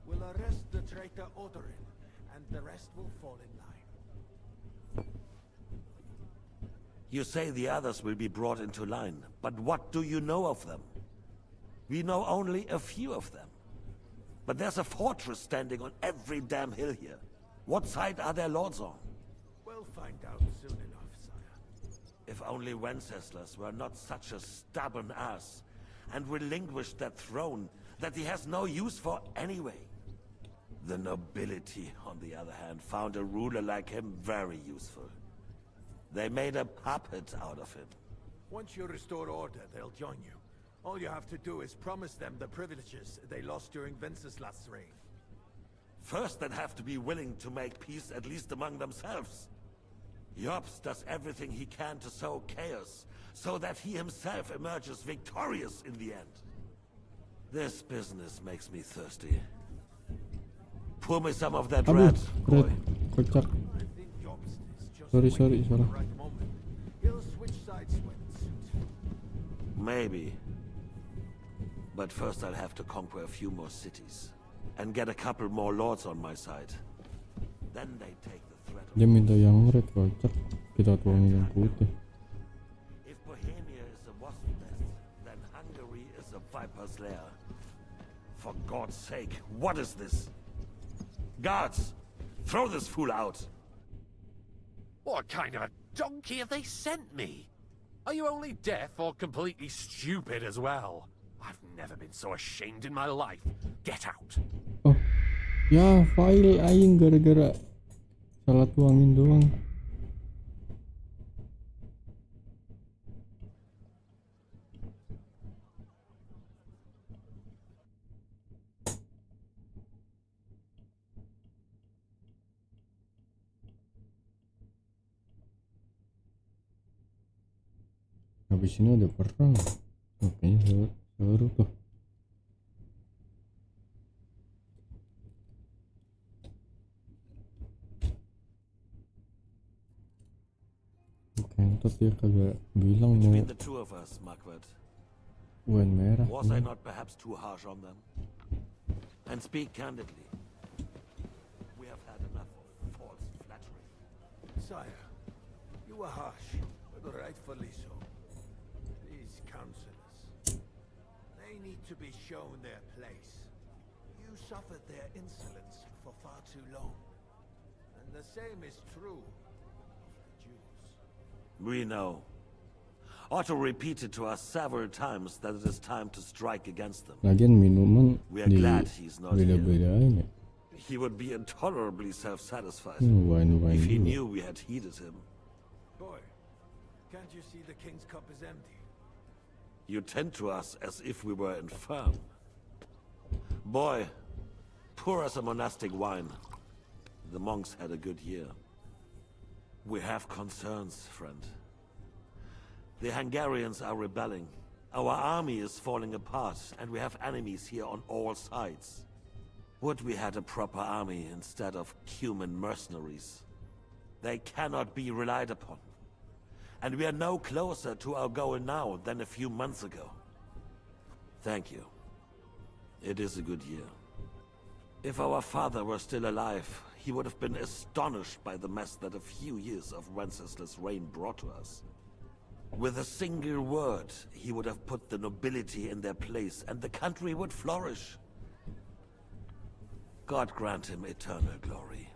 We'll arrest the traitor Odorin, and the rest will fall in line. You say the others will be brought into line, but what do you know of them? We know only a few of them. But there's a fortress standing on every damn hill here. What side are their lords on? We'll find out soon enough, sire. If only Wenceslas were not such a stubborn ass, and relinquished that throne that he has no use for anyway. The nobility, on the other hand, found a ruler like him very useful. They made a puppet out of him. Once you restore order, they'll join you. All you have to do is promise them the privileges they lost during Wenceslas' reign. First, they'd have to be willing to make peace at least among themselves. Jobst does everything he can to sow chaos, so that he himself emerges victorious in the end. This business makes me thirsty. Pour me some of that red, boy. Kocak. Sorry, salah. He'll switch sides when it suits him. Maybe. But first I'll have to conquer a few more cities. And get a couple more lords on my side. Then they take the threat. Dia minta yang red, kocak. Kita tuangin yang putih. If Bohemia is a wasp nest, then Hungary is a viper's lair. For God's sake, what is this? Guards, throw this fool out. What kind of a donkey have they sent me? Are you only deaf or completely stupid as well? I've never been so ashamed in my life. Get out. Oh, ya file aing gara-gara salah tuangin doang. Habis ini ada perang. Kayaknya seru tuh. Kentot dia kagak bilang mau Between the two of us, Marquardt, wan merah. was I not perhaps too harsh on them? And speak candidly. We have had enough of false flattery. Sire, you were harsh, but rightfully so. These counselors, they need to be shown their place. You suffered their insolence for far too long. And the same is true of the Jews. We know. Otto repeated to us several times that it is time to strike against them. Lagian minuman We are glad he's not here. beda-bedain ya. He would be intolerably self-satisfied Wine-wine if he juga. knew we had heeded him. Boy, can't you see the king's cup is empty? You tend to us as if we were infirm. Boy, pour us a monastic wine. The monks had a good year. We have concerns, friend. The Hungarians are rebelling. Our army is falling apart, and we have enemies here on all sides. Would we had a proper army instead of human mercenaries. They cannot be relied upon. And we are no closer to our goal now than a few months ago. Thank you. It is a good year. If our father were still alive, he would have been astonished by the mess that a few years of Wenceslas' reign brought to us. With a single word, he would have put the nobility in their place, and the country would flourish. God grant him eternal glory.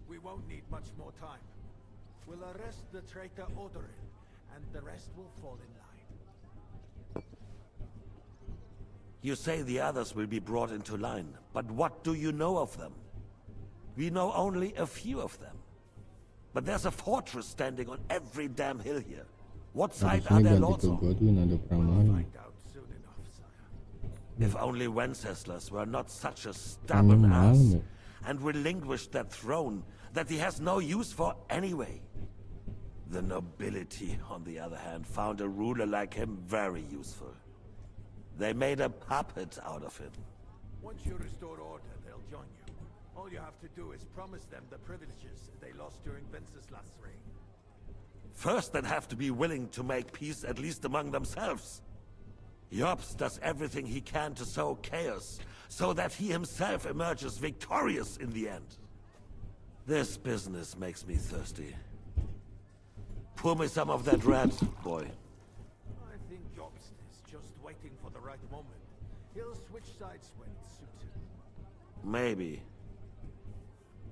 We won't need much more time. We'll arrest the traitor Odorin, and the rest will fall in line. You say the others will be brought into line, but what do you know of them? We know only a few of them. But there's a fortress standing on every damn hill here. What side are their lords on? If only Wenceslas were not such a stubborn ass, and relinquished that throne that he has no use for anyway. The nobility, on the other hand, found a ruler like him very useful. They made a puppet out of him. Once you restore order, they'll join you. All you have to do is promise them the privileges they lost during Wenceslas' reign. First, they'd have to be willing to make peace at least among themselves. Jobst does everything he can to sow chaos, so that he himself emerges victorious in the end. This business makes me thirsty. Pour me some of that red, boy. I think Jobst is just waiting for the right moment. He'll switch sides when it suits him. Maybe.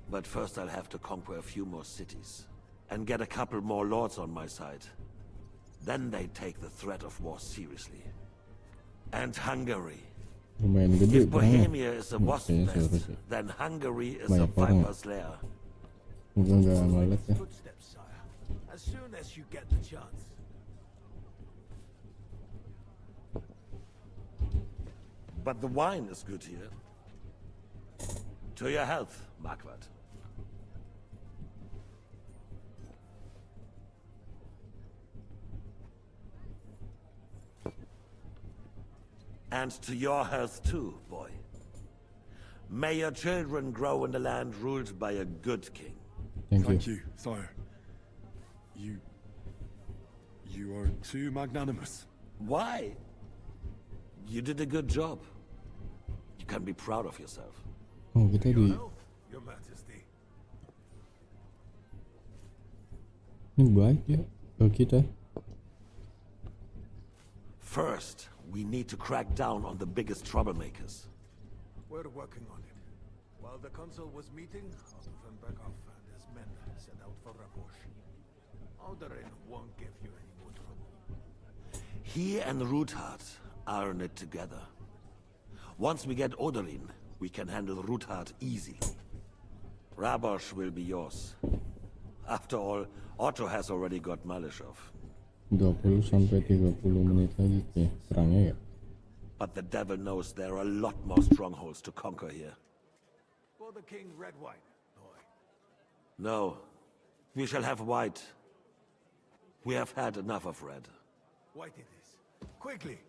But first I'll have to conquer a few more cities. And get a couple more lords on my side. Then they take the threat of war seriously. And Hungary. Lumayan gede. If Bohemia is a wasp nest, then Hungary is a viper's lair. Enggak ngeliat ya. Footsteps, sire. As soon as you get the chance. But the wine is good here. To your health, Marquardt. And to your health too, boy. May your children grow in a land ruled by a good king. Thank you, sire. You are too magnanimous. Why? You did a good job. You can be proud of yourself. Oh, kita di. Your Majesty. Ini baik ya ke kita. First, we need to crack down on the biggest troublemakers. We're working on it. While the consul was meeting, Otto von Berghoff and his men set out for Rabosch. Alderin won't give you any more trouble. He and Ruthard are in it together. Once we get Oderin, we can handle Ruthard easily. Rabosch will be yours. After all, Otto has already got Malishov. 20 sampai 30 menit lagi ya perangnya ya. But the devil knows there are a lot more strongholds to conquer here. For the king, red wine, boy. No, we shall have white. We have had enough of red. White it is. Quickly.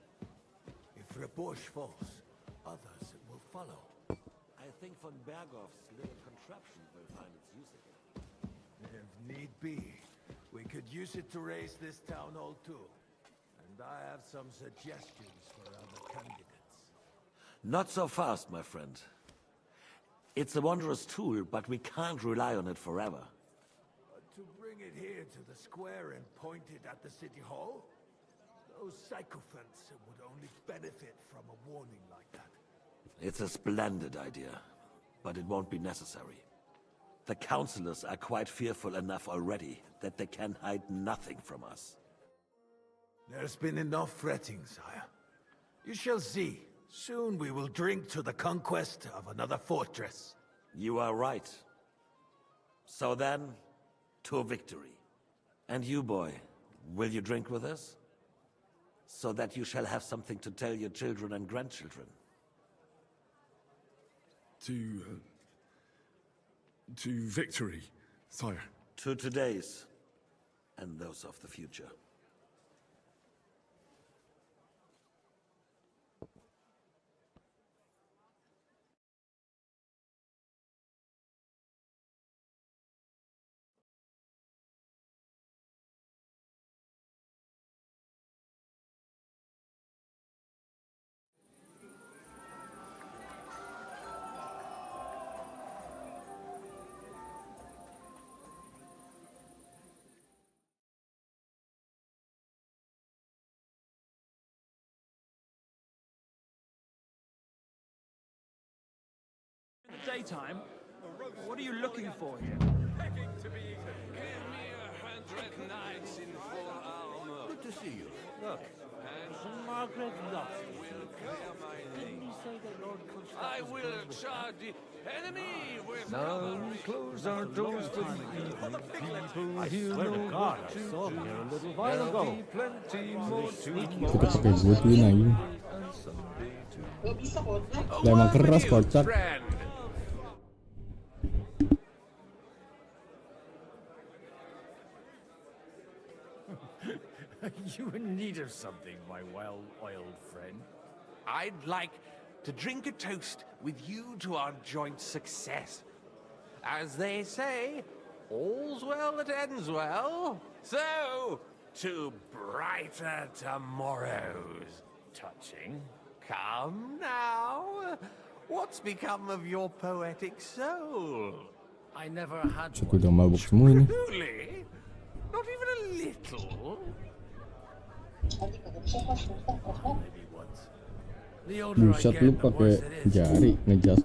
If Rabosch falls, others will follow. I think von Berghoff's little contraption will find its use again. If need be, we could use it to raise this town hall too. And I have some suggestions for other candidates. Not so fast, my friend. It's a wondrous tool, but we can't rely on it forever. To bring it here to the square and point it at the city hall? Those sycophants would only benefit from a warning like that. It's a splendid idea, but it won't be necessary. The councillors are quite fearful enough already that they can hide nothing from us. There's been enough fretting, sire. You shall see. Soon we will drink to the conquest of another fortress. You are right. So then, to victory. And you, boy, will you drink with us? So that you shall have something to tell your children and grandchildren. To victory, sire. To today's, and those of the future. In the daytime? What are you looking for here? Begging to be eaten. Give me 100 knights in full armor. Good to see you. Look, and Margaret lost. I will clear my name. Didn't you say that Lord Constance I will charge the enemy with Now we close our doors to the evening people. Here swear to know God, what I to saw do. them here a little while There'll ago. be plenty more Kita pakai Goodwin aja. and someday too. Lah emang keras kocak. You in need of something, my well-oiled friend? I'd like to drink a toast with you to our joint success. As they say, all's well that ends well. So, to brighter tomorrows. Touching. Come now. What's become of your poetic soul? I never had Aku udah mabuk semua ini. Truly? Not even a little? Maybe once. The older I Buset get, lu the pakai worse it is. jari ngejas.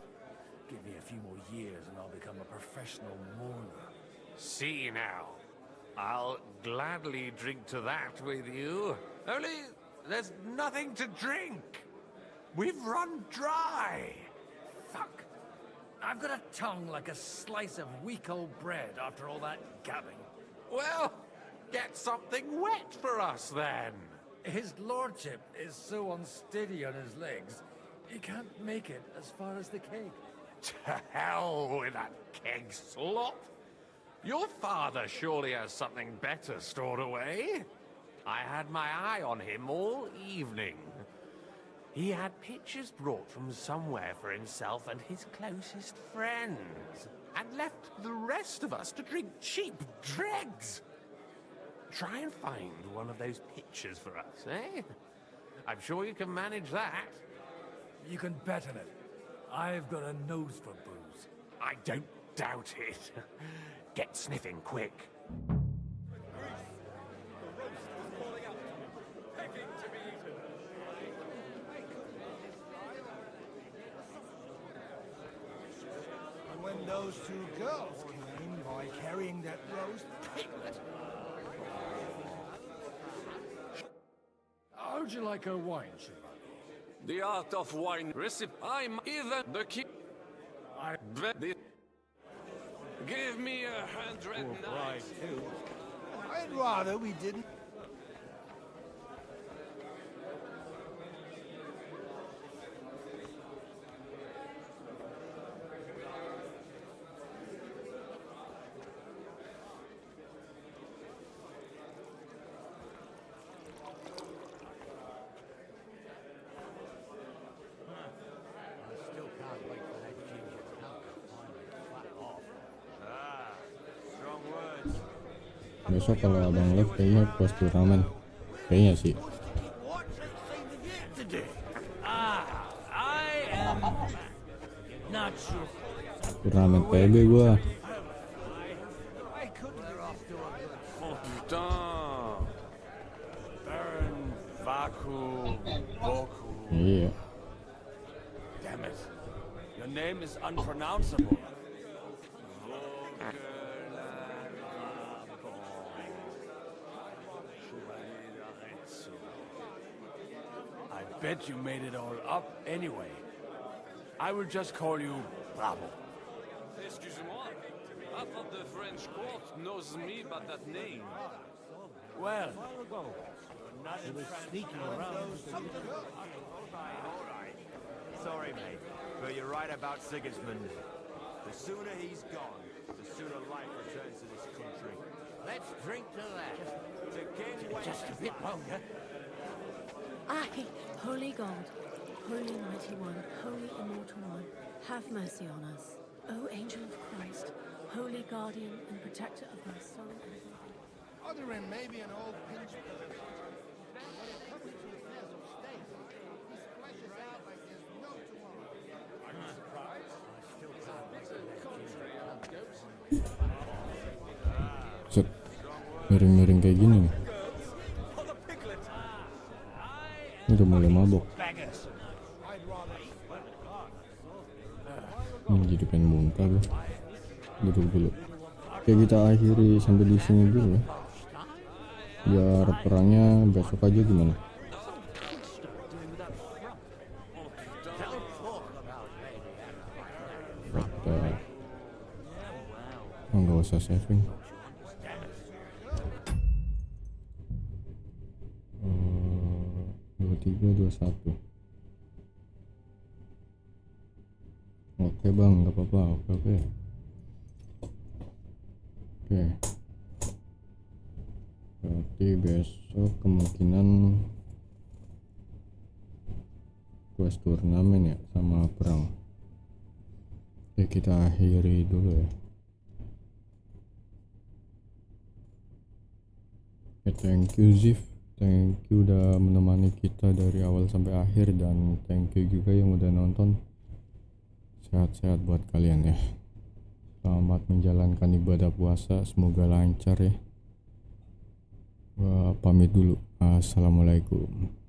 Give me a few more years and I'll become a professional mourner. See now. I'll gladly drink to that with you. Only there's nothing to drink. We've run dry. Fuck. I've got a tongue like a slice of weak old bread after all that gabbing. Well, get something wet for us then. His lordship is so unsteady on his legs, he can't make it as far as the keg. To hell with that keg slop. Your father surely has something better stored away. I had my eye on him all evening. He had pictures brought from somewhere for himself and his closest friends, and left the rest of us to drink cheap dregs. Try and find one of those pictures for us, eh? I'm sure you can manage that. You can bet on it. I've got a nose for booze. I don't doubt it. Get sniffing quick. When those two girls came by carrying that roast piglet. How'd you like a wine, Shivani? The art of wine recipe. I'm even the king. I bet this. Give me 100 knives. I'd rather we didn't. Besok kalau abang live kayaknya post turnamen. Kayaknya sih. Turnamen PB gua. Oh putain. Baron Vaku Boku. Iya. Damn it. Your name is unpronounceable. I bet you made it all up anyway. I will just call you Bravo. Excuse-moi. Half of the French court knows me by that name. Well, He was sneaking around. All right. Sorry, mate, but you're right about Sigismund. The sooner he's gone, the sooner life returns to this country. Let's drink to that. To King Just a bit longer. Aye, holy God, holy mighty one, holy immortal one, have mercy on us. O angel of Christ, holy guardian and protector of my soul and body. Other than maybe an old pinch brother. When it comes to affairs of state, he splashes out like there's no tomorrow. Are you surprised? I still can't make the country out of ghosts. Set. Miring-miring kayak gini nih. Ini udah mulai mabok. Jadi pengen muntah gue. Duduk dulu. Oke, kita akhiri sampai di sini dulu ya. Biar perangnya besok aja gimana? Nggak usah saving. 2321. Oke bang, nggak apa-apa. Oke. Berarti besok kemungkinan quest turnamen ya sama perang. Oke, kita akhiri dulu ya. Thank you Ziv, thank you udah menemani kita dari awal sampai akhir, dan thank you juga yang udah nonton. Sehat-sehat buat kalian ya. Selamat menjalankan ibadah puasa, semoga lancar ya. Gua pamit dulu. Assalamualaikum.